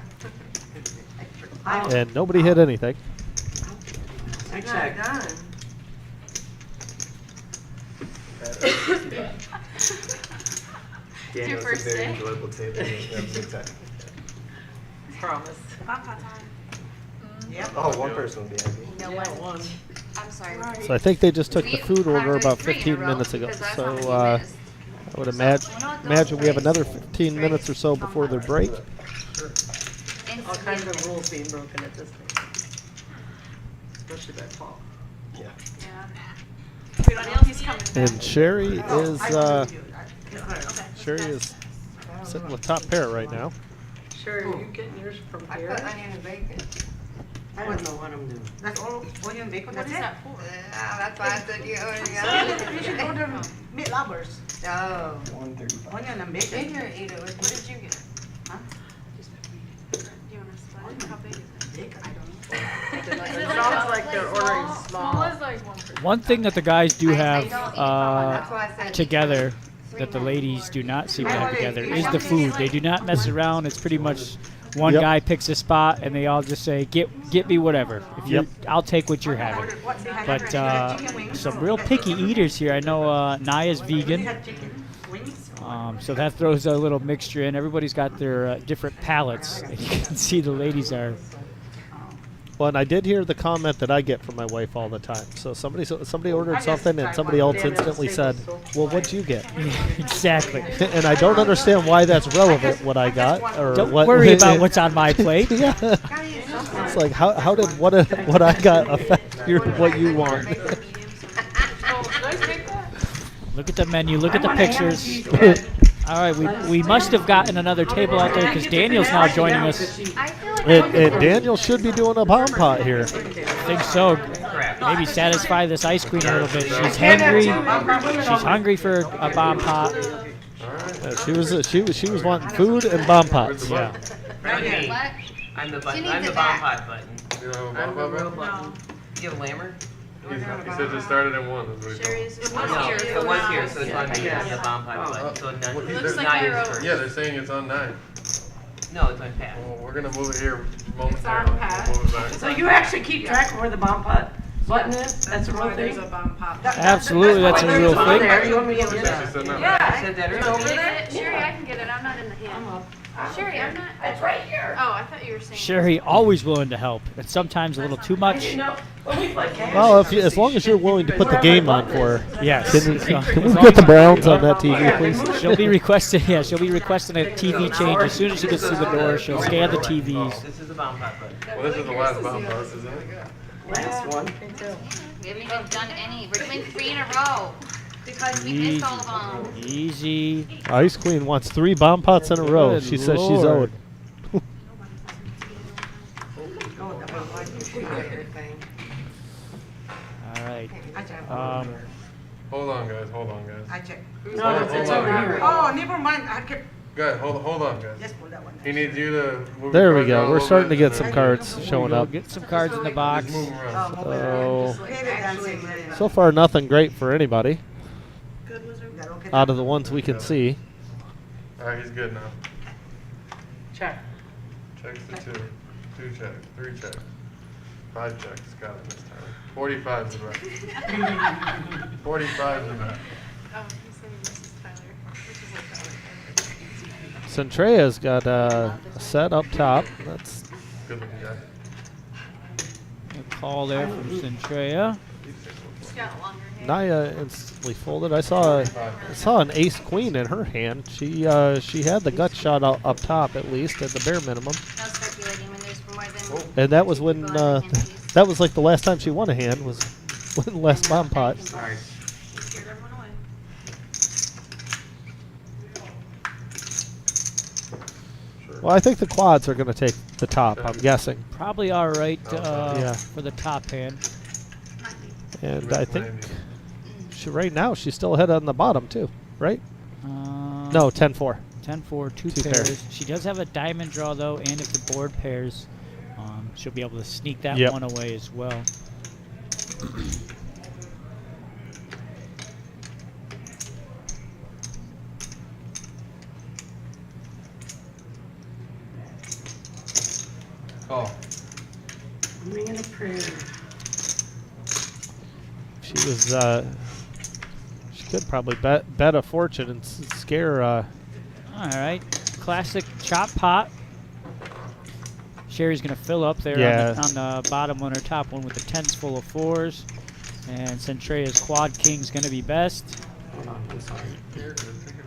And nobody hit anything. I checked. Daniel, it's a first very day? enjoyable table. Yeah, big time. Promise. Yep. Oh, one person will be happy. You know Yeah, what? one. I'm sorry. So I think they just took the We food order about 103 in a 15 row, minutes ago. because that's So how many I missed. would imagine we have another 15 minutes or so before their break. All kinds of rules being broken at this thing. Especially by Paul. Yeah. And Sherry is sitting with top pair right now. Sure, are you getting yours from I here? put onion and bacon. I don't know what I'm doing. That's all, onion bacon, that's it? That's why I said you You should order meat lovers, Oh. 135. onion and Stay bacon. here and eat it. What did you get? It sounds like they're ordering small. Small is like 1%. One thing that the guys do I have don't eat from one. That's why I said. together that the ladies do not seem to have together is the food. They do not mess around. It's pretty much one Yep. guy picks a spot and they all just say, "Get me whatever. If you, Yep. I'll take what you're having." What they had? But Chicken wings? some real picky eaters here. I know Naya's They vegan, had chicken wings? so that throws a little mixture in. Everybody's got their different palates. And you can see the ladies are. Well, and I did hear the comment that I get from my wife all the time. So somebody ordered something and somebody else instantly said, "Well, what'd you get?" Exactly. And I don't understand why that's relevant. What I got, or Don't what, worry about what's on my plate. Yeah. It's like how did what I got affect what you want? Oh, did I take that? Look at the menu. Look at the I want a ham and pictures. cheese bread. All right, we must have gotten another table out there because Daniel's now joining us. I feel like And Daniel should be doing a bomb pot here. I think so. Maybe satisfy this ice queen a little bit. She's hungry. She's hungry for a bomb pot. She was wanting food and bomb pots. Yeah. Okay. what? I'm the She button. needs I'm the it bomb back. pot button. You know, I'm the Bob, real Bob? button. You have a lammer? He said it started in 1. That's what he told me. Sherry's is No, one it here. was here, so it's on me. Yeah. I'm the bomb pot button. So Well, nine, looks like nine we're is over. first. Yeah, they're saying it's on 9. No, it's on Pat. Well, we're gonna move it here momentarily. Pat. We'll move it back. So you actually keep track of where the bomb pot button is? That's a real Why there's thing? a bomb pop. Absolutely, that's a There's real one thing. there. You want me to get She that? said no. Yeah. I said that It's earlier. over there? Sherry, I can get it. I'm not in the hand. Sherry, I'm not. It's right here. Oh, I thought you were saying. Sherry always willing to help, and sometimes a little too much. You know, when we play games- Well, as long as you're willing to put the game on for her. Yes. Can we As long get the as- Browns on that TV, please? She'll be requesting. Yeah, she'll be requesting a TV change as soon as she gets through the door. She'll scan the TVs. This is the bomb pot button. Well, this is the last bomb pot, isn't it? Last one. We haven't even done any. We're doing 3 in a row because we missed all of them. Easy. Ice Queen wants 3 bomb pots in a row. Good She says she's Lord. owed. All right. I check. Hold on, guys. Hold on, guys. I check. No, it's over here. Oh, never mind. I can Guys, hold on, guys. just pull that one. He needs you to move There your we cards go. around a We're little starting to bit get and some then cards showing We'll up. get some cards in the box. Just move them around. So Hey, the dancing lady. so far nothing great for anybody Good was that okay? out of the ones we can see. All right, he's good now. Check. Checks the 2. 2 checks. 3 checks. 5 checks. Got it this time. 45 is the right. 45 is the right. Oh, he's saying Mrs. Tyler, which is like the other. Centrea's got a set up top. That's Good looking guy. A call there from Centrea. He's got longer hair. Naya instantly folded. I saw an ace queen in her hand. She had the gut shot up top at least at the bare minimum, No speculating when there's more than. and that was when that was like the last time she won a hand was when last bomb pot. Sorry. He scared everyone away. Well, I think the quads are going to take the top. I'm guessing, Probably all right Yeah. for the top hand. and I think right now she's still ahead on the bottom too, right? No, 10-4. 10-4, two Two pairs. pairs. She does have a diamond draw though, and if the board pairs, she'll be able to sneak that Yep. one away as well. Call. Ring in a prayer. She was she could probably bet a fortune and scare. All right, classic chop pot. Sherry's gonna fill up there Yeah. on the bottom one or top one with the 10s full of 4s, and Centrea's quad king's gonna be best. Hold on, I'm sorry. Here, just take it.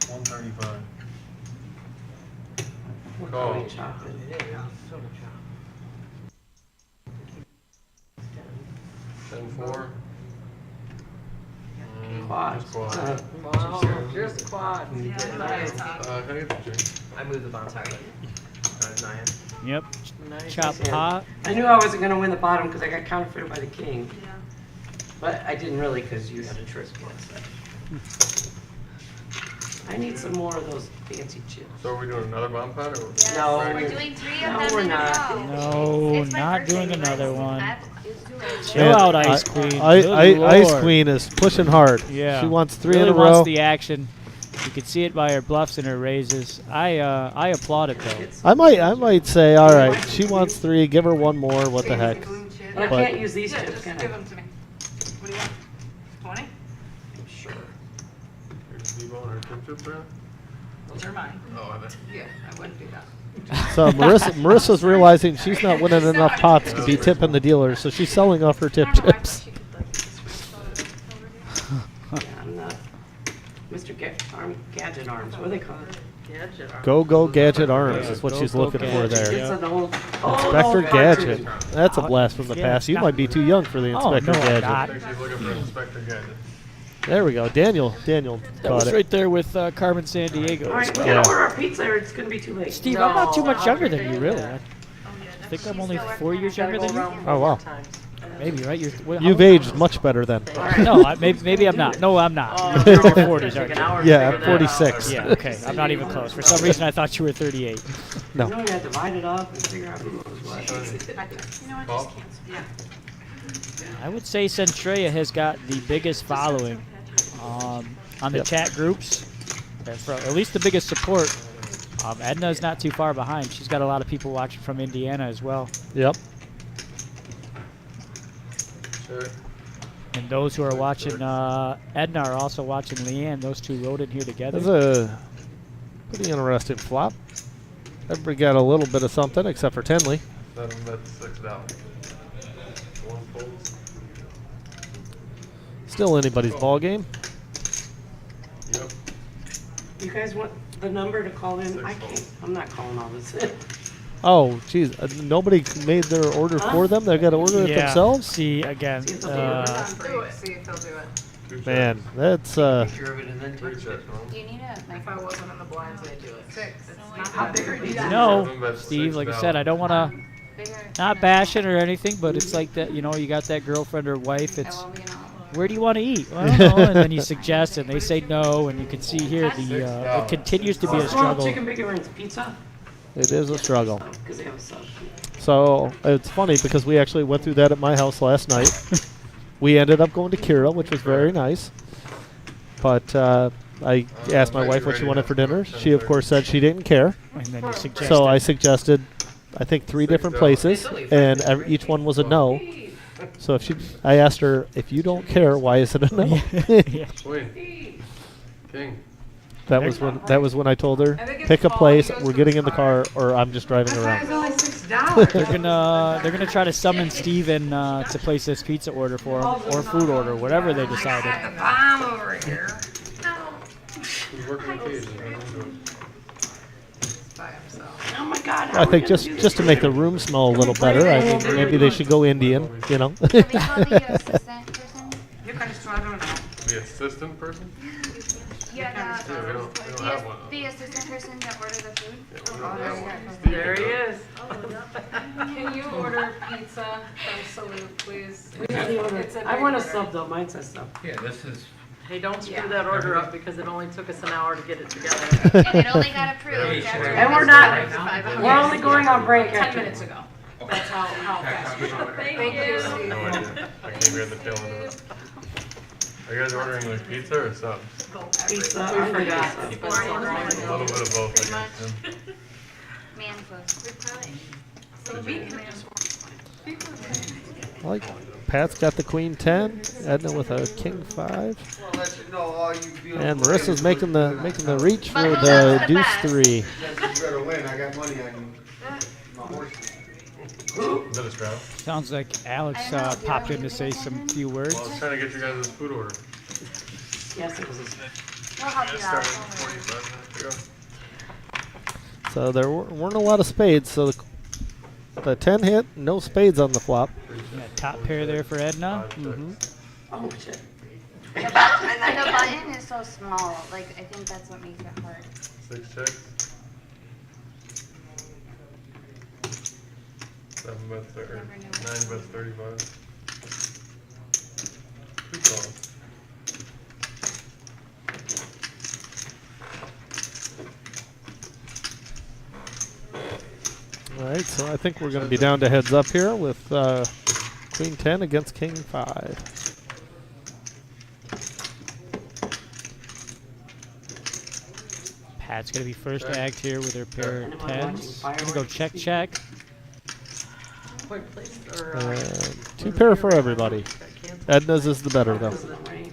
$135. What Call. kind of chocolate? Soda chop. 10-4. Quad. Just quad. Wow, here's the quad. Can I get the drink? I moved the bomb pot button. Naya. Yep, Nice chop hand. pot. I knew I wasn't gonna win the bottom because I got counterfeited by the king, Yeah. but I didn't really because you had a trick against that. I need some more of those fancy chips. So are we doing another bomb pot or? Yes, No. we're doing 3 of No, them we're in not. a row. No, It's my not birthday, doing you guys. another one. It's Chill And out, Ice Queen. Good Ice Lord. Queen is pushing hard. Yeah, She wants 3 really in a wants row. the action. You can see it by her bluffs and her raises. I applaud it though. I might say, all right, she wants 3. Give her one more. What the heck? But I But- can't use these Yeah, chips, just can give I? them to me. What do you want? 20? Sure. You going or chip there? Those are mine. Oh, I bet. Yeah, I wouldn't do that. So Marissa's realizing she's not winning enough pots to be tipping the dealer, so she's selling off her tip I don't know, I chips. thought she could, like, switch over here. Yeah, I'm not. Mr. gadget arms, what do they call it? Gadget arm. Go Gadget Arms Yeah, is what Go she's Go looking for Gadget, there. yeah. It's an old, Inspector old Gadget. cartoon. That's a blast from the Yeah, past. You not- might be too young for the Oh, Inspector no, I'm Gadget. not. I think she's looking for Inspector Gadget. There we go. Daniel That caught was it. right there with Carmen San Diego. All right, we Yeah. gotta order our pizza or it's gonna be too late. Steve, I'm not too No, much I'll younger be than you, really. I think I'm only 4 years Gotta younger go than you. around Oh, wow. 4 times. Maybe, right? You've aged much better then. No, maybe I'm not. No, I'm not. Oh, You're in no, your it's 40s, gonna aren't take an you? hour to Yeah, figure I'm that out. 46. Yeah, okay. I'm not even close. For some reason, I thought you were 38. No. You know, you gotta divide it up and figure out who knows what. You know what, Paul? just cancel. I would say Centrea has got the biggest following on the Yep. chat groups. And for at least the biggest support. Edna's not too far behind. She's got a lot of people watching from Indiana as well. Yep. Sure. And those who are watching Edna are also watching Leanne. Those two rode in here together. That's a pretty interesting flop. Everybody got a little bit of something except for Tenley. 7 bets, $6. One folds. Still anybody's ball game. Yep. You guys want the number to call in? I Six can't, I'm not calling all this in. Oh, geez. Nobody made their order for them? They got to order it Yeah. themselves? See, again, See if they'll Do it, see if they'll do it. 2 checks. Man, that's Picture of it and then 3 text checks, it. Mom. Do you need a If I microphone? wasn't on the blinds, I'd do it. Six. It's not How that big are big. these? no, 7 bets, Steve, like I $6. said, I don't want to, Bigger. not bashing or anything, but it's like that, you know, you got that girlfriend or wife, I it's, won't be in all. where do you want to eat? Well, I don't know, and then you suggest and they say no, and you can see here it continues to be a Small struggle. chicken bacon ranch pizza? it is a struggle. Because they have a sub. So it's funny because we actually went through that at my house last night. We ended up going to Kira, which was very nice. But I asked my wife what she wanted for dinner. She, of course, said she didn't care. And then you suggest So I suggested, I think, 3 different places, and each one was a no. So I asked her, if you don't care, why is it a no? Queen. King. That was when I told her, I think it's pick a Paul. place. He goes We're to getting his in the car, or I'm just driving That's around. only $6. they're gonna try to summon Steven to place this pizza order for him or food order, whatever they decided. The bomb over here. Who's working the keys? By himself. Oh my God. how I are we think gonna just do just to this? make the room smell a little better. I mean, maybe they should go Indian. You know. Can we call the assistant person? You can I don't know. The assistant person? Yeah, Yeah, we don't have one. the assistant person that ordered the food. Yeah, we don't have one. There he is. Can you order pizza from Salute, please? We have the order. It's a I big want a order. sub though, mine says sub. Yeah, this is, Hey, don't screw Yeah. that order up because it only took us an hour to get it together. And it only got approved after. And we're it was not, approved. we're only going on break 10 after. minutes ago. That's how fast you are. Thank you. No idea. I came here at the tail end of it. Are you guys ordering like pizza or subs? Pizza, We I forgot. forgot. People A are little bit of both, I guess. Man close. I like Pat's got the Queen 10, Edna with a King 5, well, let you know all you beautiful and Marissa's making the reach for But who the knows the Deuce best? 3. You better win, I got money on you. My horse. Is that a strap? Sounds like Alex I don't know, do you popped want in me to to say pay some attention? few words. Well, I was trying to get you guys' food order. Yes, it was a We'll help you out. Started Don't worry. 45 minutes ago. So there weren't a lot of spades. So the 10 hit, no spades on the flop. Yeah, top pair there for Edna. 5 checks. Oh, shit. The button is so small. Like, I think that's what makes it hard. 6 checks. 7 bets, or 9 bets, 35. 2 calls. All right, so I think we're going to be down to heads up here with Queen 10 against King 5. Pat's gonna be first to act here with her pair of Anyone watching tens. Gonna go fireworks? check check. Point place or, And 2 pair for everybody. got canceled. Edna's is the better though. Because of the rain.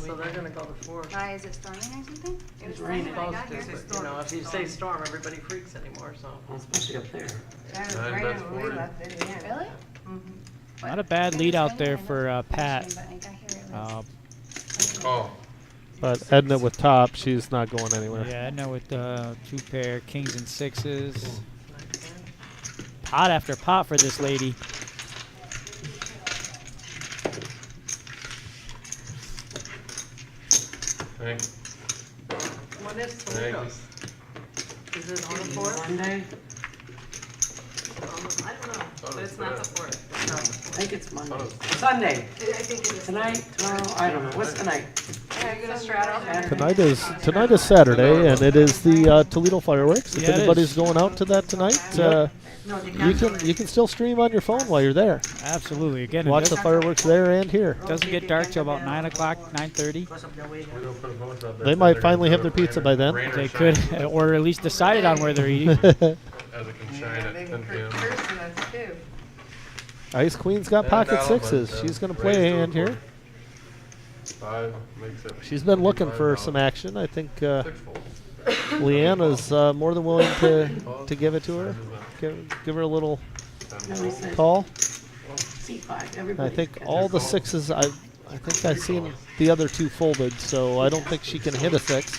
So they're gonna go to 4. Why is it storming or something? It was raining. storming when I got Supposed here. to, but, you know, if you say storm, everybody freaks anymore, so. Well, especially up there. That was 9 right bets, when we 40. left in the end. Really? Not a bad lead out there for Pat. But I got here at least. Um, Call. But Edna with top, she's not going anywhere. Yeah, Edna with 2 pair, kings and sixes. Pot after pot for this lady. Thank, When is thank you. Toledo's? Is it on the fourth? Monday? I don't know, but it's not the fourth. I think it's Monday. Oh. Sunday. I think it is. Tonight, tomorrow, I don't know. What's tonight? Yeah, you gonna straddle? Tonight is Saturday, and it is the Toledo fireworks. If Yeah, it anybody's is. going out to that tonight, No, they you can still stream on your phone while you're there. Absolutely. Again, Watch it the fireworks there and here. doesn't get dark till about 9 o'clock, 9:30. Because of the weather. We don't put a bunch out there, They so might they're finally gonna have do their it pizza rain by or- then. rain or They shine. could, or at least decided on where they're eating. As it can shine at Maybe 10 p.m. Kirsten has two. Ice Queen's got And pocket Alabama, sixes. uh, She's going to play a hand raised to here. 5 makes it. She's been looking for $55. some action. I think 6 fold. Leanna's more than willing to give it to her. Give her a little No, he said call. C5. I Everybody. think all the sixes. I think I've seen the other 2 folded, so I don't think she can hit a 6.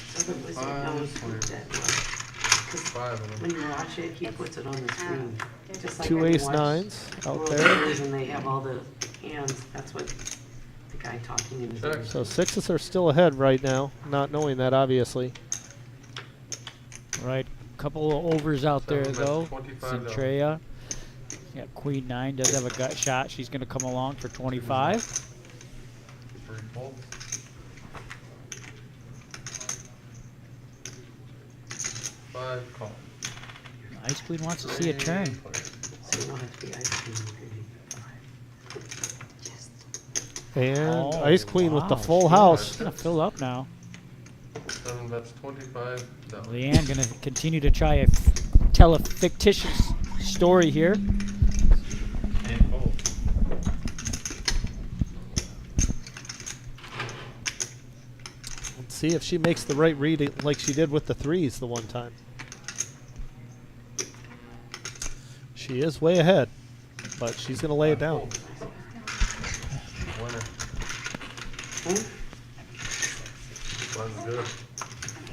Five of them. When you watch it, he puts it on the screen. Just like 2 when you ace watch nines out World there. Series and they have all the hands. That's what the guy talking in his ear. So sixes are still ahead right now, not knowing that obviously. Right, couple of overs out there Seven bets, though. $25. Centrea. Yeah, Queen 9 does have a gut shot. She's going to come along for 25. 3 folds. 5 call. Ice Queen wants to see a turn. So you don't have to be ice cream. And Oh, Ice Queen with the wow, full she's house. going to fill up now. 7 bets, $25. Leanne going to continue to try tell a fictitious story here. 8 folds. Let's see if she makes the right read like she did with the 3s the one time. She is way ahead, but she's going to lay it down. Winner. One's good.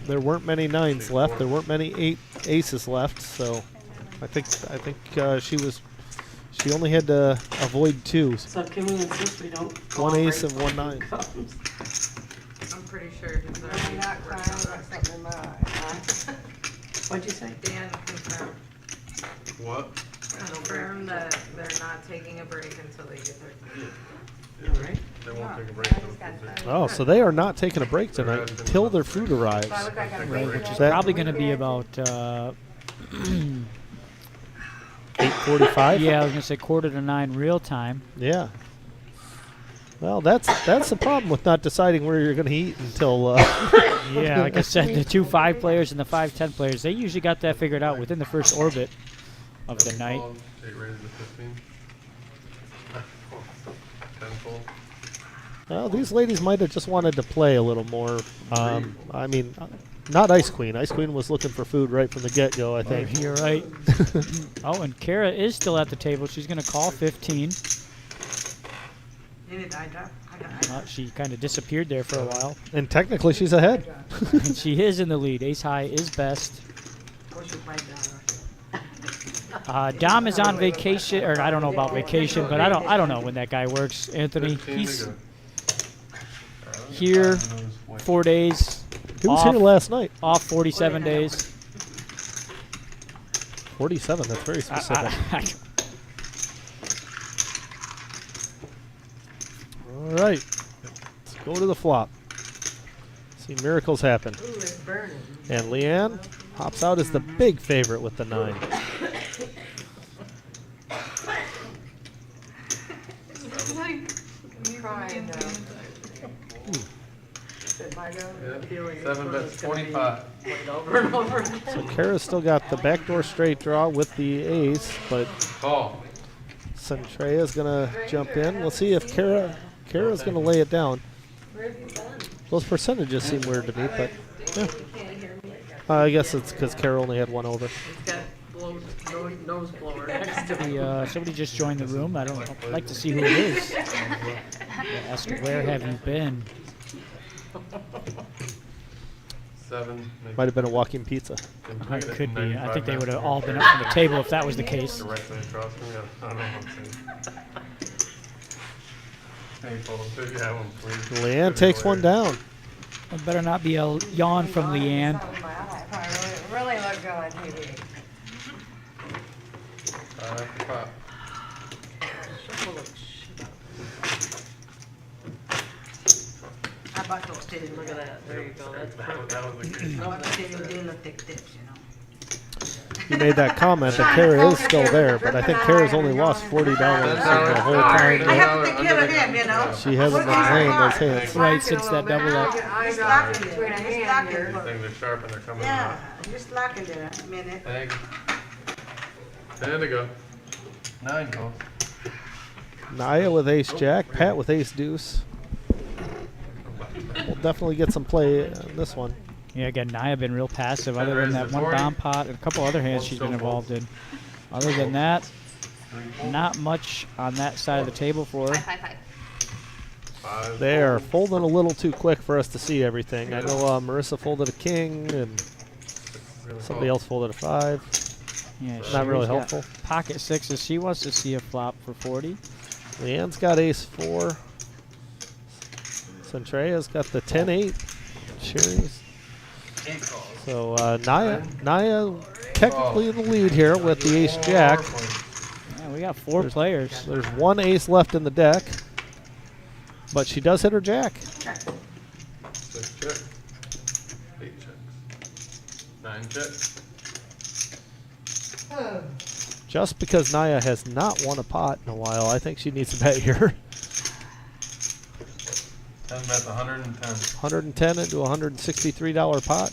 There weren't many 9s left. There weren't many 8 aces left, so I think she only had to avoid 2s. So can we insist we don't? 1 ace and 1 9. I'm pretty sure he's already Not crying about something in my eye. What'd you say? Dan confirmed. What? Confirmed that they're not taking a break until they get their food. All right. They won't take a break until Tuesday. Oh, so they are not taking a break tonight until their food arrives. So I look like I'm Right, crazy. which is That- probably going to be about 8:45. yeah, I was going to say 8:45 real time. Yeah. Well, that's the problem with not deciding where you're going to eat until. Yeah, like I said, the 2 5 players and the 5 10 players, they usually got that figured out within the first orbit of the night. 8 raises to 15. 10 fold. Well, these ladies might have just wanted to play a little more. I mean, not Ice Queen. Ice Queen was looking for food right from the get-go, I think. You're right. Oh, and Kara is still at the table. She's going to call 15. You need eye drop? She kind of disappeared there for a while. And technically, she's ahead. And she is in the lead. Ace high is best. What's your bite down? Dom is on vacation, or I don't know about vacation, but I don't know when that guy works. Anthony, 15 he's to go. here 4 days, He was off, here last night. off 47 days. 47. That's very specific. All right, let's go to the flop. See miracles happen. Ooh, it's burning. And Leanne hops out as the big favorite with the 9. I'm crying now. Did my go? Yeah. Feeling this 7 one bets, is gonna be 25. played over and over again. So Kara's still got the backdoor straight draw with the ace, but Call. Centrea's gonna jump in. We'll see if Kara's gonna lay it down. Those percentages seem weird to me, but yeah. I guess it's because Kara only had 1 over. He's got nose blower next to him. Somebody just joined the room. I'd like to see who it is. Ask where have you been? 7. Make Might have been a walking pizza. It could be. I 95 think they would have max. all been up from the table if that was the case. Directly across from me. I don't know what's in. Hey, folks, if you have one, please. Leanne takes one down. It better not be a yawn from Leanne. Really look good on TV. After pop. How about those titties? Look at that. There you go. That's That was the case. How about the titties doing the thick tips, you know? You made that comment that Kara is still there, but I think Kara's only lost $40 the whole I time. have to take care of him, you know? She hasn't been playing those hands. Right, since that double up. You're slacking there. You're slacking. Things are sharp and they're coming Yeah, out. you're slacking there a minute. Thank you. There they go. 9 goes. Naya with ace jack, Pat with ace deuce. We'll definitely get some play on this one. Yeah, again, Naya been real passive. Other than that one bomb pot and a couple other hands she's been involved in. Other than that, not much on that side of the table for her. 5. They are folding a little too quick for us to see everything. I know Marissa folded a king and somebody else folded a 5. Yeah, Not really Sherry's got helpful. Pocket sixes. She wants to see a flop for 40. Leanne's got ace 4. Centrea's got the 10-8. Sherry's. So Naya technically in the lead here with the ace jack. Yeah, we got 4 players. There's one ace left in the deck, but she does hit her jack. 6 checks. 8 checks. 9 checks. Just because Naya has not won a pot in a while, I think she needs to bet here. 10 bets, 110. 110 into a $163 pot.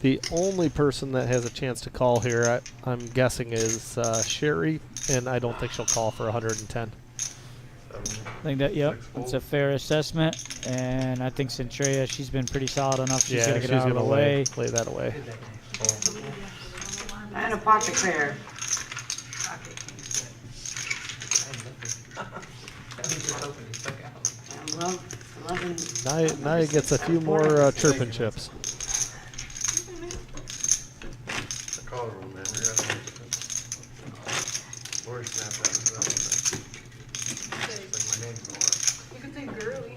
The only person that has a chance to call here, I'm guessing, is Sherry, and I don't think she'll call for 110. I think that, yep, that's a fair assessment. And I think Centrea, she's been pretty solid enough. She's going to get out of the way. Lay that away. And a pocket pair. Naya gets a few more chirping chips. The color room, man. You're having or snap that as well. It's like my name's going You could say girly.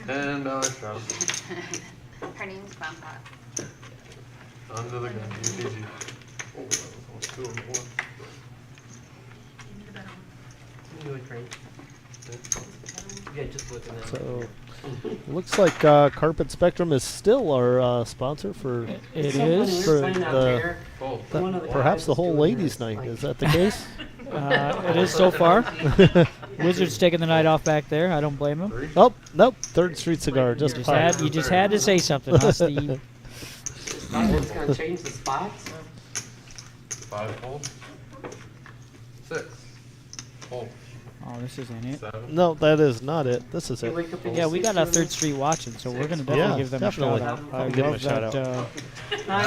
$10 shot. Her name's Grandpa. Under the gun. UTG. Oh, that was almost 2 and 1. You would drink. Yeah, just looking at it. So looks like Carpet Spectrum is still our sponsor for It is. for Fold. perhaps the whole ladies' night. Is that the case? It is so far. Wizard's taking the night off back there. I don't blame him. Oh, nope. Third Street Cigar just popped. You just had to say something, huh, Steve? It's going to change the spots. 5 fold. 6. Fold. Oh, this isn't it. 7. No, that is not it. This is it. Yeah, we got a Third Street watching, so we're going to definitely Yeah, give them definitely. a shout out. I Give them a love shout that. out.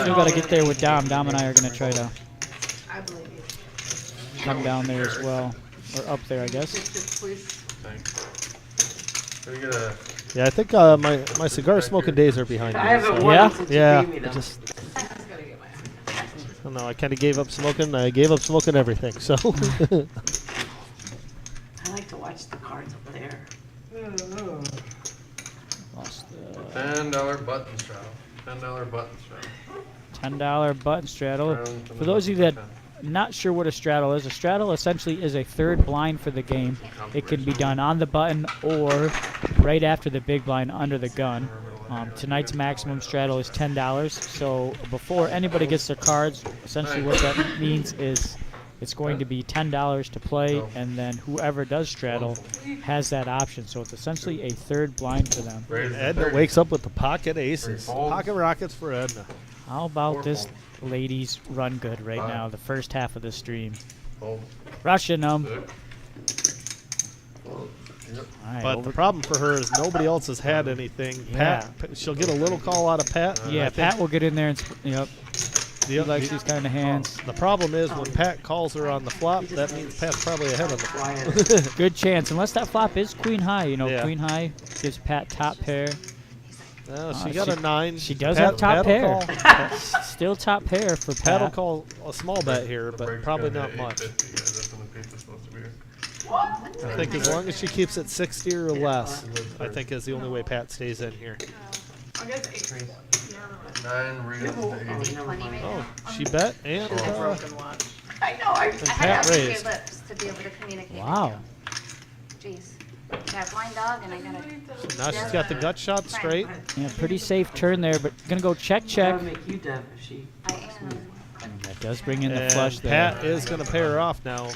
Still got to get there with Dom. Dom and I are going to try to I believe you. come down there as well. Or up there, I guess. Thanks. Can we get a Yeah, I think my cigar smoking days are behind me. I haven't so- won Yeah? since Yeah, you gave me I them. just I just gotta get my I don't know. I kind of gave up smoking. I gave up smoking everything. So I like to watch the cards up there. Lost $10 button straddle. $10 button straddle. $10 button straddle. Round from For the those of you button that to 10. not sure what a straddle is, a straddle essentially is a third blind for the game. It can be done on the button or right after the big blind under the gun. Tonight's maximum straddle is $10. So before anybody gets their cards, essentially what that means is it's going to be $10 to play, and then whoever does straddle has that option. So it's essentially a third blind for them. Raise the Edna 30. wakes up with the pocket aces. folds. Pocket rockets for Edna. How about 4 this folds. ladies run good right 5. now, the first half of the stream? Fold. Rushing them. 6. Fold. Yep. All right, But the problem for her is nobody else has had anything. Yeah. Pat, she'll get a little call out of Pat. yeah, I think Pat will get in there and yep. She likes these kind of hands. The problem is when Pat calls her on the flop, that means Pat's probably ahead on the flop. Good chance, unless that flop is queen high. You know, Yeah. queen high gives Pat top pair. She got a 9. She does Pat- have top Pat'll pair. call- Still top pair for Pat will Pat. call a small bet here, The but break's probably gonna not be much. 850, guys. That's when the pizza's supposed to be. I think as long as she keeps it 60 or less, I think is the only way Pat stays in here. I guess 8. 9 reels to 80. 20 right Oh, now. she bet and Broken watch. I know, I I had to Pat have raised. your lips to be able to communicate. Wow. Jeez. Got a blind dog and I got a. now she's got the gut shot straight. Yeah, pretty safe turn there, but gonna go check, That check. would make you deaf if she. I am. And that does bring in the And flush there. Pat is going to pay her off now.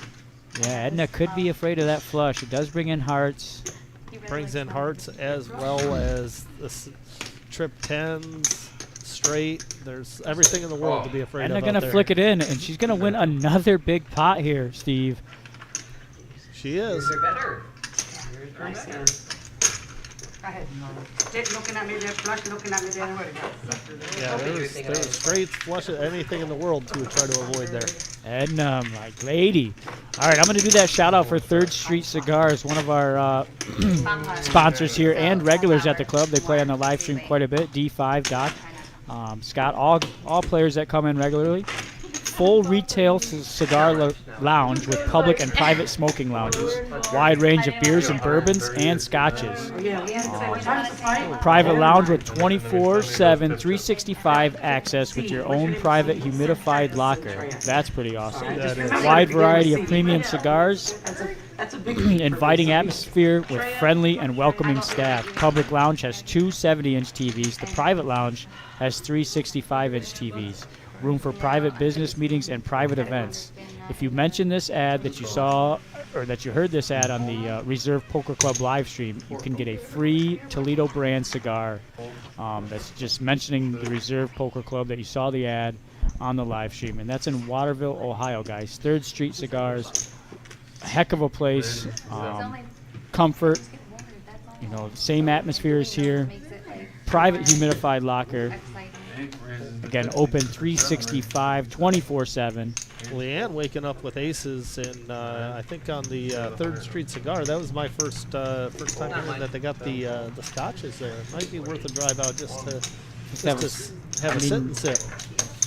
Yeah, Edna could be afraid of that flush. It does bring in hearts. He really Brings likes in my- hearts as well as the trip 10s, straight. There's everything in the world to be afraid Edna of. gonna out there. flick it in, and she's gonna win another big pot here, Steve. She is. They're better. Nice hand. Go ahead. Just looking at me there, flush looking at me there. Yeah, there's straights, flushes, anything in the world to try to avoid there. Edna, my lady. All right, I'm gonna do that shout out for 3rd Street Cigars, one of our sponsors here and regulars at the club. They play on the live stream quite a bit. D5 Doc, Scott, all players that come in regularly. Full retail cigar lounge with public and private smoking lounges. Wide range of beers and bourbons and scotches. Yeah, we had tons of fight. Private lounge with 24/7, 365 access with your own private humidified locker. That's pretty awesome. That is. Wide variety of premium cigars. That's a big Inviting atmosphere with friendly and welcoming staff. Public lounge has 2 70-inch TVs. The private lounge has 3 65-inch TVs. Room for private business meetings and private events. If you mention this ad that you saw or that you heard this ad on the Reserve Poker Club live stream, you can get a free Toledo brand cigar. That's just mentioning the Reserve Poker Club that you saw the ad on the live stream. And that's in Waterville, Ohio, guys. 3rd Street Cigars. A heck of a place. Comfort. You know, same atmosphere as here. Private humidified locker. Again, open 365, 24/7. Leanne waking up with aces, and I think on the 3rd Street Cigar, that was my first time hearing that they got the scotches there. It might be worth a drive out just to have a sit and sip.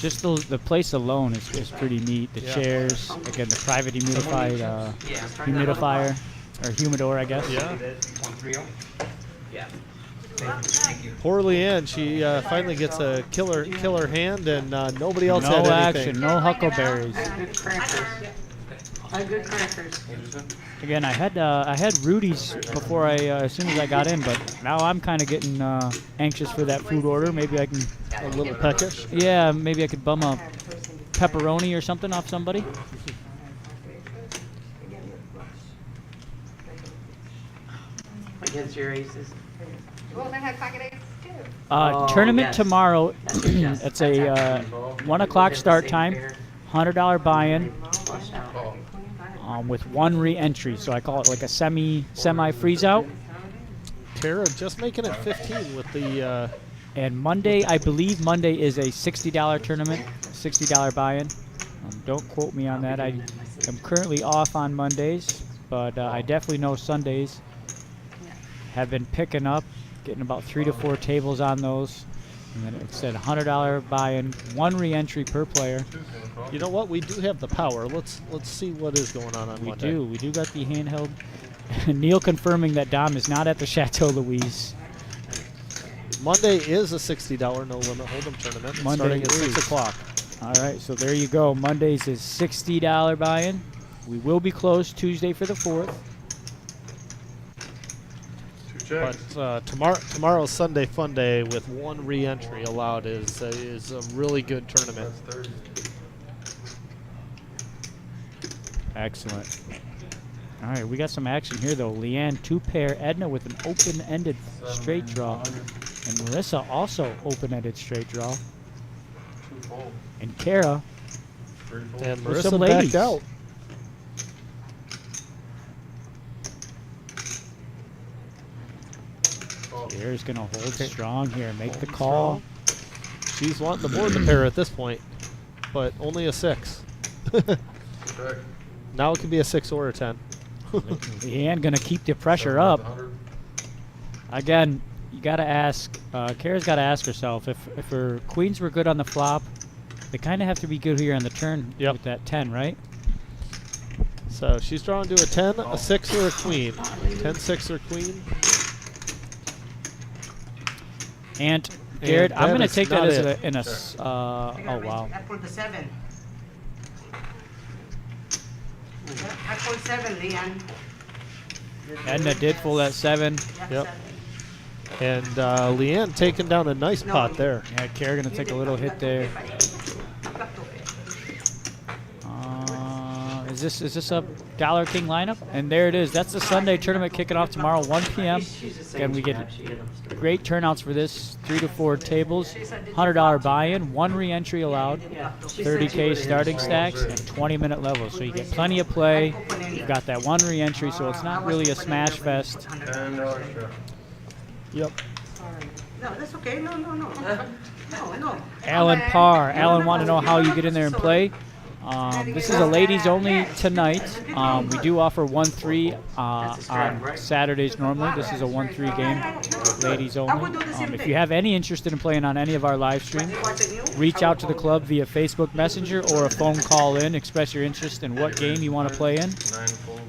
Just the place alone is pretty neat. The chairs, again, the private humidified humidifier or humidor, I guess. Yeah. 130. Yeah. Thank you. Poor Leanne, she finally gets a killer hand, and nobody else No had action, anything. no huckleberries. good crackers. Good crackers. Again, I had Rudy's before as soon as I got in, but now I'm kind of getting anxious for that food order. Maybe I can A little peckish. Yeah, maybe I could bum a pepperoni or something off somebody. Against your aces. Well, they had pocket eights too. Tournament yes. tomorrow. That's yes. It's a 1 o'clock start time. $100 buy-in Flush out. with 1 re-entry. So I call it like a semi freeze out. Tara just making it 15 with the. And Monday, I believe Monday is a $60 tournament, $60 buy-in. Don't quote me on that. I am currently off on Mondays, but I definitely know Sundays have been picking up, getting about 3 to 4 tables on those. And then it said $100 buy-in, 1 re-entry per player. You know what? We do have the power. Let's see what is going on We Monday. do. We do got the handheld. Neil confirming that Dom is not at the Chateau Louise. Monday is a $60 no limit hold'em tournament. Monday starting at is. 6 o'clock. All right, so there you go. Mondays is $60 buy-in. We will be closed Tuesday for the 4th. 2 checks. But tomorrow's Sunday Fun Day with 1 re-entry allowed is a really good tournament. That's 30. Excellent. All right, we got some action here, though. Leanne, 2-pair. Edna with an open-ended straight draw. And Marissa also open-ended straight draw. 2 fold. And Kara 3 fold. And With some Marissa ladies. backed out. Fold. Kara's going to hold strong here. Make the call. She's wanting to board the pair at this point. but only a 6. Check. Now it can be a 6 or a 10. Leanne gonna keep the pressure up. 100. Again, you gotta ask. Kara's gotta ask herself if her queens were good on the flop, they kind of have to be good here on the turn with that 10, right? So she's drawn to a 10, a 6, or a queen. 10, 6, or queen. And Garrett, I'm that gonna is take that not as it. oh wow. I pulled the 7. I pulled 7, Leanne. Edna did pull that 7. Yeah, Yep. 7. And Leanne taking down a nice pot there. Yeah, Kara gonna take a little hit there. Is this a Dollar King lineup? And there it is. That's the Sunday tournament kicking off tomorrow, 1 p.m. Again, we get great turnouts for this. 3 to 4 tables, $100 buy-in, 1 re-entry allowed, 30K starting stacks, and 20-minute levels. So you get plenty of play. You've got that 1 re-entry, so it's not really a smash fest. $10 shot. Yep. No, that's okay. No. No. Alan Parr. Alan wanted to know how you get in there and play. This is a ladies only tonight. We do offer 1-3 on Saturdays normally. This is a 1-3 game, ladies only. If you have any interest in playing on any of our live streams, reach out to the club via Facebook Messenger or a phone call in. Express your interest in what game you want to play in. 9 pulls.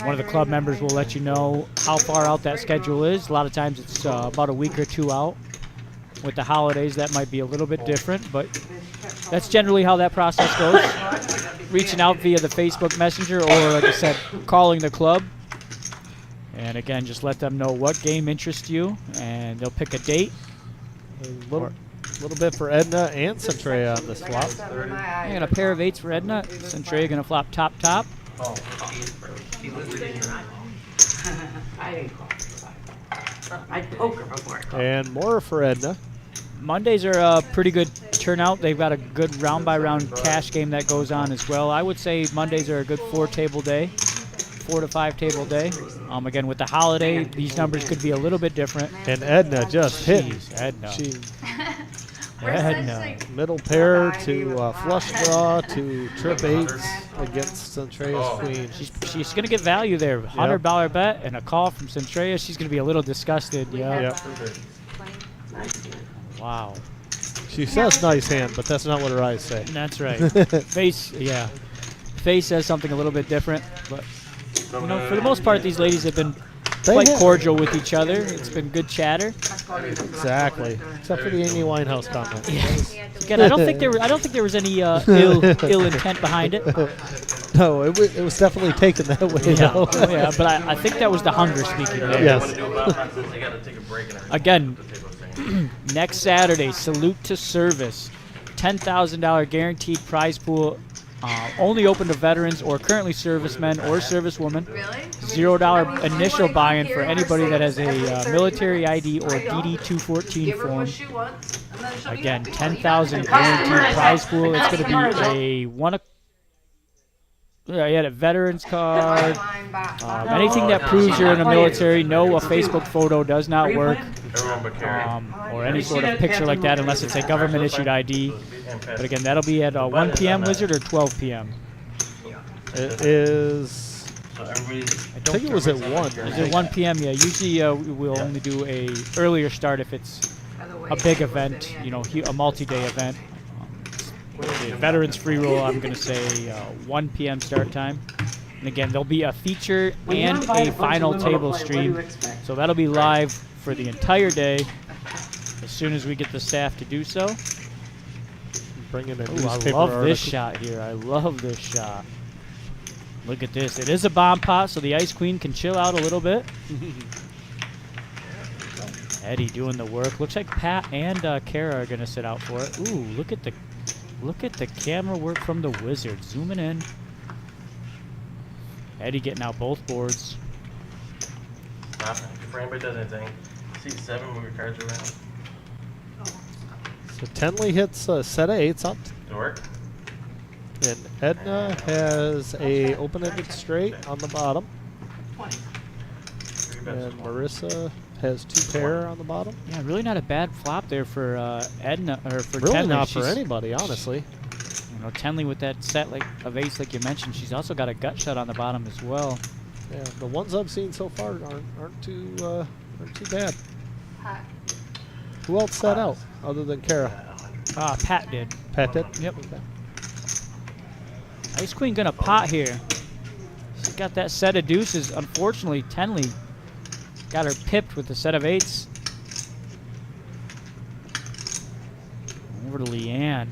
One of the club members will let you know how far out that schedule is. A lot of times it's about a week or 2 out. With the holidays, that might be a little bit different, but that's generally how that process goes. Reaching out via the Facebook Messenger or, like I said, calling the club. And again, just let them know what game interests you, and they'll pick a date. A little bit for Edna and Centrea on this flop. I got a pair of 8s for Edna. Centrea going to flop top. Oh, She lizard in your eye. I didn't call her. I'd poke her before I called her. And more for Edna. Mondays are a pretty good turnout. They've got a good round-by-round cash game that goes on as well. I would say Mondays are a good 4-table day, 4 to 5 table day. Again, with the holiday, these numbers could be a little bit different. And Edna just hit. Jeez, Edna. She Edna. middle pair to flush draw to trip 8s against Centrea's queen. She's going to get value there. $100 bet and a call from Centrea. She's going to be a little disgusted. Yeah. Yep. Wow. She says nice hand, but that's not what her eyes say. That's right. Face says something a little bit different, but you know, for the most part, these ladies have been quite cordial with each other. It's been good chatter. Exactly, except for the Amy Winehouse comment. Again, I don't think there was any ill intent behind it. No, it was definitely taken that way. Though. Yeah, but I think that was the hunger speaking there. Yes. Again, next Saturday, Salute to Service, $10,000 guaranteed prize pool. Only open to veterans or currently servicemen or servicewomen. Really? $0 initial buy-in for anybody that has a military ID or DD-214 form. Again, $10,000 guaranteed prize pool. It's going to be a veterans card. Anything that proves you're in the military. No, a Facebook photo does not work. Or any sort of picture like that unless it's a government-issued ID. But again, that'll be at 1 p.m. Wizard or 12 p.m. It is. I think it was at 1. Is it 1 p.m.? Yeah. Usually we'll only do a earlier start if it's a big event, you know, a multi-day event. The veterans free roll, I'm going to say 1 p.m. start time. And again, there'll be a feature and a final table stream. So that'll be live for the entire day as soon as we get the staff to do so. Bringing a Ooh, I love this shot here. I love this shot. Look at this. It is a bomb pot, so the Ice Queen can chill out a little bit. Eddie doing the work. Looks like Pat and Kara are going to sit out for it. Ooh, look at the camera work from the Wizard. Zooming in. Eddie getting out both boards. If anybody does anything, see 7, move your cards around. So Tenley hits a set of 8s up. Does it work? And Edna has a open-ended straight on the bottom. And Marissa has 2 pair on the bottom. Yeah, really not a bad flop there for Edna or for Really Tenley. not for anybody, honestly. You know, Tenley with that set of ace, like you mentioned, she's also got a gut shot on the bottom as well. Yeah, the ones I've seen so far aren't too bad. Hot. Who else set out other than Kara? Pat did. Pat did? Yep. Okay. Ice Queen gonna pot here. She's got that set of deuces. Unfortunately, Tenley got her pipped with the set of eights. Over to Leanne.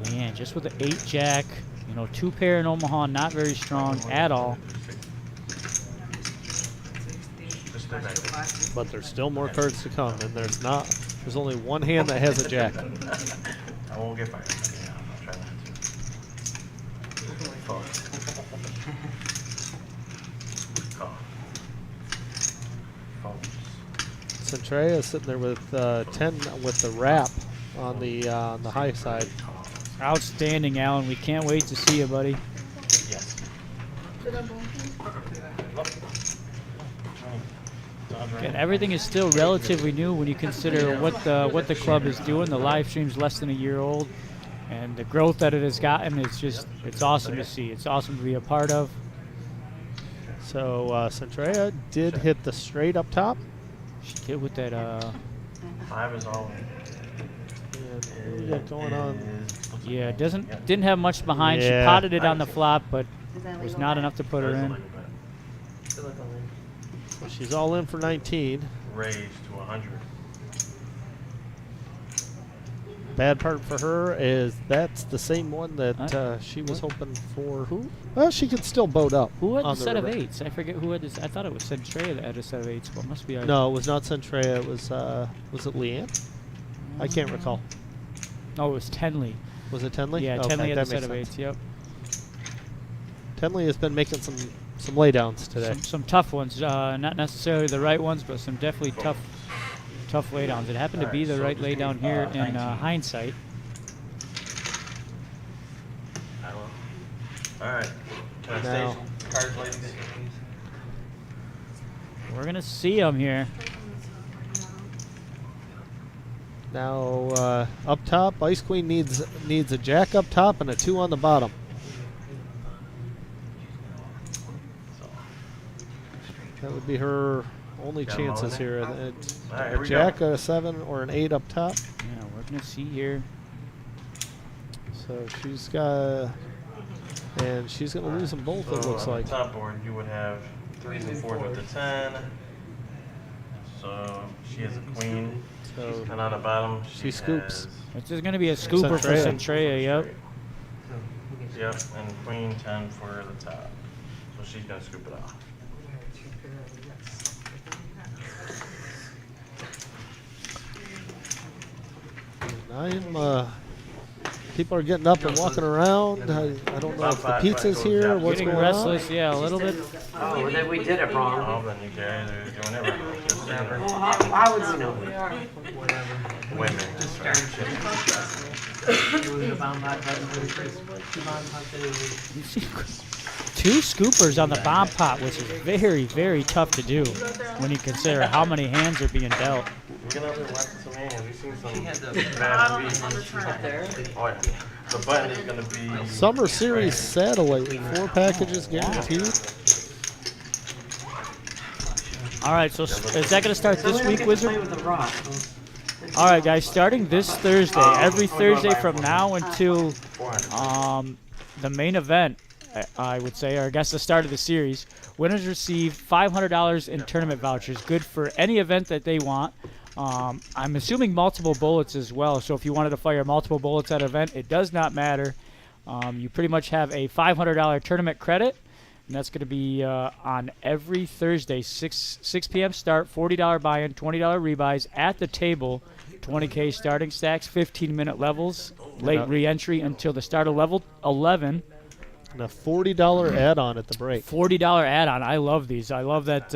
Leanne just with the 8-jack. You know, 2-pair in Omaha, not very strong at all. But there's still more cards to come, and there's only one hand that has a jack. I won't get fired. Yeah, I'll try not to. Centrea sitting there with 10 with the wrap on the high side. Outstanding, Alan. We can't wait to see you, buddy. Yes. Again, everything is still relatively new when you consider what the club is doing. The live stream's less than a year old, and the growth that it has gotten is it's awesome to see. It's awesome to be a part of. So Centrea did hit the straight up top. She did with that. 5 is all. And what we got going on? Yeah, didn't have much behind. Yeah. She potted it on the flop, but Is that was legal? not enough to put her in. She's all in for 19. Raised to 100. Bad part for her is that's the same one that she was hoping for. Who? Well, she can still boat up. Who had on the set of river. eights? I forget who had this. I thought it was Centrea that had a set of eights, but it must be. No, it was not Centrea. It was it Leanne? I can't recall. No, it was Tenley. Was it Tenley? Yeah, Okay, Tenley had that the set makes of sense. eights. Yep. Tenley has been making some laydowns today. Some tough ones. Not necessarily the right ones, but some definitely tough laydowns. It happened to be the right laydown here in hindsight. I will. All right. Can I Now- station cards, ladies? We're gonna see them here. Now up top, Ice Queen needs a jack up top and a 2 on the bottom. That would be her only Got 'em all in chances there? here. All right, A here we jack, go. a 7, or an 8 up top. Yeah, we're gonna see here. So she's got, and she's going to lose them both. It looks on like. the top board, you would have 3s and 4s with the 10. So she has a queen. So And on the bottom, she scoops. It's just gonna be a scooper for Centrea. Yep. Yep, and queen 10 for the top. So she's gonna scoop it off. People are getting up and walking around. I don't know if the pizza's here or what's Getting going restless. on. Yeah, a little bit. Oh, well, then we did it wrong. Oh, then you guys are doing it right. Just saying. Well, how would you know? Wait a minute. That's right. You see, 2 scoopers on the bomb pot, which is very, very tough to do when you consider how many hands are being dealt. We're gonna have to watch some hands. We've seen some had the bad on beats. the turn. There. Oh yeah. The button is gonna be Summer Series satellite, 4 packages guaranteed. All right, so is that going to start this week, Wizard? With the rock. All right, guys, starting this Thursday, every Thursday from now until 400. the main event, I would say, or I guess the start of the series, winners receive $500 in tournament vouchers, good for any event that they want. I'm assuming multiple bullets as well, so if you wanted to fire multiple bullets at an event, it does not matter. You pretty much have a $500 tournament credit, and that's going to be on every Thursday, 6 p.m. start, $40 buy-in, $20 rebuys at the table, 20K starting stacks, 15-minute levels, late re-entry until the start of level 11. And a $40 add-on at the break. $40 add-on. I love these. I love that.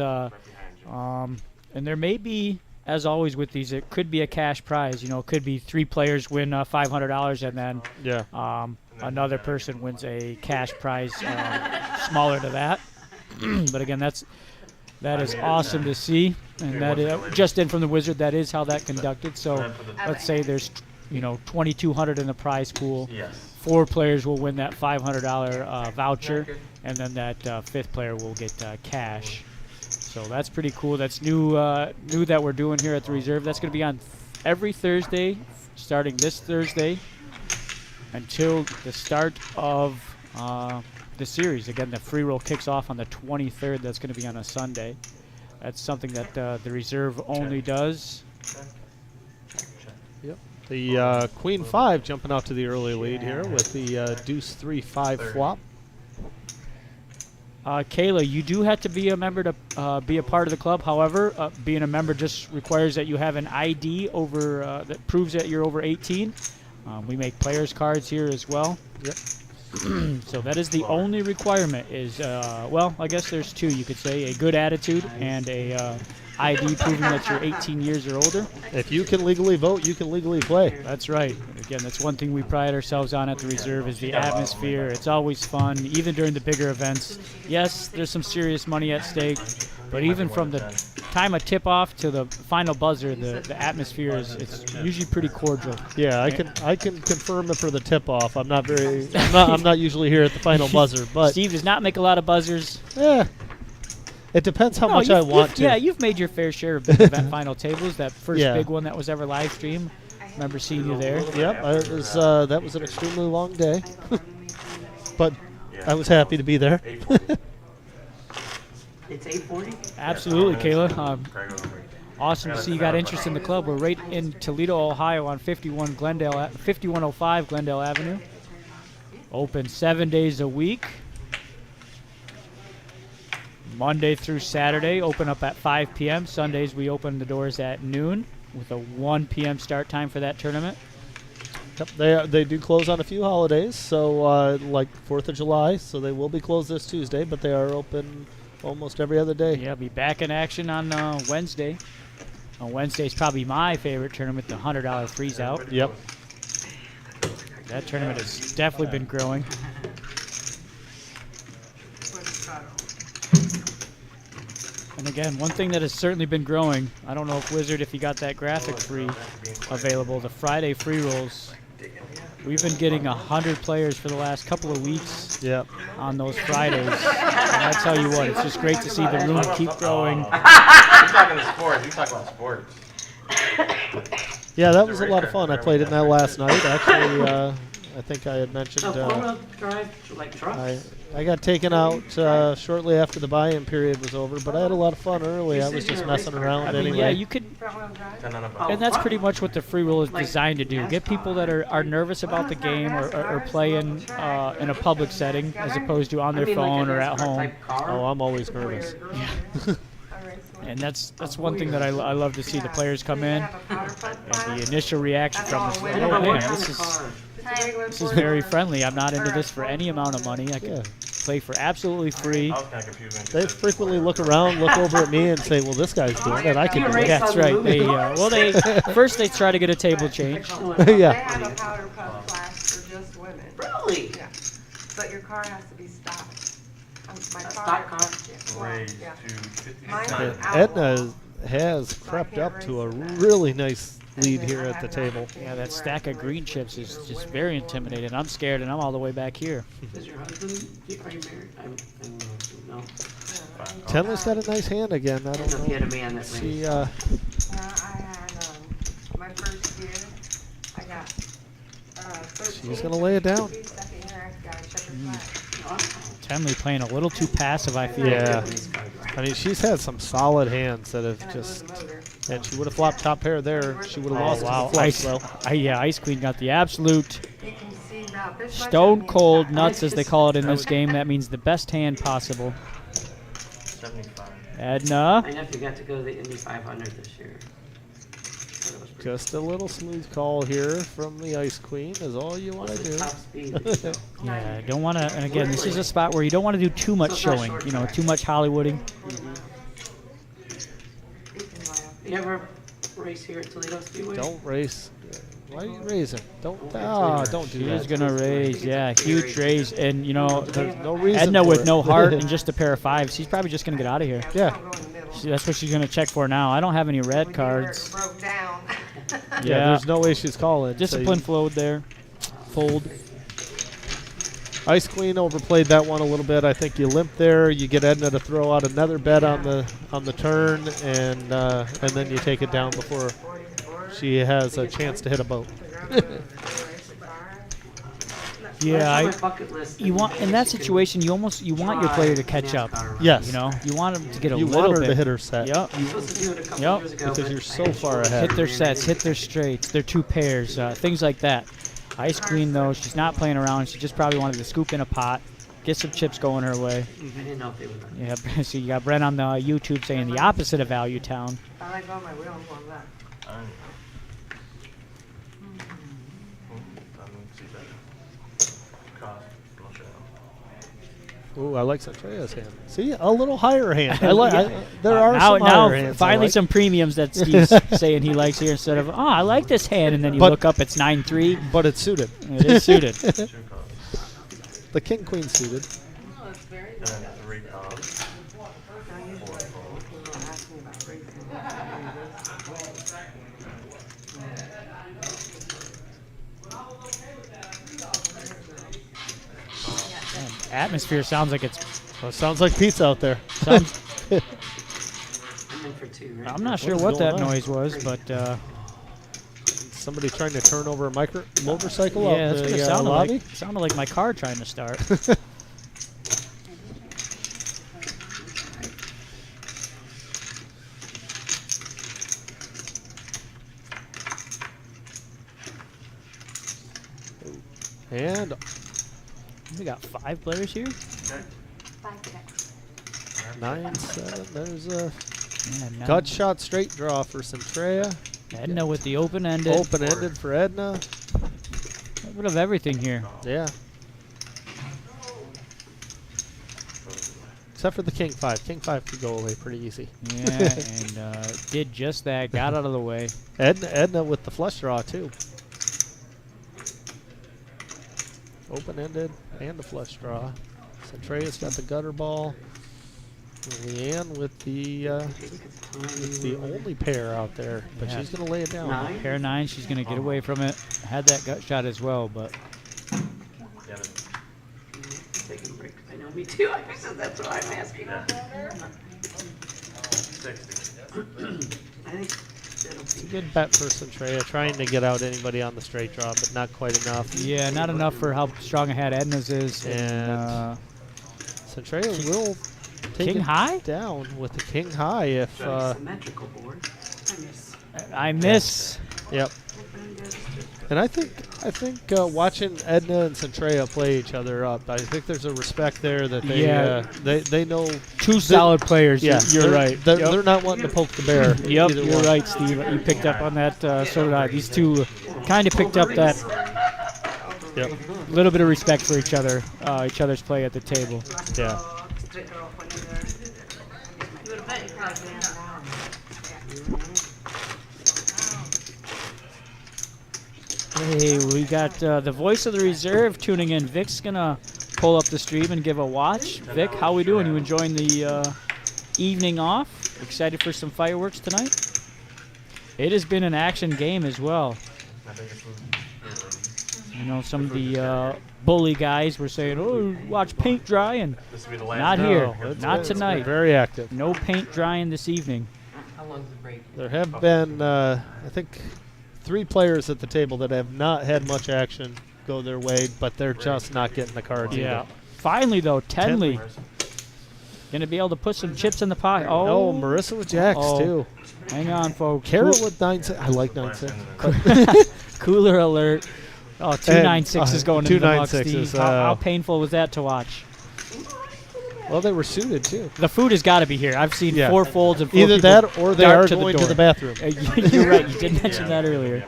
And there may be, as always with these, it could be a cash prize. You know, it could be 3 players win $500, and then another person wins a cash prize smaller to that. But again, that is awesome to see, and that is, just in from the Wizard, that is how that conducted. So let's say there's $2,200 in the prize pool. Yes. 4 players will win that $500 voucher, and then that 5th player will get cash. So that's pretty cool. That's new that we're doing here at the Reserve. That's going to be on every Thursday, starting this Thursday until the start of the series. Again, the free roll kicks off on the 23rd. That's going to be on a Sunday. That's something that the Reserve only does. Yep. The Queen 5 jumping out to the early lead here with the Deuce 3-5 flop. Kayla, you do have to be a member to be a part of the club. However, being a member just requires that you have an ID over that proves that you're over 18. We make players cards here as well. Yep. So that is the only requirement is, well, I guess there's 2, you could say, a good attitude and a ID proving that you're 18 years or older. If you can legally vote, you can legally play. That's right. Again, that's one thing we pride ourselves on at the Reserve is the atmosphere. It's always fun, even during the bigger events. Yes, there's some serious money at stake, but even from the time of tip-off to the final buzzer, the atmosphere it's usually pretty cordial. Yeah, I can confirm it for the tip-off. I'm not usually here at the final buzzer, but Steve does not make a lot of buzzers. yeah. It depends how much I want to. Yeah, you've made your fair share of big event final tables. That first Yeah. big one that was ever live streamed. Remember seeing you there. Yep, that was an extremely long day, but I was happy to be there. It's 8:40? Absolutely, Kayla. Awesome to see you got interest in the club. We're right in Toledo, Ohio on 5105 Glendale Avenue. Open 7 days a week. Monday through Saturday, open up at 5 p.m. Sundays, we open the doors at noon with a 1 p.m. start time for that tournament. Yep, they do close on a few holidays, so like 4th of July, so they will be closed this Tuesday, but they are open almost every other day. Yeah, be back in action on Wednesday. Wednesday's probably my favorite tournament, the $100 freeze out. Yep. That tournament has definitely been growing. And again, one thing that has certainly been growing, I don't know if Wizard, if you got that graphic free available, the Friday free rolls. We've been getting 100 players for the last couple of weeks on those Fridays. And I tell you what, it's just great to see the room keep growing. You're talking sports. You talk about sports. Yeah, that was a lot of fun. I played in that last night. Actually, I think I had mentioned. Four-wheel drive, like trucks? I got taken out shortly after the buy-in period was over, but I had a lot of fun early. I was just messing around anyway. Yeah, you could, and that's pretty much what the free roll is designed to do. Get people that are nervous about the game or playing in a public setting as opposed to on their phone or at home. Oh, I'm always nervous. And that's one thing that I love to see the players come in and the initial reaction from us. Oh man, this is very friendly. I'm not into this for any amount of money. I can play for absolutely free. They frequently look around, look over at me, and say, "Well, this guy's doing it. I can do it." That's right. They first they try to get a table change. Yeah. They have a powder puff class for just women. Really? Yeah. But your car has to be stocked. My stock car? Raised Yeah. to 50 Mine's cents. out. Edna has crept up to a really nice lead here at the table. Yeah, that stack of green chips is just very intimidating. I'm scared, and I'm all the way back here. Is your husband, are you married? No. Tenley's got a nice hand again. I don't If you had a know. man that She, Yeah, I had my first year. I got 13. she's gonna lay it down. Second year, I got a checker flag. Tenley playing a little too passive, I feel. Yeah. I mean, she's had some solid hands that have just, and she would have flopped top pair there. She would have lost Wow, to the flush, though. yeah, Ice Queen got the absolute You can see about this much stone on the cold inside. nuts, as they call it in this game. That means the best hand possible. 75. Edna, My nephew got to go to the Indy 500 this year. So that was pretty Just a little smooth call here from the Ice Queen is all you want to cool. do. Top speed. So. yeah, don't want to. And again, this is a spot where you don't want to do too much showing. You know, too much Hollywooding. You ever race here at Toledo Speedway? Don't race. Why are you raising? Don't do She's that. gonna raise, yeah, huge raise, and you know, There's no reason Edna for with it. no heart and just a pair of fives. She's probably just gonna get out of here. Yeah. That's what she's gonna check for now. I don't have any red cards. Broke down. Yeah, there's no way she's calling. Discipline flowed there. Fold. Ice Queen overplayed that one a little bit. I think you limp there. You get Edna to throw out another bet on the turn, and then you take it down before she has a chance to hit a boat. Yeah, That's on my bucket list. you want in that situation. You want your player to catch up. Yes. You know, you want them to get a You little want her bit. to hit her set. Yep. I was supposed to do it a couple Yep. years ago, Because but you're I so had far to ahead. Hit their sets, hit their straights, their two pairs, things like that. Ice Queen though, she's not playing around. She just probably wanted to scoop in a pot, get some chips going her way. I didn't know if they were done. Yeah. So you got Brent on the YouTube saying the opposite of Value Town. I like on my wheel, I'm going back. I don't see that. Cost, flush out. Ooh, I like Centrea's hand. See, a little higher hand. I like. There are now, some higher now hands. finally I like. some premiums that Steve's saying he likes here instead of I like this hand, and then you But- look up it's 9-3. But it's suited. It is suited. Two costs. The King Queen suited. Oh, that's very And then 3 costs. 4 fold. People ask me about racing. Atmosphere sounds like it's. Well, sounds like pizza out there. Sounds, I'm in for 2, right? I'm not sure is what that going on? noise was, but Somebody trying to turn over a motorcycle yeah, out that's the what it sounded lobby. like. It sounded like my car trying to start. And We got 5 players here. 5 checks. 9-7. There's a Yeah, now gut shot straight draw for Centrea. Edna with the open-ended. Open ended for Edna. A bit of everything here. Yeah. Except for the King 5. King 5 could go away pretty easy. Yeah, and did just that. Got out of the way. Edna with the flush draw too. Open ended and the flush draw. Centrea's got the gutter ball. Leanne with the only pair out there, but Yeah. she's gonna lay it down. 9? Pair 9, she's going to get away from it. Had that gut shot as well, but Yeah, but Taking a break. I know, me too. I said that's what I'm asking. 60. I think that'll It's a be. good bet for Centrea, trying to get out anybody on the straight draw, but not quite enough. yeah, not enough for how strong a hand Edna's is. And Centrea will take King it high? down with the King high if Symmetrical board. I miss. I miss. yep. And I think watching Edna and Centrea play each other up, I think there's a respect there that they Yeah. they know. Two solid players. Yeah, You're right. They're, Yep. they're not wanting to poke the bear. Yep, either you're one. right, Steve. You picked up on that. So did I. These two kind of picked up that Yep. little bit of respect for each other, each other's play at the table. Yeah. Hey, we got the voice of the reserve tuning in. Vic's gonna pull up the stream and give a watch. Vic, how we doing? You enjoying the evening off? Excited for some fireworks tonight? It has been an action game as well. I think it's really. You know, some of the bully guys were saying, "Oh, watch paint dry," and This will be the last. not game. here, it's not been tonight. very active. No paint drying this evening. How long's the break? There have been, I think, 3 players at the table that have not had much action go their way, but they're just not getting the cards Yeah. either. Finally, though, Tenley Tenley. gonna be able to put some chips in the pot. Oh, Oh, Marissa with jacks Oh. too. hang on, folks. Carrot with 9-6. I like 9-6. Cooler alert. Oh, 296 is going into the muck, 296 Steve. is, How painful was that to watch? Well, they were suited too. The food has got to be here. I've seen Yeah. 4 folds and 4 Either people that or they dart are to going the to door. the bathroom. You're right. You did mention that earlier.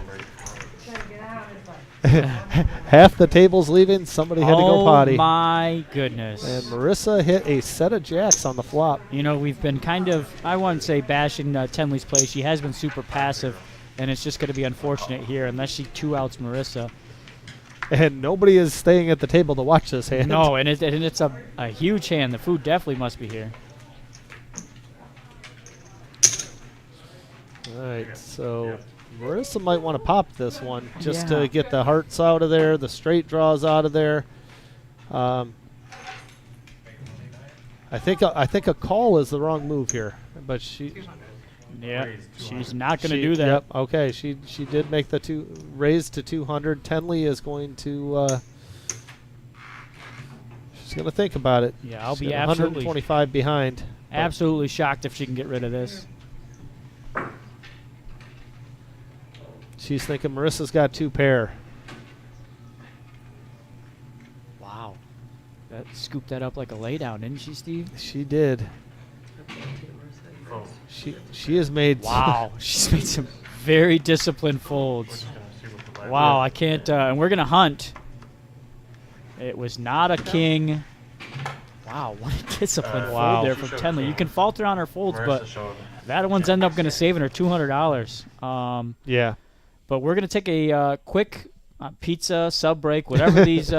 Half the table's leaving. Somebody had to go potty. Oh my goodness. And Marissa hit a set of jacks on the flop. You know, we've been kind of, I wouldn't say bashing Tenley's play. She has been super passive, and it's just going to be unfortunate here unless she 2-outs Marissa. And nobody is staying at the table to watch this hand. No, and it's a huge hand. The food definitely must be here. All right, so Marissa might want to pop this one just Yeah. to get the hearts out of there, the straight draws out of there. I think a call is the wrong move here, but she. Yeah, Raise she's 200. not going to She- do that. Yep. Okay. She did make the raise to 200. Tenley is going to. She's going to think about it. Yeah, I'll She's be got absolutely 125 behind. but absolutely shocked if she can get rid of this. She's thinking Marissa's got 2 pair. Wow. That scooped that up like a laydown, didn't she, Steve? She did. Oh, She has made. Wow. She's made some very disciplined we're folds. just gonna see what the black. Wow, I can't. And we're going to hunt. It was not a king. Wow, what a disciplined Wow. fold there from She showed Tenley. You king. can falter on her folds, Marissa but showed that one's ended up going to saving her $200. Yeah. But we're going to take a quick pizza sub break, whatever these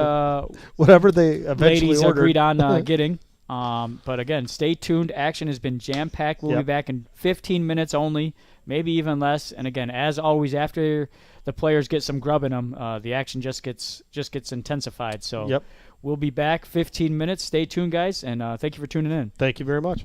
Whatever they eventually ladies ordered. agreed on getting. But again, stay tuned. Action has been jam-packed. We'll be Yep. back in 15 minutes only, maybe even less. And again, as always, after the players get some grub in them, the action just gets intensified. So Yep. we'll be back 15 minutes. Stay tuned, guys, and thank you for tuning in. Thank you very much.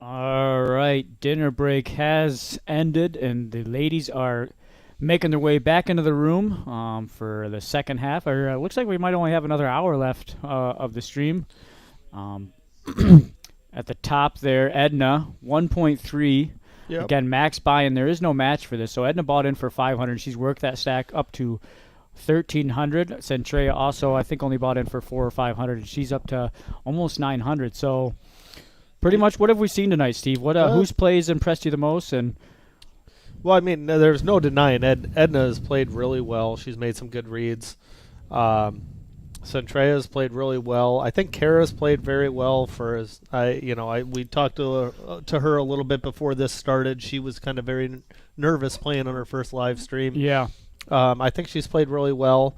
All right, dinner break has ended, and the ladies are making their way back into the room for the second half. Or looks like we might only have another hour left of the stream. At the top there, Edna, 1.3. Yep. Again, max buy-in. There is no match for this, so Edna bought in for 500. She's worked that stack up to 1,300. Centrea also, I think, only bought in for 400 or 500, and she's up to almost 900. So, pretty much, what have we seen tonight, Steve? What whose plays impressed you the most? And Well, I mean, there's no denying Edna has played really well. She's made some good reads. Centrea's played really well. I think Kara's played very well. We talked to her a little bit before this started. She was kind of very nervous playing on her first live stream. yeah, I think she's played really well.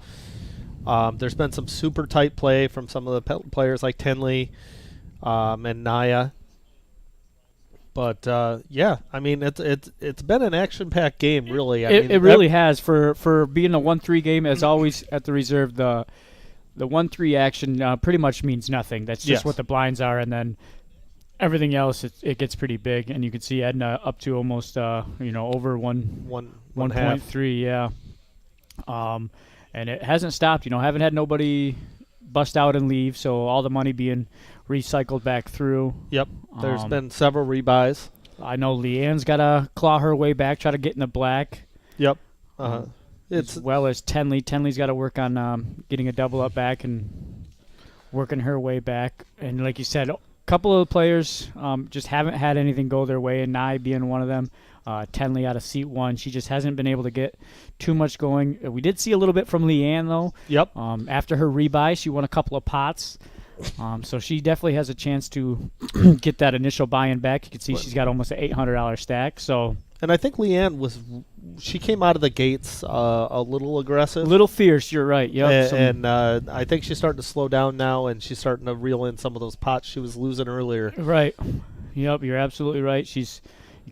There's been some super tight play from some of the players like Tenley and Naya. But yeah, I mean it's been an action-packed game, really. it really has for being a 1-3 game. As always at the reserve, the 1-3 action pretty much means nothing. That's just what the blinds are, and then everything else it gets pretty big. And you can see Edna up to almost over 1.3, yeah. And it hasn't stopped. Haven't had nobody bust out and leave, so all the money being recycled back through. Yep. There's been several rebuys. I know Leanne's got to claw her way back, try to get in the black. Yep. As well as Tenley. Tenley's got to work on getting a double up back and working her way back. And like you said, a couple of players just haven't had anything go their way, and Nye being one of them. Tenley out of seat 1. She just hasn't been able to get too much going. We did see a little bit from Leanne, though. Yep. After her rebuy, she won a couple of pots. So she definitely has a chance to get that initial buy-in back. You can see she's got almost an $800 stack. So, and I think Leanne she came out of the gates a little aggressive. A little fierce, you're right. Yep. And I think she's starting to slow down now, and she's starting to reel in some of those pots she was losing earlier. Right. Yep, you're absolutely right. You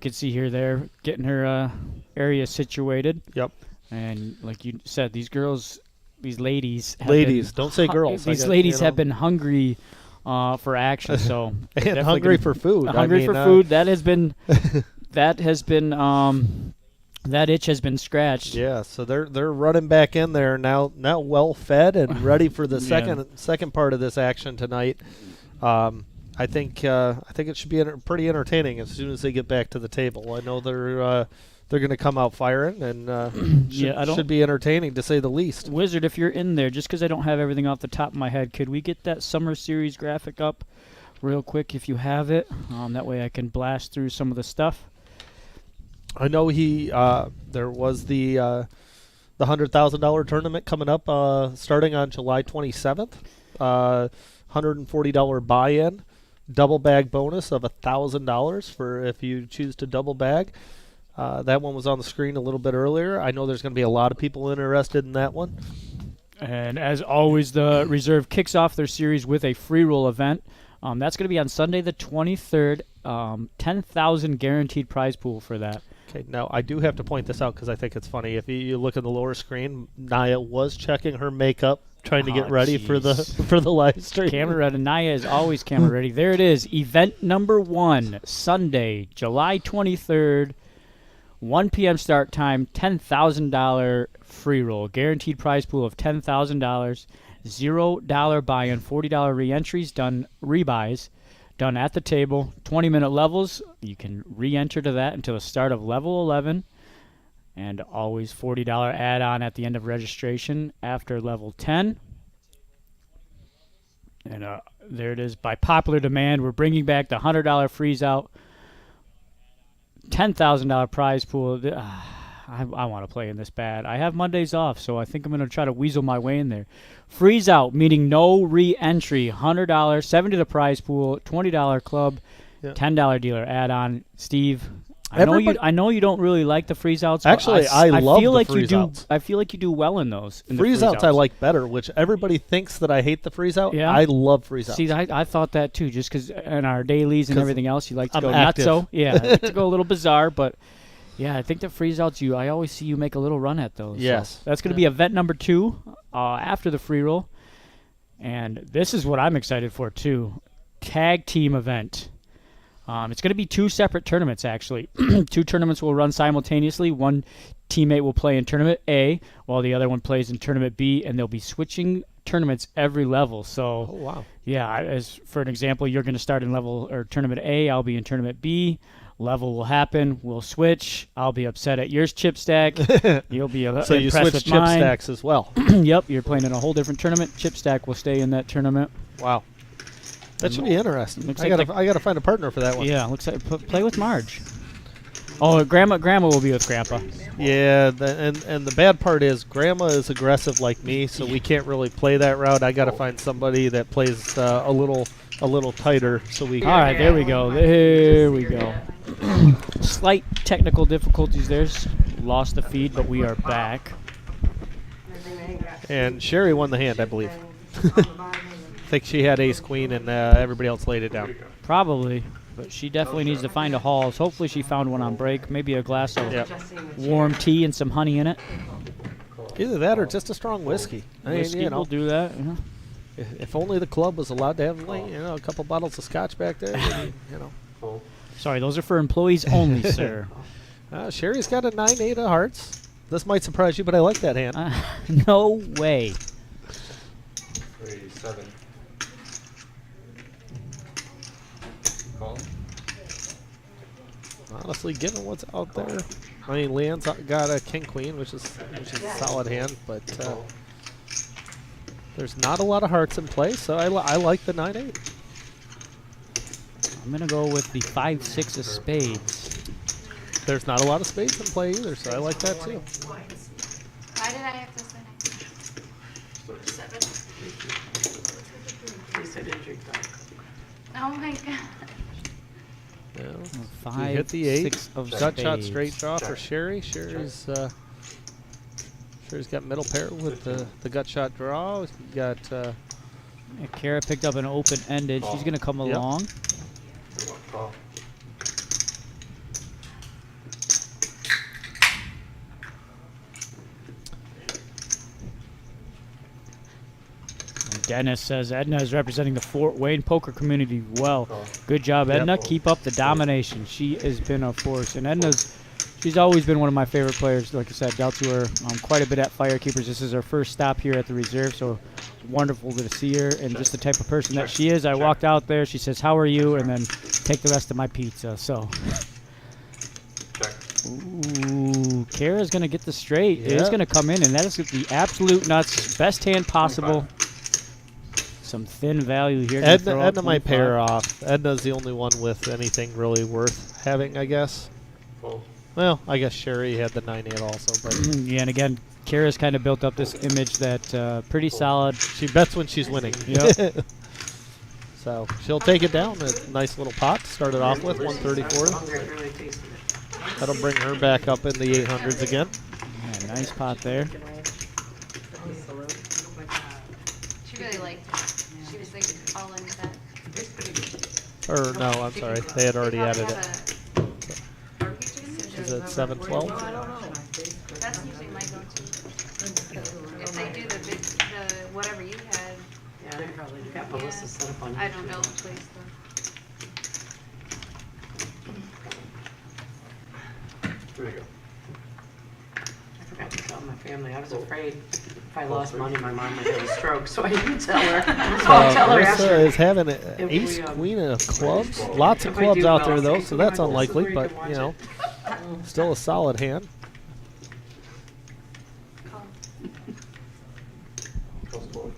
can see her there getting her area situated. Yep. And like you said, these ladies. Don't say girls. These ladies have been hungry for action, so and hungry for food. Hungry for food. That itch has been scratched. Yeah, so they're running back in there now well fed and ready for the second part of this action tonight. I think it should be pretty entertaining as soon as they get back to the table. I know they're going to come out firing, and should be entertaining to say the least. Wizard, if you're in there, just because I don't have everything off the top of my head, could we get that Summer Series graphic up real quick if you have it? That way I can blast through some of the stuff. I know there was the $100,000 tournament coming up starting on July 27th. $140 buy-in, double bag bonus of $1,000 for if you choose to double bag. That one was on the screen a little bit earlier. I know there's going to be a lot of people interested in that one. And as always, the reserve kicks off their series with a free roll event. That's going to be on Sunday the 23rd. 10,000 guaranteed prize pool for that. Okay, now I do have to point this out because I think it's funny. If you look at the lower screen, Naya was checking her makeup, trying to get ready for the live stream. Camera ready. Naya is always camera ready. There it is. Event number 1, Sunday, July 23rd, 1 p.m. start time, $10,000 free roll. Guaranteed prize pool of $10,000. $0 buy-in, $40 re-entries, rebuys, done at the table. 20-minute levels. You can re-enter to that until the start of level 11. And always $40 add-on at the end of registration after level 10. And there it is. By popular demand, we're bringing back the $100 freeze-out, $10,000 prize pool. I want to play in this bad. I have Mondays off, so I think I'm going to try to weasel my way in there. Freeze out, meaning no re-entry. $100, $70 the prize pool, $20 club, $10 dealer add-on. Steve, I know you don't really like the freeze outs. Actually, I love the freeze outs. I feel like you do well in those. Freeze outs I like better, which everybody thinks that I hate the freeze out. Yeah. I love freeze outs. See, I thought that too, just because in our dailies and everything else, you like to go active. nutso. Yeah, I like to go a little bizarre, but yeah, I think the freeze outs, I always see you make a little run at those. Yes. So that's going to be event number 2 after the free roll. And this is what I'm excited for too. Tag team event. It's going to be 2 separate tournaments, actually. 2 tournaments will run simultaneously. One teammate will play in Tournament A, while the other one plays in Tournament B, and they'll be switching tournaments every level. So, Oh, wow. yeah, as for an example, you're going to start in level or Tournament A. I'll be in Tournament B. Level will happen. We'll switch. I'll be upset at yours chip stack. You'll be So you impressed switch with chip mine. stacks as well. Yep, you're playing in a whole different tournament. Chip stack will stay in that tournament. Wow. That should be interesting. Looks I like gotta find a partner for that one. Yeah, looks like play with Marge. Oh, Grandma will be with Grandpa. Yeah, and the bad part is Grandma is aggressive like me, so we can't really play that route. I got to find somebody that plays a little tighter, so we. All right, there we go. There we go. Slight technical difficulties there. Lost the feed, but we are back. And Sherry won the hand, I believe. I think she had ace queen, and everybody else laid it down. Probably, but she definitely needs to find a halls. Hopefully, she found one on break. Maybe a glass of warm tea and some honey in it. Either that or just a strong whiskey. I mean, Whiskey will do that. You know. If only the club was allowed to have, a couple bottles of scotch back there. Maybe, Sorry, those are for employees only, sir. Sherry's got a 9-8 of hearts. This might surprise you, but I like that hand. No way. 3, 7. Call. Honestly, given what's out there, I mean, Leanne's got a king queen, which is a solid hand, but there's not a lot of hearts in play, so I like the 9-8. I'm gonna go with the 5-6 of spades. There's not a lot of spades in play either, so I like that too. Why did I have to say that? 7. At least I didn't drink that. Oh my god. Yeah. Five, You hit the 8. 6 of Gut shot spades. straight draw for Sherry. Sherry's got middle pair with the gut shot draw. You got Yeah, Kara picked up an open-ended. She's gonna come along. Call. And Dennis says Edna is representing the Fort Wayne poker community well. Good job, Yep. Edna. Keep up the domination. She has been a force, and she's always been one of my favorite players. Like I said, dealt to her quite a bit at Firekeepers. This is her first stop here at the reserve, so it's wonderful to see her and just the type of person that she is. I walked out there. She says, "How are you?" and then take the rest of my pizza. So. Check. Ooh, Kara's going to get the straight. It is Yep. going to come in, and that is the absolute nuts. Best hand possible. Some thin value here. Gonna throw up Edna might 25. pair off. Edna's the only one with anything really worth having, I guess. Fold. Well, I guess Sherry had the 9-8 also, but Yeah, and again, Kara's kind of built up this image that pretty solid. she bets when she's winning. Yep. So she'll take it down. A nice little pot to start it off with, 134. Hungry, I really tasted it. That'll bring her back up in the 800s again. Yeah, nice pot there. She really liked it. She was like all into that. Or no, I'm sorry. They had already added it. it. Is it 712? That's usually my go-to. If they do the whatever you had, Yeah, they probably do. Got Melissa set up on I don't know the place though. Here we go. I forgot to tell my family. I was afraid if I lost money, my mom would have a stroke, so I didn't tell her. So I'll tell her after. Melissa is having an If we, ace queen of clubs. Lots of if I clubs do out well, there though, okay, so that's so unlikely. you But can watch you know, it. still a solid hand. Close forward.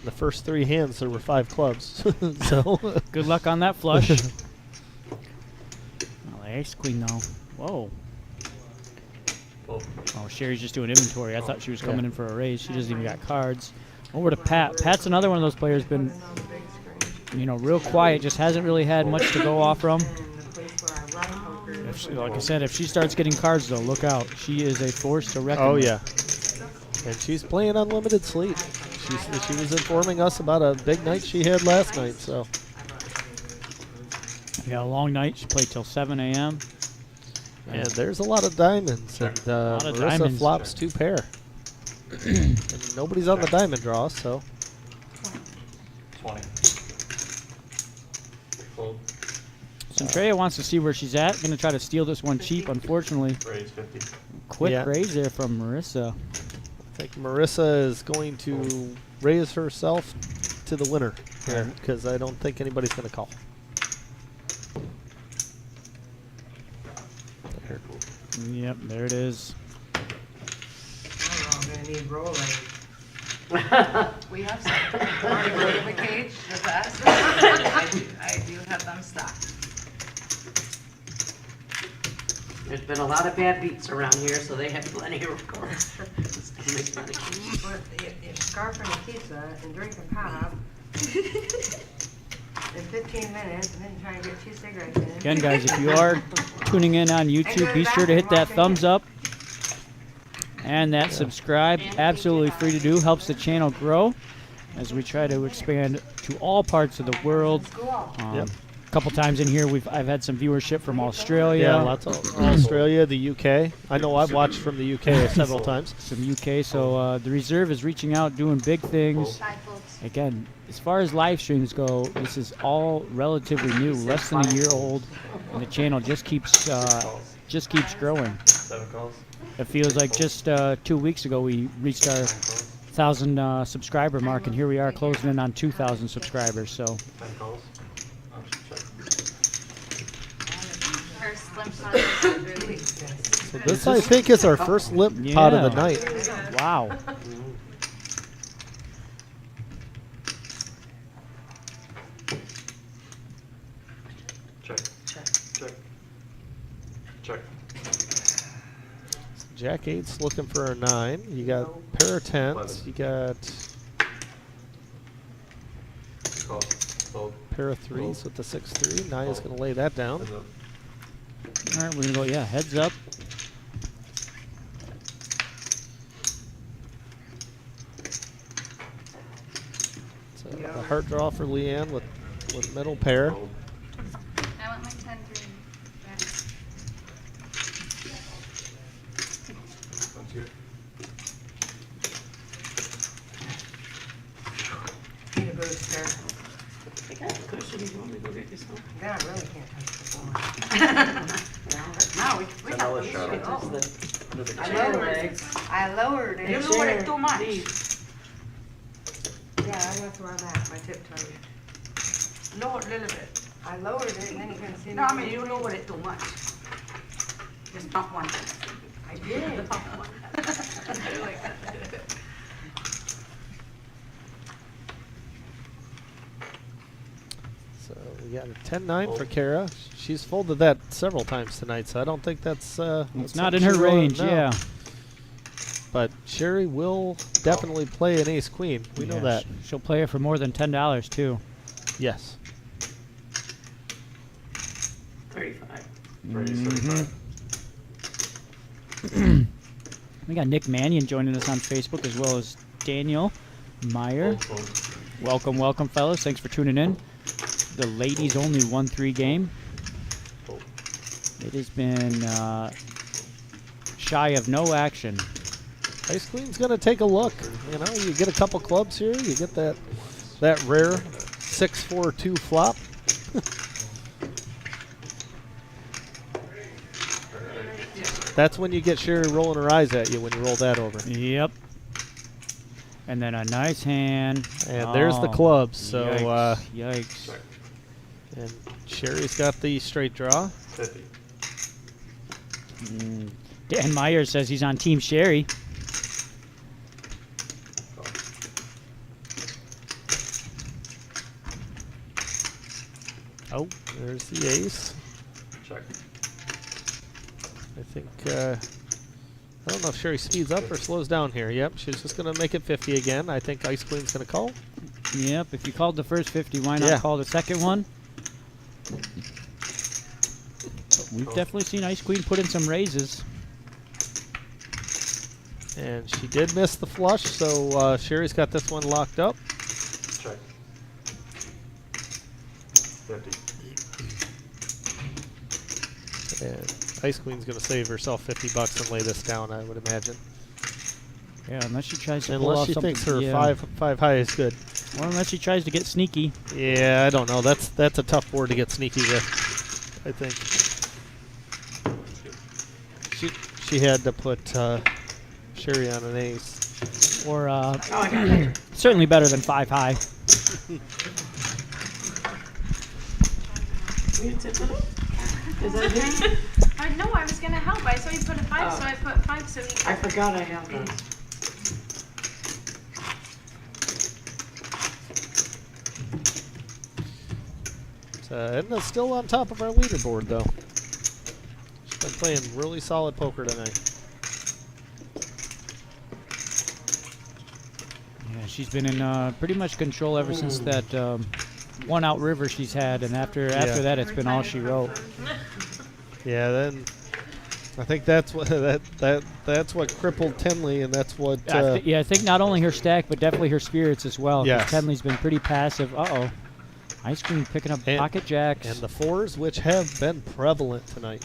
The first 3 hands there were 5 clubs. So Good luck on that flush. Well, ace queen though. Whoa. Fold. Oh, Sherry's just doing inventory. I thought she was coming in for a raise. She doesn't even got cards. Over to Pat. Pat's another one of those players been, real quiet. Just hasn't really had much to go off from. If she, like I said, if she starts getting cards though, look out. She is a force to reckon with. yeah. And she's playing unlimited sleep. She was informing us about a big night she had last night. So Yeah, a long night. She played till 7 a.m. and there's a lot of diamonds, and lot of Marissa diamonds. flops 2 pair. And nobody's on the diamond draw, so 20. Fold. Centrea wants to see where she's at. Going to try to steal this one cheap, unfortunately. Raise 50. Quick Yeah. raise there from Marissa. I think Marissa is going to raise herself to the winner here because I don't think anybody's going to call. There. Yep, there it is. I'm gonna need rolling. We have some. Want to go to the cage, the best? I do have them stocked. There's been a lot of bad beats around here, so they have plenty of course. But if scarfing a pizza and drinking pop in 15 minutes and then trying to get 2 cigarettes in. Again, guys, if you are tuning in on YouTube, be sure to hit that thumbs up and that subscribe. Absolutely free to do. Helps the channel grow as we try to expand to all parts of the world. Yep. A couple times in here, I've had some viewership from Australia. Yeah, lots of Australia, the UK. I know I've watched from the UK several times. Some UK. So the reserve is reaching out, doing big things. Bye, folks. Again, as far as live streams go, this is all relatively new, less than a year old, and the channel just keeps growing. 7 calls. It feels like just 2 weeks ago we reached our 1,000 subscriber mark, and here we are closing in on 2,000 subscribers. So 10 calls. Check. First slim shot of the week. So this, I think, is our first lip pot of the Yeah. night. wow. Check. Check. Check. Jack 8's looking for a 9. You got pair of 10s. You got Call. Fold. pair of 3s with the 6-3. Naya's going to lay that down. Heads up. All right, we're gonna go. Yeah, heads up. So a heart draw for Leanne with middle pair. Fold. I want my 10-3. That's good. Need a booster. I got a cushion. You want me to go get you some? Then I really can't touch the floor. Now, we got Another the shot. shit. There's a I chair lowered legs. it. I lowered it. You lowered it too much. Yeah, that's where I'm at, my tiptoes. Lower it a little bit. I lowered it and then you couldn't see No, I me. mean, you lowered it too much. Just not one. I did. So we got a 10-9 for Kara. She's folded that several times tonight, so I don't think that's It's not in her range. no. Yeah. But Sherry will definitely play an ace queen. We know Yeah, that. She'll play it for more than $10 too. Yes. 35. Raise 35. We got Nick Mannion joining us on Facebook, as well as Daniel Meyer. Fold. Fold. Welcome, welcome, fellas. Thanks for tuning in. The ladies only 1-3 game. Fold. It has been shy of no action. Ace queen's going to take a look. You know, you get a couple clubs here. You get that rare 6-4-2 flop. That's when you get Sherry rolling her eyes at you when you roll that over. Yep. And then a nice hand. And there's the Oh, clubs. So, yikes. Check. and Sherry's got the straight draw. 50. Dan Meyer says he's on Team Sherry. Call. Oh, there's the ace. Check. I think, I don't know if Sherry speeds up or slows down here. Yep, she's just going to make it 50 again. I think Ice Queen's going to call. Yep, if you called the first 50, why not Yeah. call the second one? We've definitely seen Ice Queen put in some raises. And she did miss the flush, so Sherry's got this one locked up. Check. 50. And Ice Queen's going to save herself $50 and lay this down, I would imagine. Yeah, unless she tries to pull Unless off she something. thinks her yeah. five high is good. Or unless she tries to get sneaky. Yeah, I don't know. That's a tough board to get sneaky with. I think. She had to put Sherry on an ace. Or Oh, I got it. certainly better than 5 high. Will you tip it? Is that him? No, I was gonna help. I saw you put a 5, so I put 5 so he I forgot I have those. Edna's still on top of our leaderboard, though. She's been playing really solid poker tonight. Yeah, she's been in pretty much control ever since that one out river she's had, and after that, it's been all she wrote. Yeah, then I think that's what that's what crippled Tenley, and that's what. I think not only her stack, but definitely her spirits as well. 'Cause Yes. Tenley's been pretty passive. Ice cream picking up pocket jacks. And the 4s, which have been prevalent tonight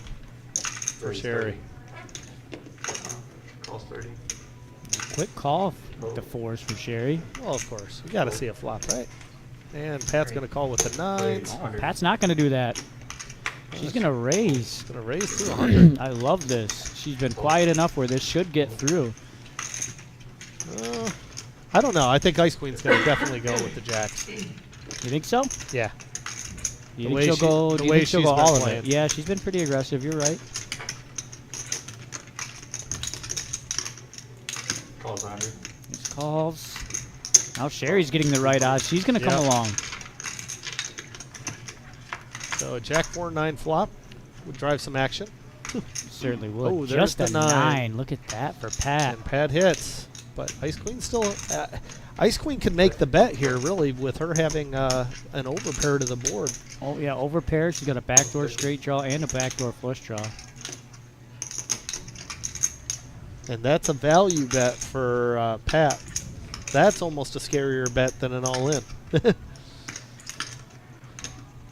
for Sherry. Calls 30. Quick call with the 4s for Sherry. Well, of course. You got to see a flop, right? And Pat's going to call with the 9s. Oh, Pat's not going to do that. She's going to raise. Going to raise to 100. I love this. She's been quiet enough where this should get through. I don't know. I think Ice Queen's going to definitely go with the jacks. You think so? Yeah. You think she'll go? Do you think she'll go all of it? playing. Yeah, she's been pretty aggressive. You're right. Calls 100. These calls. Now Sherry's getting the right odds. She's going to come Yep. along. So a Jack 4-9 flop would drive some action. Certainly would. Oh, there's Just the a 9. Look at that for Pat. And Pat hits. But Ice Queen still... Ice Queen can make the bet here, really, with her having an overpair to the board. Oh, yeah, overpair. She's got a backdoor straight draw and a backdoor flush draw. And that's a value bet for Pat. That's almost a scarier bet than an all-in.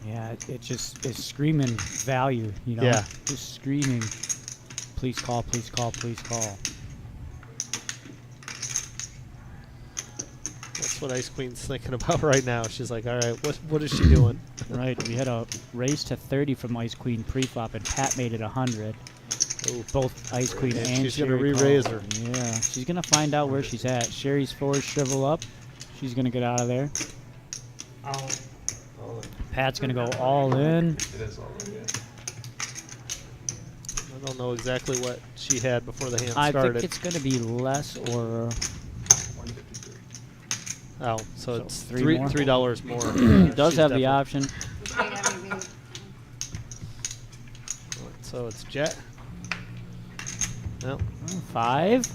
Yeah, it just is screaming value, you know? Yeah. Just screaming, please call, please call, please call. That's what Ice Queen's thinking about right now. She's like, all right, what is she doing? Right, we had a raise to 30 from Ice Queen pre-flop, and Pat made it 100. Ooh. Both Ice Queen And and she's Sherry gonna re-raise called. her. Yeah, she's going to find out where she's at. Sherry's 4s shrivel up. She's going to get out of there. All in. Pat's going to go all in. It is all in, yeah. I don't know exactly what she had before the hand I started. think it's going to be less or... 153. Oh, so So it's three more? $3 more. It does She's have the definitely- option. So it's Jack. No. 5.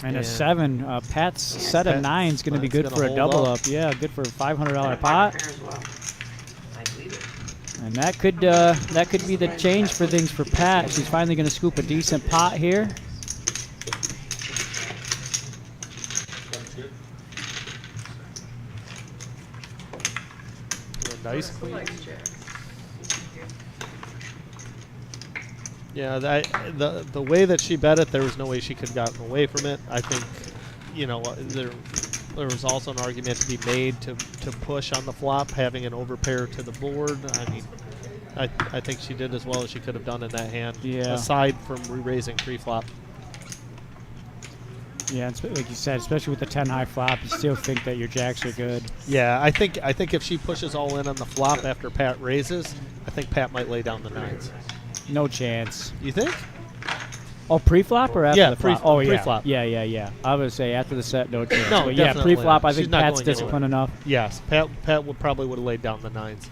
And a And 7. Pat's set of Pat- 9 is going to be Pat's good gonna for a hold double up. up. Yeah, good for a $500 And a pot. pocket pair as well. I believe it. And that could be the change for things for Pat. She's finally going to scoop a decent pot here. And Ice Queen. Likes jacks. Yeah, the way that she bet it, there was no way she could have gotten away from it. I think, you know, there was also an argument to be made to push on the flop, having an overpair to the board. I mean, I think she did as well as she could have done in that hand. Yeah. Aside from re-raising pre-flop. Yeah, like you said, especially with the 10 high flop, you still think that your jacks are good. Yeah, I think if she pushes all in on the flop after Pat raises, I think Pat might lay down the 9s. No chance. You think? Oh, pre-flop or after Yeah, the flop? pre-flop. Oh, yeah. Pre-flop. Yeah. I would say after the set, no chance. No, but yeah, definitely pre-flop, not. I think She's not Pat's going anywhere. disciplined enough. Yes, Pat would probably would have laid down the 9s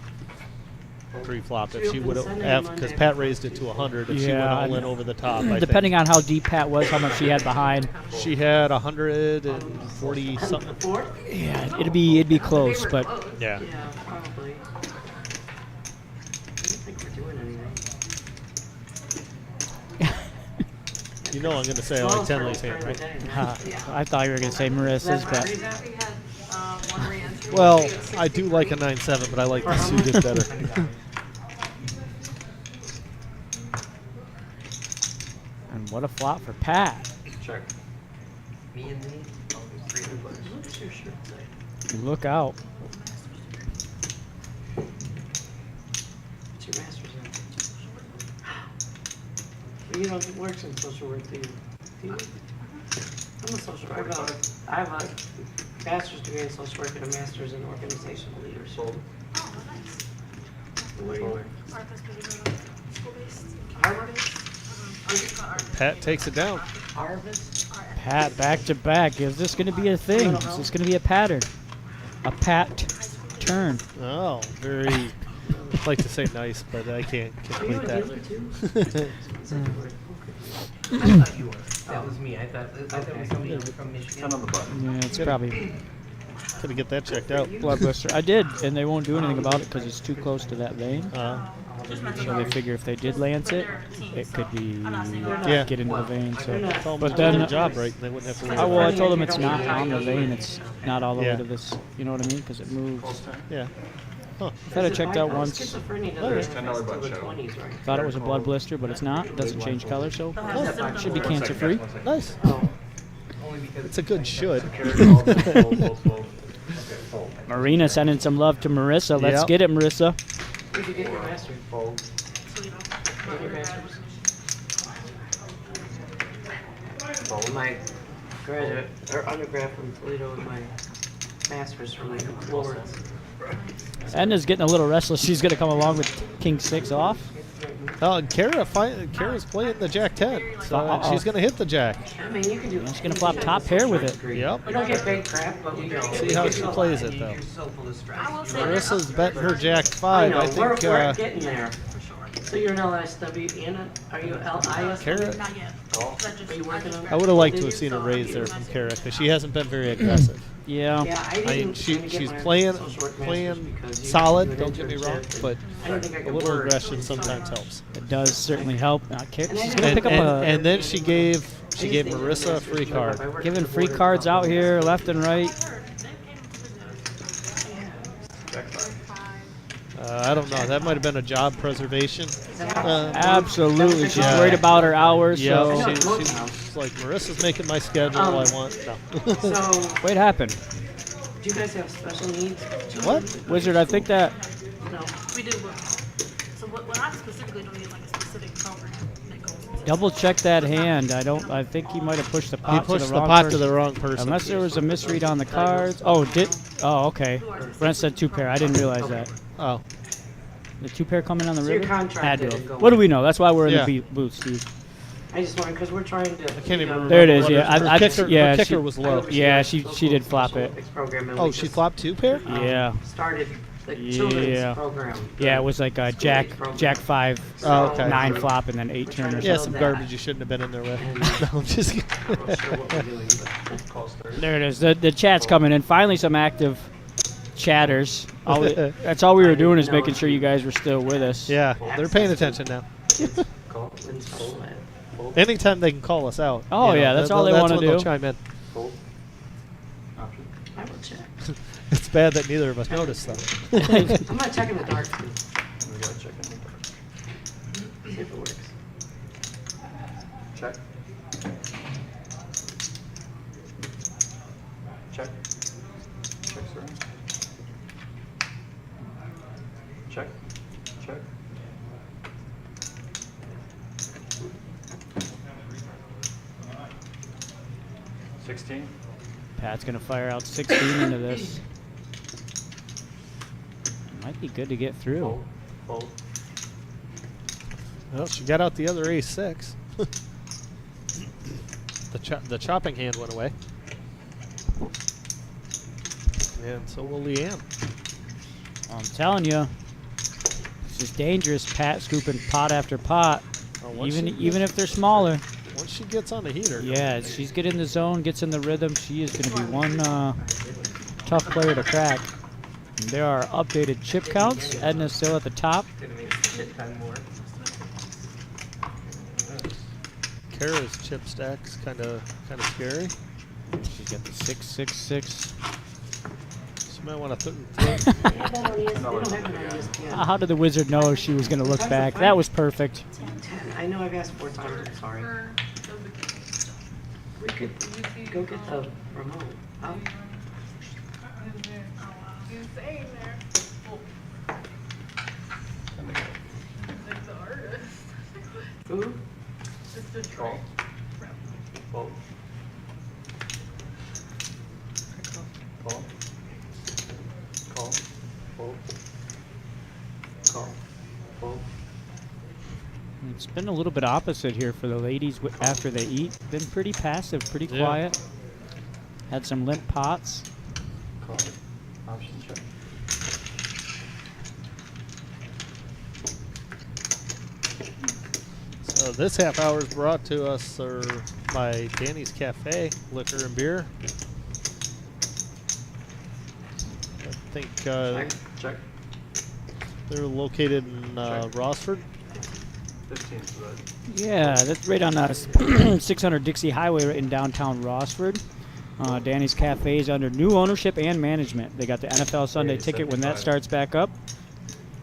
pre-flop if she would have, because Pat raised it to 100 if she went Yeah, all in over the top. I Depending on how deep Pat was, how much she had behind. think. She had 140 something. Four? Yeah, it'd be close, but Yeah. Yeah, probably. I don't think we're doing anything. You know I'm going to say I like Tenley's hand, right? I thought you were gonna say Marissa's, but He had one re-entry. Well, I do like a 9-7, but I like the suited better. and what a flop for Pat. Check. Me and me, $300. What's your shirt say? Look out. You don't work in social work, do you? Do you? I'm a social worker. I have a bachelor's degree in social work and a master's in organizational leadership. Oh, nice. Where do you work? Arthur's pretty good. School-based. Harvard? Pat takes it down. Harvest? Pat back to back. Is this going to be a thing? Is this going to be a pattern? A pat turn. Oh, very. I'd like to say nice, but I can't Are you complete a dealer that. too? I thought you were. That was me. I thought it was somebody from Michigan. Yeah, it's probably Gotta get that checked out. blood blister. I did, and they won't do anything about it because it's too close to that vein. So they figure if they did lance it, it could be Yeah. get into the vein. So, Tell them but to do then their job right, and they wouldn't have to I, worry well, I about it. told them it's not on the vein. It's not all the way Yeah. to this. You know what I mean? Because it moves. Yeah. Huh. I've had it checked out once. Schizophrenia Okay. doesn't manifest till the 20s, right? Thought it was a blood blister, but it's not. It doesn't change color, so should be cancer free. Nice. Only because It's a good should. Marina sending some love to Marissa. Let's Yep. get it, Marissa. Where'd you get your master's? Get your bachelor's? My graduate or undergrad from Toledo and my master's from Florence. Edna's getting a little restless. She's going to come along with King 6 off. Oh, and Kara's playing the Jack 10, so she's gonna hit the Jack. I mean, you can do. She's going to flop top pair with it. Yep. We don't get big crap, but we don't. See how she plays it though. you're so full of stress. Marissa's betting her Jack I 5. know, I we're think getting there. So you're an LSW, Anna? Are you LIS? Kara. Not yet. That just, Are you working on I would have liked to have seen a raise there from Kara because she hasn't been very aggressive. Yeah. Yeah, I I mean, didn't. she's playing solid. Don't get me wrong, but I didn't think I a could little work. aggression sometimes helps. It does certainly help. She's going to And, pick up a... and then she gave Marissa a free card. Giving free cards out here, left and right. I don't know. That might have been a job preservation. Absolutely. She's Yeah. worried about her hours. Yeah, So. she's like, Marissa's making my schedule. I want no. So, Wait, happened. do you guys have special needs? What? Wizard, I think that... No. we do. So what I'm specifically doing is like a specific program that goes into Double check that hand. I think he might have pushed the He pot pushed to the the wrong pot person. to the wrong person. Unless there was a misread on the cards. Oh, okay. Brent said 2 pair. I didn't realize that. Oh, The 2 pair coming on the So you're river? Had to contracted have. and going. What do we know? That's why we're in Yeah. the booth, Steve. I just wanted, because we're trying to. I can't even remember. There it is, what yeah. Her kicker, yeah, her kicker she- was low. Yeah, she did flop it. Oh, she flopped 2 pair? Yeah. Started the Yeah. children's program. Yeah, it was like a Jack 5, Oh, okay. 9 flop, and then 8 turn or Yeah, something. some garbage you shouldn't have been in there with. No, I'm just kidding. I'm not sure what we're doing, but There it is. The chat's coming in. Finally, some active chatters. That's all we were doing is making sure you guys were still with us. Yeah, they're paying attention now. call install that. Anytime they can call us out. Oh, you know, yeah, that's all they that's wanna when they'll do. chime in. I will check. It's bad that neither of us noticed, though. I'm not checking the dark too. See if it works. Check. Check. Check, sir. Check. Check. $16. Pat's going to fire out 16 into this. Might be good to get through. Fold. Fold. Well, she got out the other ace-6. The chopping hand went away. And so will Leanne. I'm telling you, this is dangerous. Pat scooping pot after pot, Once even if they're smaller. Once she gets on the heater. Yeah, she's getting in the zone, gets in the rhythm. She is going to be one tough player to crack. And there are updated chip counts. Edna's still at the top. Gonna make the shit ton more. Kara's chip stack's kind of scary. She's got the 666. She might want to How did the wizard know she was going to look back? That was perfect. 10. I know I've asked 4 times. I'm sorry. We could go get the remote. Oh. Who? Call. Fold. Call. Call. Fold. Call. Fold. It's been a little bit opposite here for the ladies after they eat. Been pretty passive, pretty Yeah. quiet. Had some limp pots. Call. Option check. So this half hour is brought to us by Danny's Cafe, liquor and beer. I think Check. they're located in Check. Rossford. 15 is good. Yeah, that's right on 600 Dixie Highway right in downtown Rossford. Danny's Cafe is under new ownership and management. They got the NFL Sunday ticket when that 75. starts back up.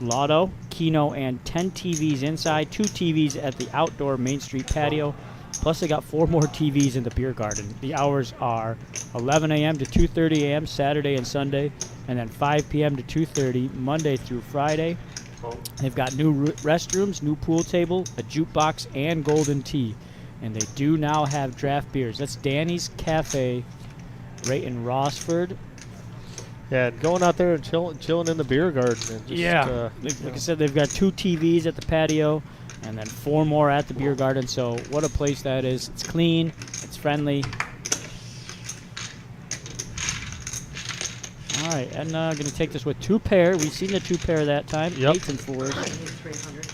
Lotto, Keno, and 10 TVs inside, 2 TVs at the outdoor Main Street patio. Plus, they got 4 more TVs in the beer garden. The hours are 11 a.m. to 2:30 a.m. Saturday and Sunday, and then 5 p.m. to 2:30 Monday through Friday. Fold. They've got new restrooms, new pool table, a jukebox, and golden tea. And they do now have draft beers. That's Danny's Cafe right in Rossford. Yeah, going out there and chilling in the beer garden. And just, Like I said, they've got 2 TVs at the patio and then 4 more at the beer garden. So what a place that is. It's clean. It's friendly. All right, and going to take this with 2 pair. We've seen the 2 pair that time. Yep. 8s and 4s. I need 300.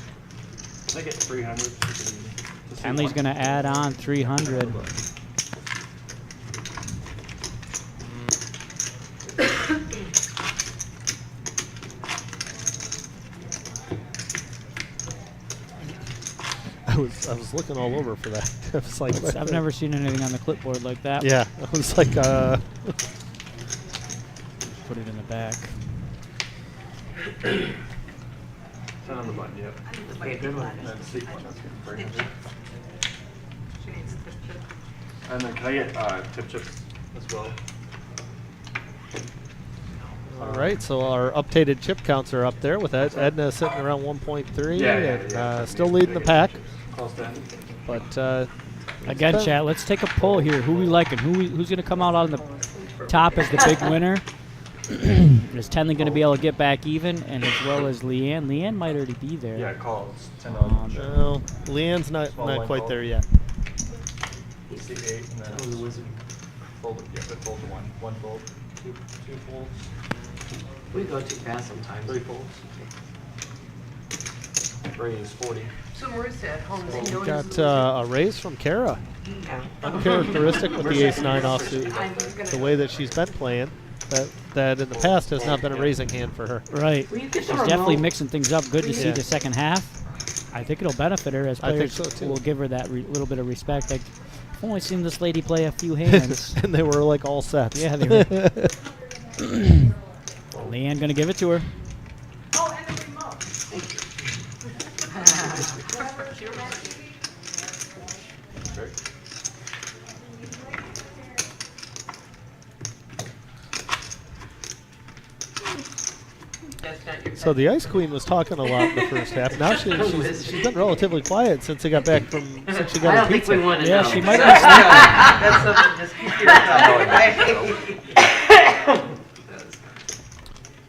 I get 300. Henley's going to add on 300. I was looking all over for that. I was like, I've never seen anything on the clipboard like that. Yeah, I was like, Put it in the back. 10 on the button, yep. Okay, good one. And then sequence, that's good. 300. She needs this chip. And then can I get tip chips as well? all right. So our updated chip counts are up there with Edna sitting around 1.3 and still leading the pack. Close to end. But Again, been- chat, let's take a poll here. Who we liking? Who's going to come out on the top as the big winner? Is Tenley going to be able to get back even? And as well as Leanne. Leanne might already be there. Yeah, call. It's $10. no, Leanne's not quite there yet. See 8 and then the wizard. Fold it. Yeah, but fold to 1. 1 fold. 2 folds. We go too fast sometimes. 3 folds. Raise 40. So Marissa at home, they We noticed got a raise from Kara. Yeah. Uncharacteristic with the ace-9 offsuit. The way that she's been playing, that in the past has not been a raising hand for her. Right. Will you get She's the definitely remote? mixing things up. Good to see Yeah. the second half. I think it'll benefit her as I think players so, too. will give her that little bit of respect. Like, I've only seen this lady play a few hands. And they were like all sets. Yeah, they were. Leanne going to give it to her. Oh, and the remote. Great. That's not your So the Ice Queen was talking a lot in the first half. Now she's been relatively quiet since she got back since she got I her don't think pizza. we want to Yeah, know. she might be That's something, just keep yourself.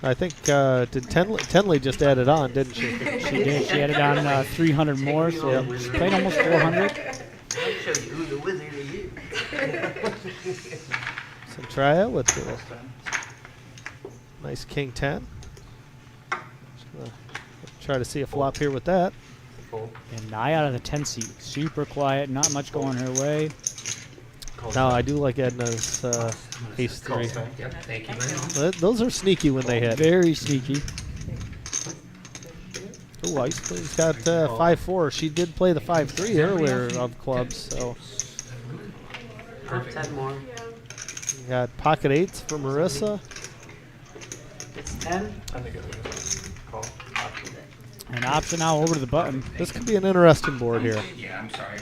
I think did Tenley just added on, didn't she? She did. She added on 300 more, so she's playing almost 400. I'll show you who the wizard is. So try it with the nice King 10. Try to see a flop here with that. Fold. And 9 out of the 10 seat. Super quiet, not much going her way. Call Now I stack. do like Edna's ace Call 3. stack. Yep, thank you very much. Those are sneaky when they hit. Very sneaky. Ooh, Ice Queen's got 5-4. She did play the 5-3 earlier of clubs, so Have 10 more. we got pocket 8s for Marissa. It's 10. I think it is. Call. Option. An option now over to the button. This could be an interesting board here.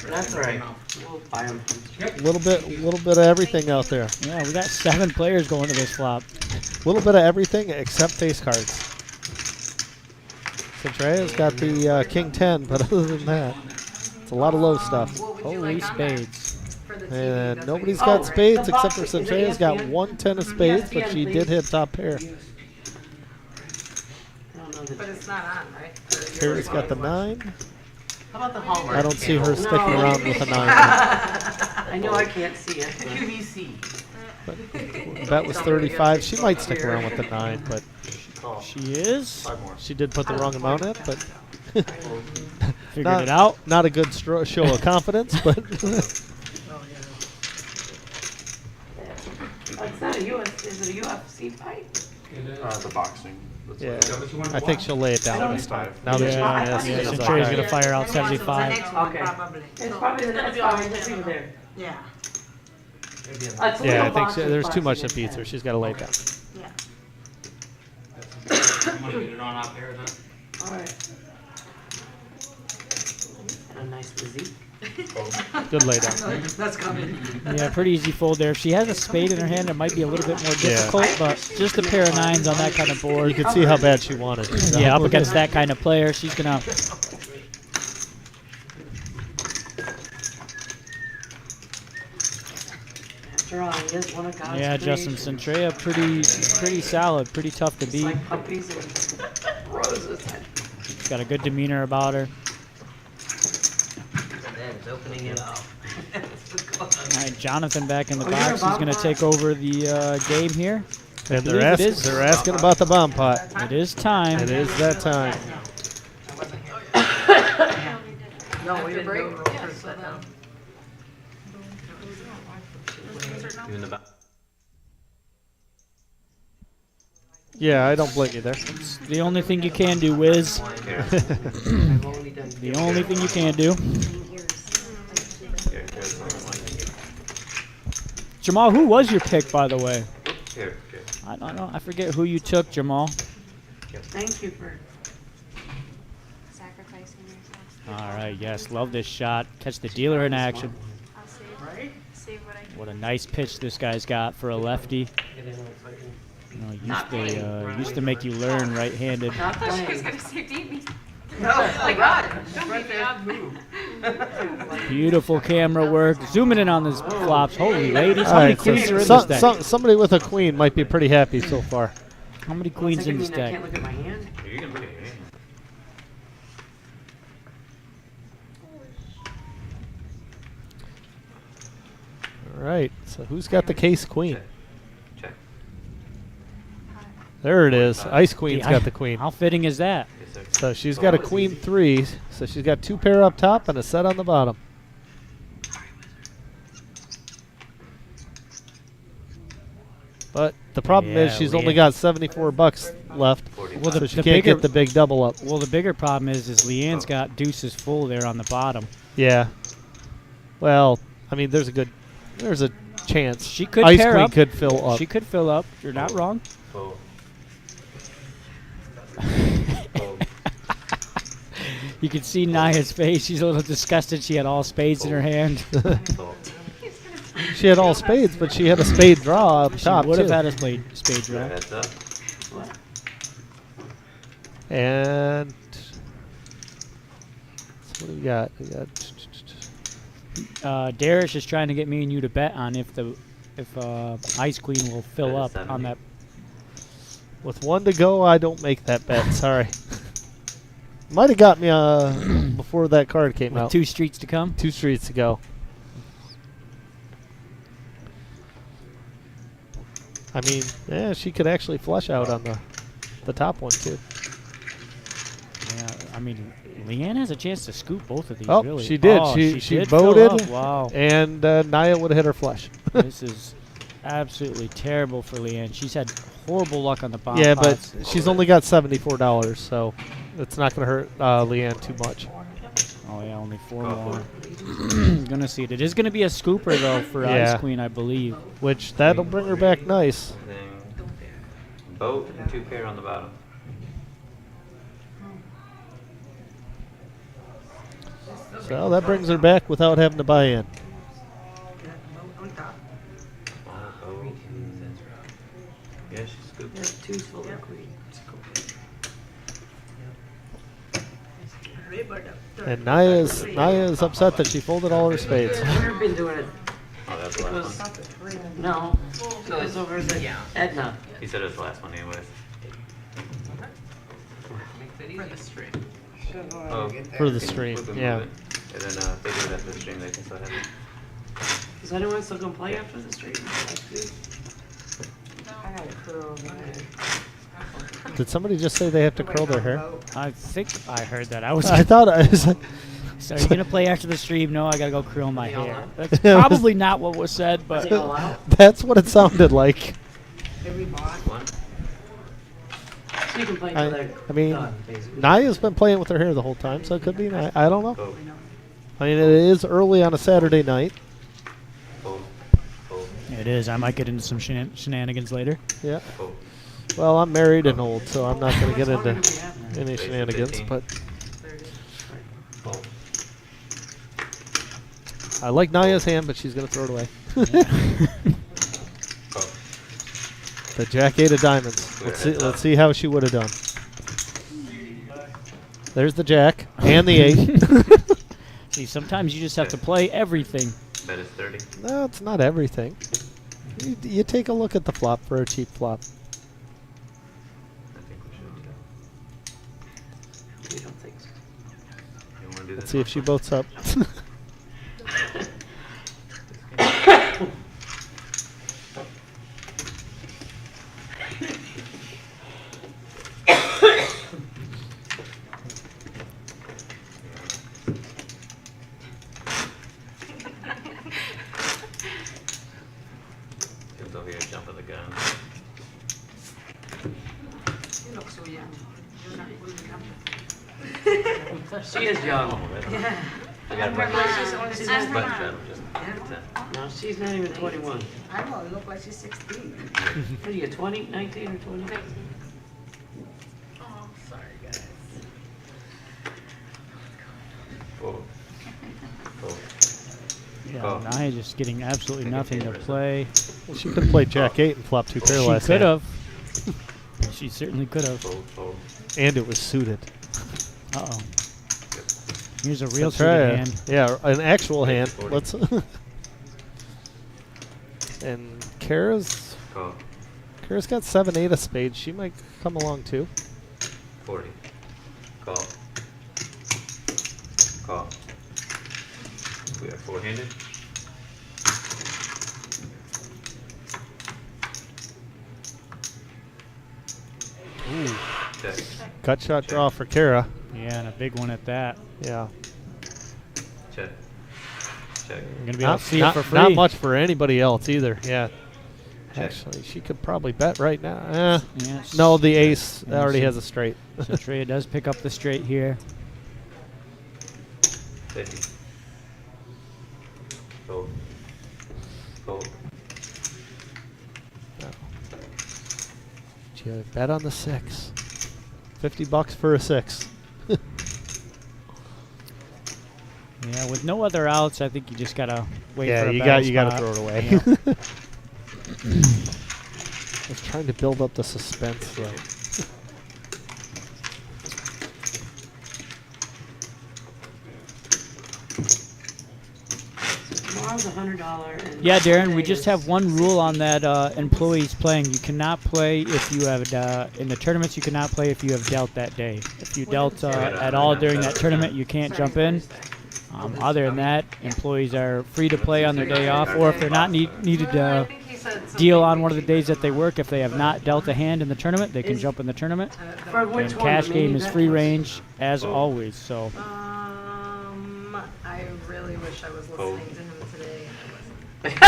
That's all right. We'll buy them. A little bit of everything out there. Yeah, we got 7 players going to this flop. A little bit of everything except face cards. Centraea's got the King 10, but other than that, It's a lot of low stuff. What would you Holy like on there? spades. For the TV, And that's nobody's what you- got spades the except for box, is it Centrea's got ESPN? 1 10 of spades, but ESPN, she did please. hit top pair. I don't know But that. it's not on, right? Or yours Pair's got the was. 9. How about the Hallmark? I don't see her channel? sticking No. around with a 9. I know I can't see it. but- QVC. Bet was 35. She might stick around with the 9, but Call. She is. 5 more. she did put the wrong amount in. But Figured it out. not a good show of confidence, but It's not a US, is it a UFC fight? The boxing. That's yeah, what I think she'll lay it down this time. Now that Yeah, she I has, thought you she's said like, Centuria's all gonna right. fire out Then what was the 75. next one, Okay. probably. It's probably the next one, just leave it there. Yeah, Maybe It's a Yeah, I little think boxing there's too much boxing that beats her. is She's got to lay it down. yeah. I'm gonna get it on out there then. All right. And a nice physique. Good lay down. That's coming. Yeah, pretty easy fold there. If she has a spade in her hand, it might be a little bit more difficult, but just a pair of 9s on that kind of board. You can see how bad she wanted. Yeah, up against that kind of player, she's gonna. After all, he is one of God's Yeah, Justin creations. Centrea, pretty solid, pretty tough to It's beat. like puppies and roses. She's got a good demeanor about her. That is opening it up. All right, Jonathan back in the Oh, you're box. a He's bomb gonna pot? take over the game here. And believe it is. they're asking about the bomb pot. It is time. It is that time. No, we After didn't break? do it. Yeah, so then. Even the Yeah, I don't blame you there. It's the only thing you can do, Wiz. I've only done The only thing you can do. Jamal, who was your pick, by the way? Here. I don't know. I forget who you took, Jamal. Thank you for. Sacrificing yourself. All right, yes, love this shot. Catch the dealer in action. I'll save. Right? Save what I can. What a nice pitch this guy's got for a lefty. Get in on fighting. You know, Not playing. used to make you learn right-handed. Not I thought she was playing. gonna say beat me. No, Oh my God! Don't beat me up. Beautiful camera work. Zooming in on those flops. Holy ladies, All how many right, queens are in so, this deck? somebody with a queen might be pretty happy so far. How many Does queens that in mean this I deck? can't look at my hand? You can look at your hand. All right, so who's got the case queen? Check. There it is. Ice Queen's The- got the queen. How fitting is that? Yes, sir. So she's got a queen 3, so she's got 2 pair up top and a set on the bottom. But the problem is Yeah, she's we- only got $74 left, 45. Well, so the she can't bigger- get the big double up. Well, the bigger problem is Leanne's got deuces full there on the bottom. Yeah. Well, I mean, there's a chance. She could Ice pair Queen up. could fill up. She could fill up. You're not wrong. Fold. You can see Naya's face. She's a little disgusted. She had all spades in her hand. Fold. She had all spades, but she had a spade draw up She top would have too. had a spade draw. Heads up. And so what do we got? We got Darish is trying to get me and you to bet on if Ice Queen will fill up on 70. that. with 1 to go. I don't make that bet. Sorry. Might have got me before that card came With out. 2 streets to come. 2 streets to go. I mean, yeah, she could actually flush out on the top one too. Yeah, I mean, Leanne has a chance to scoop both of these. Oh, really. she did. Oh, She did fill voted. up. Wow, And Naya would have hit her flush. this is absolutely terrible for Leanne. She's had horrible luck on the bomb Yeah, but pots. she's only got $74, so it's not going to hurt Leanne too much. Oh yeah, only 4 more. Gonna see it. It is gonna be a scooper though for Yeah. Ice Queen, I believe. Which that'll bring her back nice. Then boat and 2 pair on the bottom. So that brings her back without having to buy in. On top. Oh, yeah, she scooped. There's 2 full of queen. And Naya's upset that she folded all her spades. We've been doing it. Oh, that's the It last was, one. no, So it's over at Edna. He said it was the last one anyways. Makes it easy. For the stream. Oh, For the can stream, flip and yeah. move it. And then if they do it after the stream, they can still have it. Is anyone still gonna play after the stream? I got a curl over there. Did somebody just say they have to curl their hair? I think I heard that. I was. I thought I was like, So are you gonna play after the stream? No, I gotta go curl my They all hair. out? That's probably not what was said, but Is it all out? that's what it sounded like. Every box. One. So you can play till they're I mean, done, basically. Naya's been playing with her hair the whole time, so it could be. I don't know. Go. I mean, it is early on a Saturday night. Fold. Fold. it is. I might get into some shenanigans later. Yeah. Fold. Well, I'm married and old, so I'm not going to get How much longer into do we have? any Raise to shenanigans. 15. But Fold. I like Naya's hand, but she's going to throw it away. Fold. The Jack-8 of diamonds. Let's see how she would have done. There's the Jack and the 8. See, sometimes you just have to play everything. Bet is 30. No, it's not everything. You take a look at the flop for a cheap flop. I think we should. We don't think so. You want to do Let's this see if one she first? votes up. Feels over here jumping the gun. You look so young. You're not really young. She is young. Yeah. I got a I'm button. like she's only Button 16. straddle, just Yeah. 10. No, she's not even 21. I know, it look like she's 16. What are you, 20, 19 or 20? Oh, sorry, guys. Fold. Fold. Yeah, Oh. Naya just getting absolutely Take a nothing to favor. play. Well, she could play Jack-8 and flop 2 pair She last could hand. have. She certainly could have. Fold. Fold. And it was suited. Uh-oh. Here's a real Let's try suited a- hand. Yeah, an actual hand. 40. Let's. And Kara's got 7-8 of spades. She might come along too. 40. Call. Call. We are four-handed. Ooh. Check. Cut shot draw for Kara. Yeah, and a big one at that. Yeah. Check. Check. You're gonna be able Not, to see not, it for free. not much for anybody else either. Yeah. Check. Actually, she could probably bet right now. Yeah, No, the ace Yeah, already she- has a straight. So Trey does pick up the straight here. 50. Fold. Fold. She had a bet on the 6. $50 for a 6. Yeah, with no other outs, I think you just gotta wait Yeah, for a you better gotta spot. throw it away. Yeah. I was trying to build up the suspense though. Tomorrow's $100. And Yeah, Darren, we Sunday just is have one rule on that employees playing. You cannot play if you have, in the tournaments, you cannot play if you have dealt that day. If you dealt at all during that tournament, you can't jump in. Other than that, employees are free to play on their day off, or if they're not needed I to think he said deal something on one of the like days that they work, if they have not dealt a hand in the tournament, they can Is- jump in the tournament. For which And one? cash The game main is event free was- range as always. So I really wish I was Oh. listening to him today. and I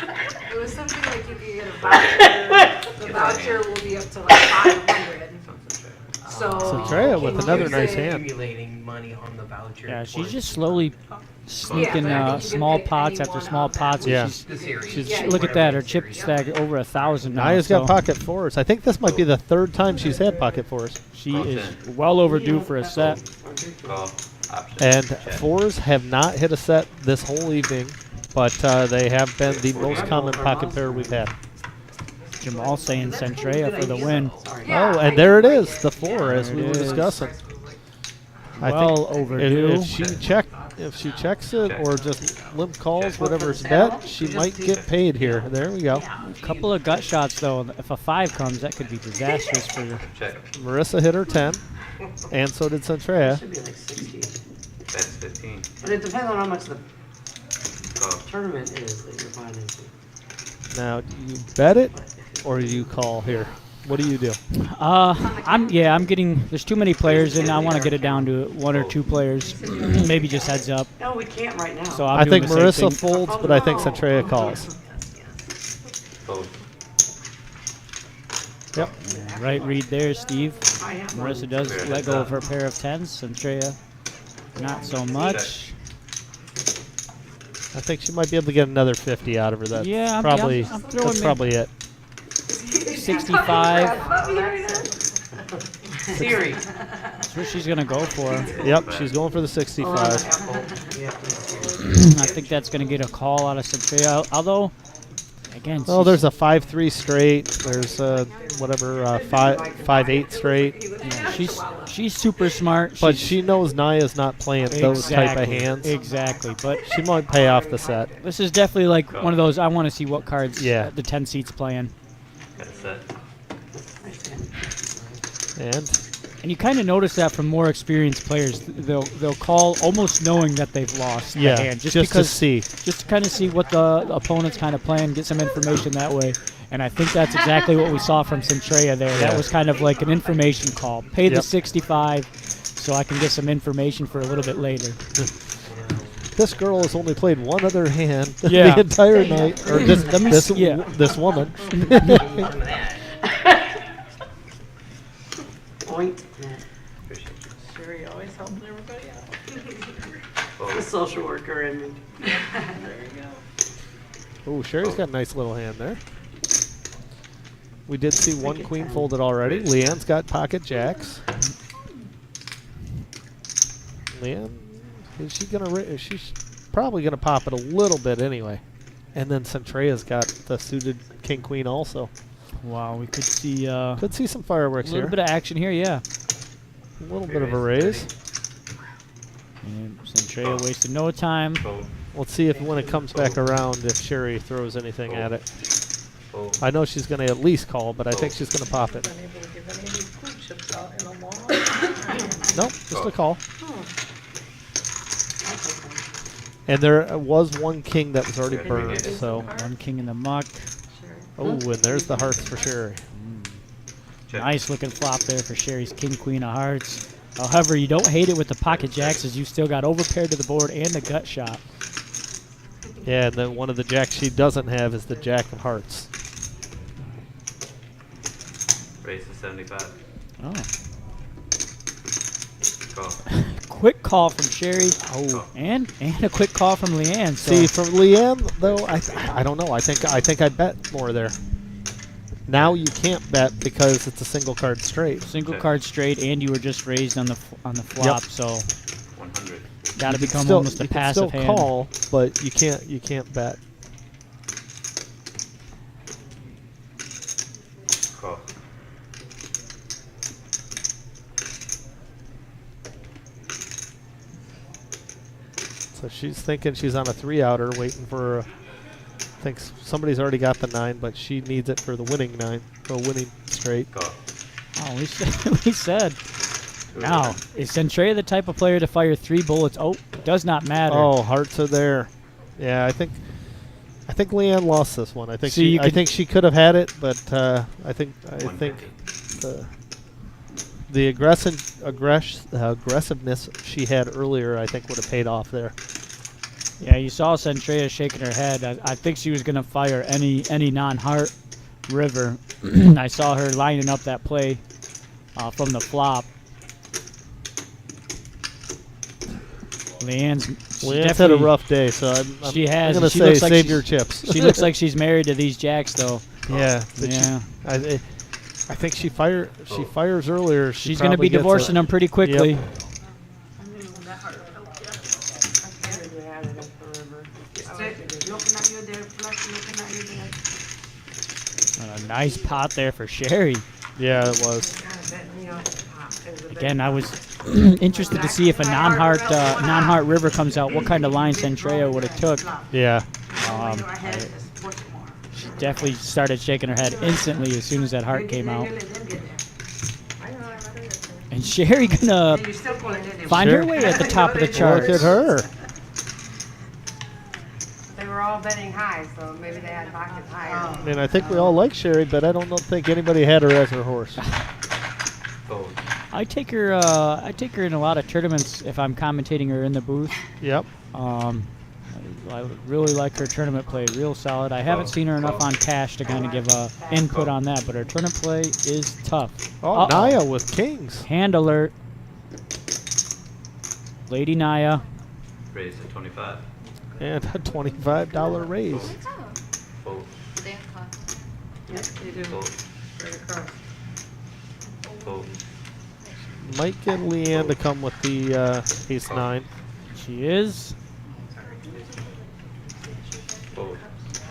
wasn't. It was something like you could get a voucher. The voucher will be up to like 500. So Trey with can another you nice say- hand. Accumulating money on the voucher. yeah, she's for just slowly sneaking but I think you can small pick pots any after one small of them. pots. and Yeah. she's- the series. She's- look at that, her Whatever chip series. stack over 1,000 now. Naya's got so pocket fours. I think this might be the 3rd time she's had pocket fours. she Call is 10. well overdue for a set. Call. Option. And Check. fours have not hit a set this whole evening, but they have been the most common pocket pair we've had. Jamal saying Centrea for the win. Yeah, Oh, I and there it do like is, the 4 as There we it were is. discussing. I well think overdue. if she checks it Check. or just limp calls Check. whatever's Well, bet, she just might keep get it. paid here. There we go. Yeah. A couple of gut shots though. If a 5 comes, that could be disastrous for you. Check. Marissa hit her 10, and so did It Centrea. should be like 60. That's 15. But it depends on how much the Call. tournament is that you're buying into. Now, do you bet it or do you call here? What do you do? I'm getting. There's too many players, and I want to get it down to 1 or 2 players. Maybe just heads up. No, we can't right now. So I'm I doing think the same Marissa thing. folds, but I think Centrea calls. Fold. Yep. Right read there, Steve. I have one. Marissa does Fair. let go of her pair of 10s. Centrea, not so much. I think she might be able to get another 50 out of her. That's Yeah, I'm probably throwing that's in probably it. 65. Siri. That's what she's gonna go for. Yep, she's going for the 65. I think that's gonna get a call out of Centrea. Although, again, Oh, there's a 5-3 straight. There's whatever 5-8 straight. she's super smart. But She's- she knows Naya's not playing those type of hands. Exactly, but She might pay off the set. this is definitely like one of those. I want to see what cards Yeah. the 10 seats playing. That's set. And And you kind of notice that from more experienced players. They'll call almost knowing that they've lost the yeah, hand, just because to see. just to kind of see what the opponent's kind of playing, get some information that way. And I think that's exactly what we saw from Centrea there. Yeah. That was kind of like an information call. Pay the Yep. 65 so I can get some information for a little bit later. This girl has only played one other hand Yeah. the entire night. Or this, Let me this, see- yeah. this woman. Point. Appreciate you. Sherry always helping everybody out. The Fold. social worker in me. There you go. Oh, Sherry's got a nice little hand there. We did see one queen folded already. Leanne's got pocket jacks. Leanne, is she gonna? She's probably gonna pop it a little bit anyway. And then Centrea's got the suited king queen also. Wow, we could see a Could see some fireworks little here. bit of action here, yeah. A little bit of a raise. And Centrea wasted no time. Fold. Let's see if when it comes back around, if Sherry throws anything at it. Fold. I know she's gonna at least call, but I think she's gonna pop it. Been able to give any of these food chips out in a long time. Nope, just a call. Oh, And there was one king that was already Good. burned, so. One king in the muck. Sherry. Oh, and there's the hearts for Sherry. Check. Nice looking flop there for Sherry's king, queen of hearts. However, you don't hate it with the pocket jacks as you still got overpaired to the board and the gut shot. Yeah, and then one of the jacks she doesn't have is the jack of hearts. Raise to 75. Oh. Call. Quick call from Sherry. Oh. And a quick call from Leanne. So See, from Leanne, though, I don't know. I think I'd bet more there. Now you can't bet because it's a single card straight. single card straight, and you were just raised on the flop, so 100. got to You can become still- almost a you can passive still hand. call, but you can't bet. Call. So she's thinking she's on a 3-outer, waiting for. I think somebody's already got the 9, but she needs it for the winning 9, the winning straight. Call. Oh, we said, we said. Now, is Centrea the type of player to fire 3 bullets? Oh, does not matter. Oh, hearts are there. Yeah, I think Leanne lost this one. I think See, you I could- think she could have had it, but I think 150. the aggressiveness she had earlier, I think, would have paid off there. Yeah, you saw Centrea shaking her head. I think she was going to fire any non-heart river. I saw her lining up that play from the flop. Leanne's Leanne's had a definitely- rough day, so I'm She has, going and to she say looks like save she's- your chips. She looks like she's married to these jacks, though. Yeah, but Yeah. I think she fires earlier. She She's going to probably be gets divorcing it. them pretty quickly. Yep. Straight, looking at you there, flush, looking at you there. And a nice pot there for Sherry. Yeah, it was. Kind of betting me off the top. It was a Again, I was interested to see if a non-heart river comes out, what kind of line Centrea would have took. Yeah. She definitely started shaking her head instantly as soon as that heart came out. And Sherry gonna find her way at the top of the chart. Look at her. They were all betting high, so maybe they had pockets higher. I mean, I think we all like Sherry, but I don't think anybody had her as her horse. Fold. I take her in a lot of tournaments if I'm commentating her in the booth. Yep. I really like her tournament play, real solid. I haven't seen her enough on cash to kind of give a input on that, but her tournament play is tough. Oh, Naya with kings. Hand alert. Lady Naya. Raise at 25. And a $25 raise. Fold. They have cost. Yep, they do. Fold. Right across. Fold. Might get Leanne to come with the ace-9. She is. Fold.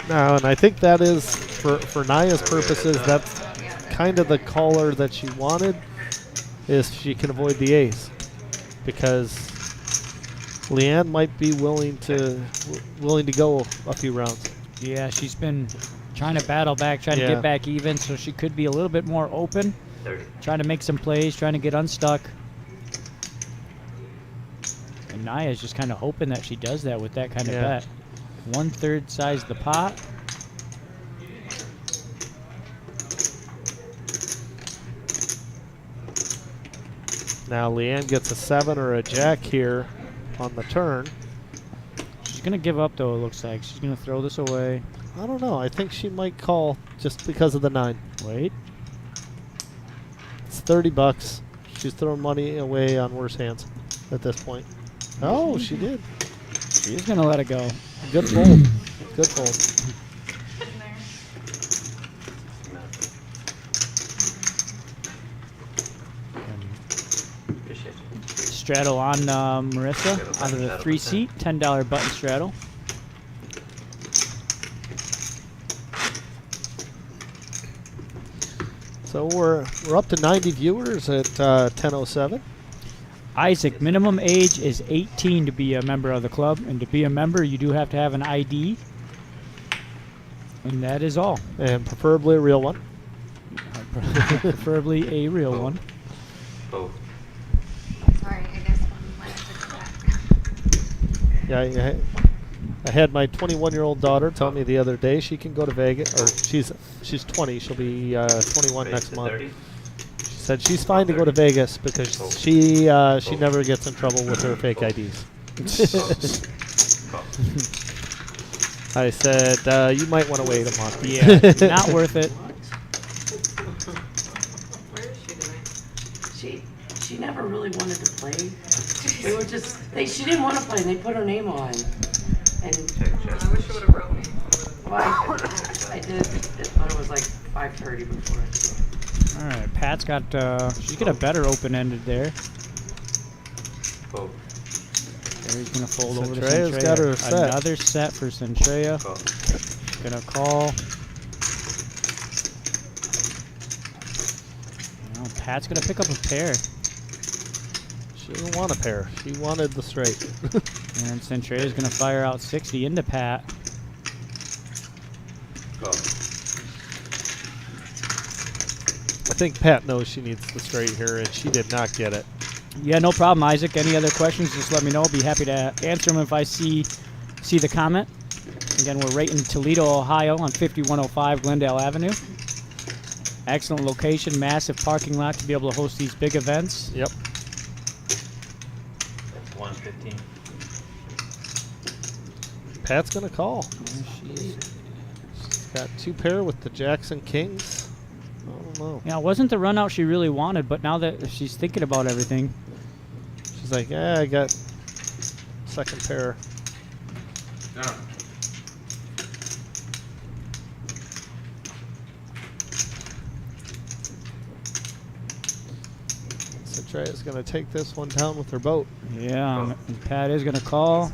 No, and I think that is, for Naya's purposes, that's kind of the caller that she wanted, is she can avoid the ace. Because Leanne might be willing to go a few rounds. Yeah, she's been trying to battle back, trying to get back even, so she could be a little bit more open. 30. Trying to make some plays, trying to get unstuck. And Naya's just kind of hoping that she does that with that kind of bet. 1/3 size the pot. Now Leanne gets a 7 or a jack here on the turn. She's going to give up, though, it looks like. She's going to throw this away. I don't know. I think she might call just because of the 9. Wait. It's $30. She's throwing money away on worse hands at this point. Oh, she did. She's going to let it go. Good fold. Good fold. Straddle on Marissa out of the 3-seat, $10 button straddle. So we're up to 90 viewers at 10:07. Isaac, minimum age is 18 to be a member of the club, and to be a member, you do have to have an ID, and that is all. And preferably a real one. Preferably a real one. Fold. Sorry, I guess when I took that. Yeah, I had my 21-year-old daughter tell me the other day she can go to Vegas, or she's 20. She'll be 21 next month. 30. She said she's fine to go to Vegas because she never gets in trouble with her fake IDs. I said you might want to wait a month. Yeah, not worth it. Where is she tonight? She never really wanted to play. They were just she didn't want to play. They put her name on, and I wish you would have wrote me. well, I did, but it was like 5:30 before. All right, Pat's got she's got a better open-ended there. Fold. He's gonna fold over to Centrea's Centrea. got her set. Another set for Centrea. Fold. Gonna call. Now Pat's gonna pick up a pair. She didn't want a pair. She wanted the straight. And Centrea's gonna fire out 60 into Pat. Fold. I think Pat knows she needs the straight here, and she did not get it. Yeah, no problem, Isaac. Any other questions, just let me know. I'll be happy to answer them if I see the comment. Again, we're right in Toledo, Ohio on 5105 Glendale Avenue. Excellent location, massive parking lot to be able to host these big events. Yep. That's 115. Pat's going to call. She's got 2 pair with the Jackson Kings. I don't know. Yeah, it wasn't the run out she really wanted, but now that she's thinking about everything. She's like, yeah, I got second pair. Down. Centrea's going to take this one down with her boat. Yeah, and Pat is going to call.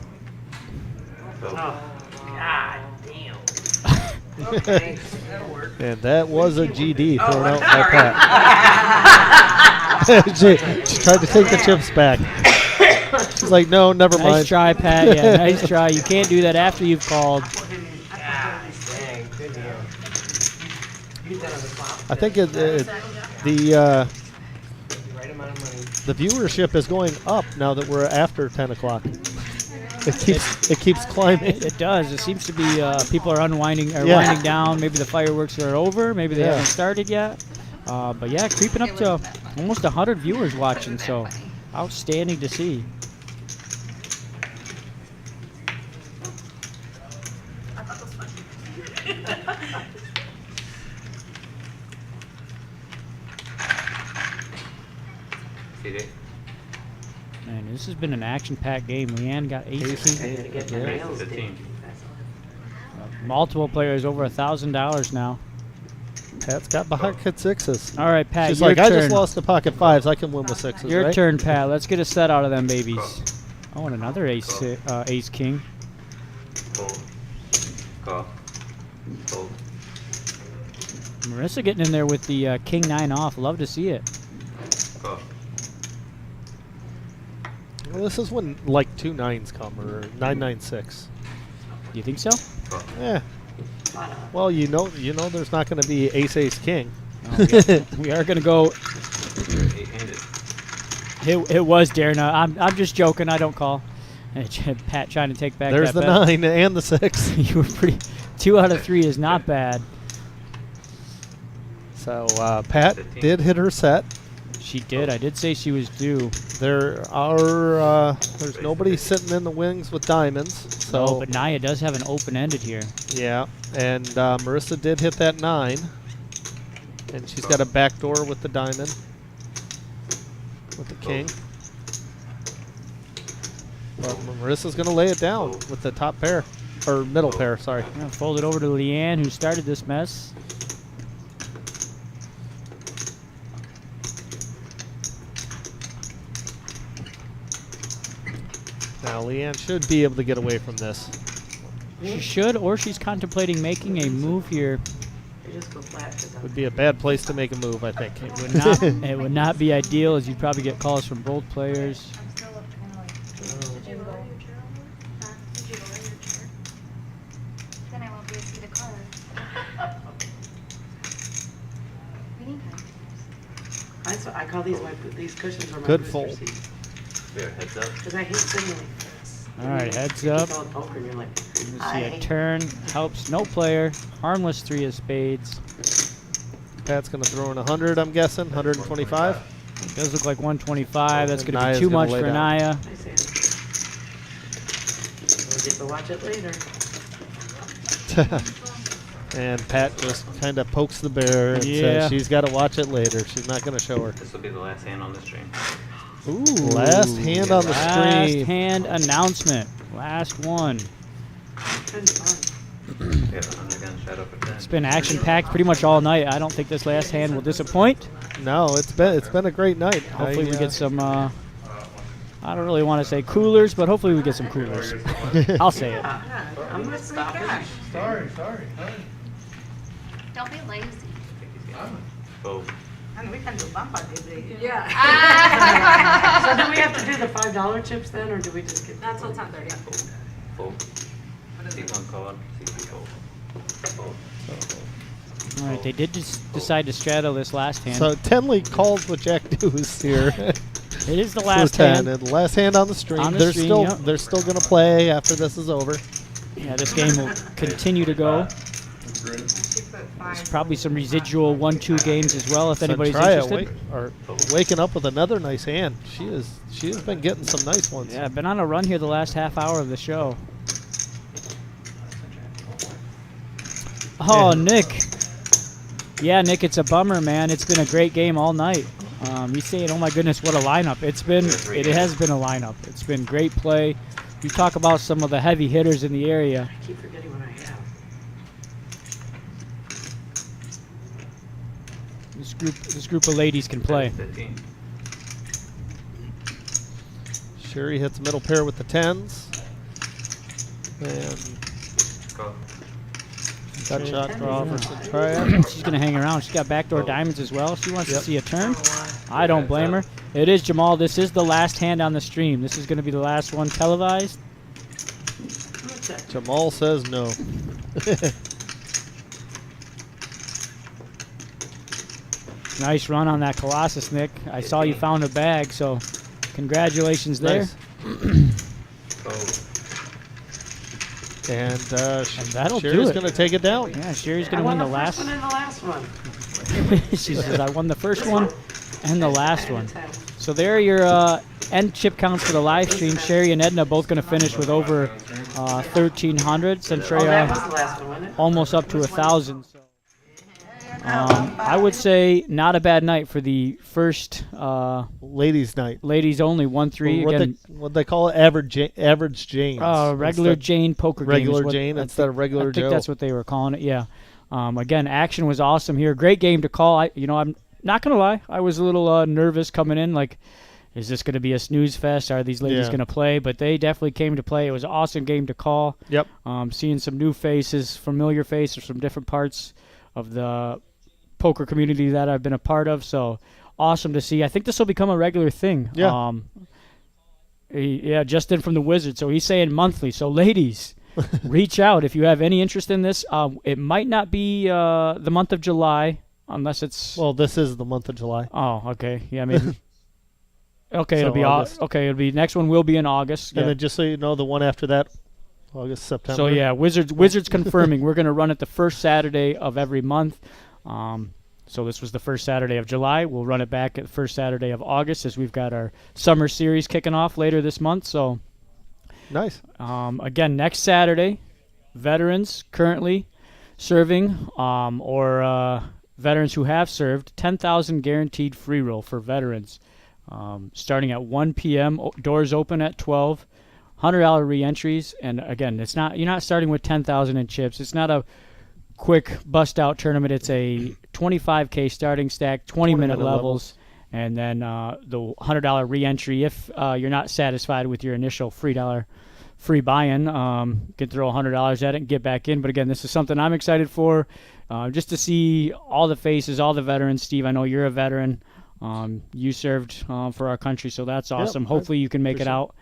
Fold. God damn. Okay, that'll work. And that was a GD thrown Oh, out by sorry. Pat. She tried to take the chips back. She's like, no, never Nice mind. try, Pat. Yeah, nice try. You can't do that after you've called. Dang, good deal. Beat that on the flop. I think the Right amount of money. the viewership is going up now that we're after 10 o'clock. It keeps climbing. It does. It seems to be people are winding down. Maybe the fireworks are over. Maybe they Yeah. haven't started yet. But yeah, creeping up to almost 100 viewers watching. So outstanding to see. CD. Man, this has been an action-packed game. Leanne got ace king. Gotta get my Yeah. nails 15. done. Multiple players over $1,000 now. Pat's got pocket sixes. All right, Pat, She's your like, turn. I just lost the pocket fives. I can win with sixes, Your right? turn, Pat. Let's get a set out of them babies. Oh, and another ace king. Fold. Call. Fold. Marissa getting in there with the king 9 off. Love to see it. Call. Well, this is when like 2 9s come, or 996. You think so? Call. Yeah. Well, you know, there's not going to be ace king. Oh, yeah. We are going to go. 8-handed. It was Darna. I'm just joking. I don't call. And Pat trying to take back There's that the bet. 9 and the 6. You were pretty. 2 out of 3 is not bad. So Pat 15. did hit her set. She did. I did say she was due. There are there's nobody sitting in the wings with diamonds. So No, but Naya does have an open-ended here. yeah, and Marissa did hit that 9, and she's got a back door with the diamond with the king. But Marissa's gonna lay it down with the top pair or middle pair. Sorry. I'm gonna fold it over to Leanne, who started this mess. Now Leanne should be able to get away from this. She should, or she's contemplating making a move here. I just go flat 'cause I'm- Would be a bad place to make a move, I think. It would not. It would not be ideal, as you'd probably get calls from both players. I'm still up kind of like, did you lower your chair? Huh? Did you lower your chair? Then I won't be able to see the color. We need I call these these cushions are my Good booster fold. seat. Here, heads up. Because I hate sitting like this. All right, heads You up. call it poker and you're like, You I see a hate turn. Helps no player. Harmless 3 of spades. Pat's gonna throw in 100, I'm guessing, 125. Does look like 125. That's going to be Naya's too gonna much lay for down. Naya. I say it. We'll get to watch it later. And Pat just kind of pokes the bear and Yeah. says she's got to watch it later. She's not going to show her. This will be the last hand on the stream. Ooh, last hand on the Last stream. hand announcement. Last one. Good fun. We have 100 gun shadow for 10. It's been action-packed pretty much all night. I don't think this last hand will disappoint. No, it's been a great night. Hopefully we get some, I don't really want to say coolers, but hopefully we get some coolers. I'll say it. I'm not stopping. Sorry. Don't be lazy. Fold. And we can do bumper debrief. Yeah. So do we have to do the $5 chips then, or do we just get? Not till 10:30. Fold. C1 call. C2 fold. Fold. All right, they did decide to straddle this last hand. So Tenley calls with Jack Deuce here. It is the For last 10, hand. and the last hand on the stream. On the they're stream, still yep. they're still going to play after this is over. Yeah, this game will continue to go. There's probably some residual 1-2 games as well if So anybody's try it, interested. waking up with another nice hand. She has been getting some nice ones. Yeah, I've been on a run here the last half hour of the show. Oh, Nick. Yeah, Nick, it's a bummer, man. It's been a great game all night. He's saying, oh my goodness, what a lineup. It has been a lineup. It's been great play. You talk about some of the heavy hitters in the area. I keep forgetting what I have. This group of ladies can play. 15. Sherry hits middle pair with the 10s. And Call. gut shot draw versus triad. She's going to hang around. She's got backdoor diamonds as well. She wants to see a turn. I don't blame her. It is Jamal. This is the last hand on the stream. This is going to be the last one televised. Jamal says no. Nice run on that Colossus, Nick. I saw you found a bag, so congratulations there. Nice. And that'll do Sherry's it. going to take it down. Yeah, Sherry's going to win the last one and the last one. She says, I won the first one and the last one. So there are your end chip counts for the live stream. Sherry and Edna both going to finish with over 1,300. Centuria that was the last one, wasn't it? almost up to 1,000. So, I would say not a bad night for the first ladies' night. Ladies only 1-3 again. What they call it, average Janes. Regular Jane poker games. Regular Jane instead of regular Joe. I think that's what they were calling it. Yeah. Again, action was awesome here. Great game to call. I'm not gonna lie. I was a little nervous coming in. Like, is this going to be a snooze fest? Are these ladies going to play? But they definitely came to play. It was an awesome game to call. Yep. Seeing some new faces, familiar faces from different parts of the poker community that I've been a part of. So awesome to see. I think this will become a regular thing. Yeah. Justin from the Wizard. So he's saying monthly. So ladies, reach out if you have any interest in this. It might not be the month of July unless it's. Well, this is the month of July. Oh, okay. Yeah, maybe. Okay, So it'll be August. it'll be next one will be in August. And then just so you know, the one after that, August, September. So yeah, Wizards confirming we're going to run it the first Saturday of every month. So this was the first Saturday of July. We'll run it back at the first Saturday of August as we've got our summer series kicking off later this month. So nice. Again, next Saturday, veterans currently serving or veterans who have served, 10,000 guaranteed free roll for veterans. Starting at 1 p.m. Doors open at 12. $100 re-entries, and again, you're not starting with 10,000 in chips. It's not a quick bust out tournament. It's a 25K starting stack, 20-minute levels, and then the $100 re-entry. If you're not satisfied with your initial free buy-in, you can throw $100 at it and get back in. But again, this is something I'm excited for, just to see all the faces, all the veterans. Steve, I know you're a veteran. You served for our country, so that's awesome. Hopefully you can make it out.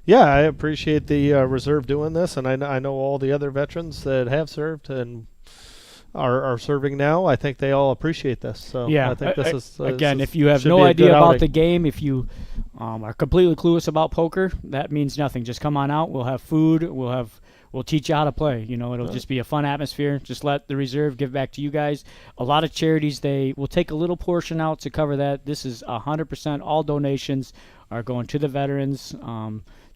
Yeah, I appreciate the reserve doing this, and I know all the other veterans that have served and are serving now. I think they all appreciate this. So yeah, I think this is again. this If you have should no be a idea good about outing. the game, if you are completely clueless about poker, that means nothing. Just come on out. We'll have food. We'll teach you how to play. It'll just be a fun atmosphere. Just let the reserve give back to you guys. A lot of charities, they will take a little portion out to cover that. This is 100%. All donations are going to the veterans,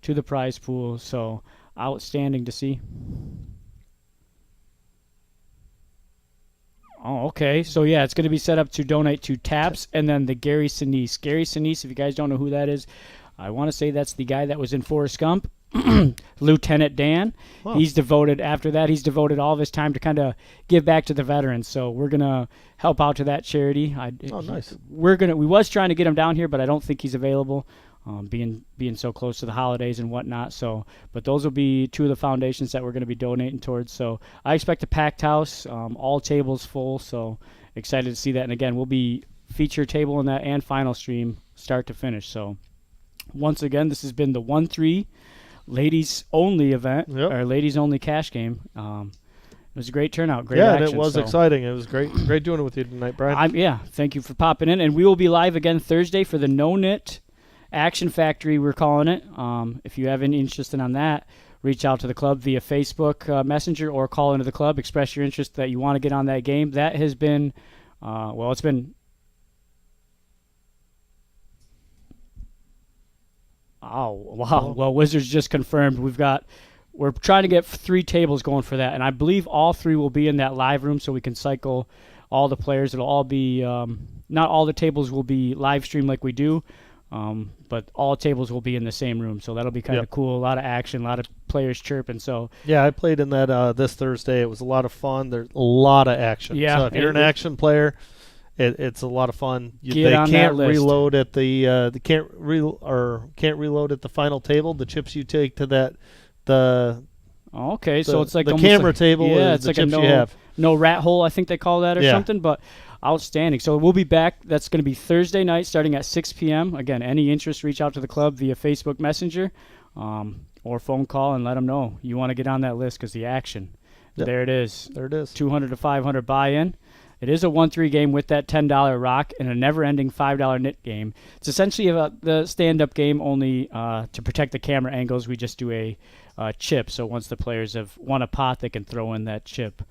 to the prize pool. So outstanding to see. Oh, okay. So, yeah, it's going to be set up to donate to TAPS and then the Gary Sinise. Gary Sinise, if you guys don't know who that is, I want to say that's the guy that was in Forrest Gump. Lieutenant Dan. Wow. He's devoted all of his time to kind of give back to the veterans. So we're going to help out to that charity. Nice. We was trying to get him down here, but I don't think he's available. Being so close to the holidays and whatnot. So, but those will be two of the foundations that we're going to be donating towards. So I expect a packed house, all tables full. So excited to see that. And again, we'll be feature table in that and final stream start to finish. So once again, this has been the 1-3 ladies only event, or ladies only cash game. It was a great turnout, great action. Yeah, it was exciting. It was great doing it with you tonight, Brian. Thank you for popping in. And we will be live again Thursday for the No Knit Action Factory, we're calling it. If you have any interest in on that, reach out to the club via Facebook Messenger or call into the club. Express your interest that you want to get on that game. That has been, it's been. Oh, wow. Well, Wizards just confirmed we're trying to get 3 tables going for that, and I believe all 3 will be in that live room so we can cycle all the players. It'll all be, not all the tables will be live streamed like we do, but all tables will be in the same room, so that'll be kind of cool. A lot of action, a lot of players chirping. So yeah, I played in that this Thursday. It was a lot of fun. There's a lot of action. Yeah, so if you're an action player, it's a lot of fun. They can't reload at they can't reload at the final table. The chips you take to so it's like the camera like, table. Yeah, is it's the like chips a you have. no rat hole, I think they call that or something. But Outstanding. So we'll be back. That's going to be Thursday night starting at 6 p.m. Again, any interest, reach out to the club via Facebook Messenger or phone call and let them know you want to get on that list because the action. Yep. There it is. There it is. 200 to 500 buy-in. It is a 1-3 game with that $10 rock and a never-ending $5 knit game. It's essentially the stand-up game only to protect the camera angles. We just do a chip. So once the players have won a pot, they can throw in that chip.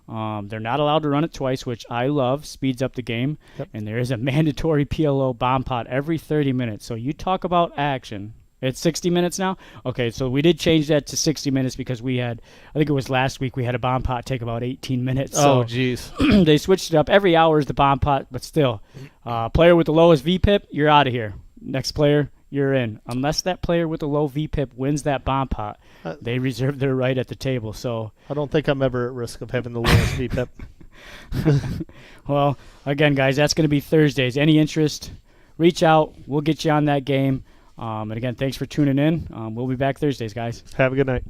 They're not allowed to run it twice, which I love. Speeds up the game. Yep. And there is a mandatory PLO bomb pot every 30 minutes. So you talk about action. It's 60 minutes now? Okay, so we did change that to 60 minutes because we had, I think it was last week, we had a bomb pot take about 18 minutes. Oh, jeez. So they switched it up. Every hour is the bomb pot, but still. Player with the lowest VPIP, you're out of here. Next player, you're in. Unless that player with the low VPIP wins that bomb pot, they reserve their right at the table. So I don't think I'm ever at risk of having the lowest VPIP. Well, again, guys, that's going to be Thursdays. Any interest, reach out. We'll get you on that game. And again, thanks for tuning in. We'll be back Thursdays, guys. Have a good night.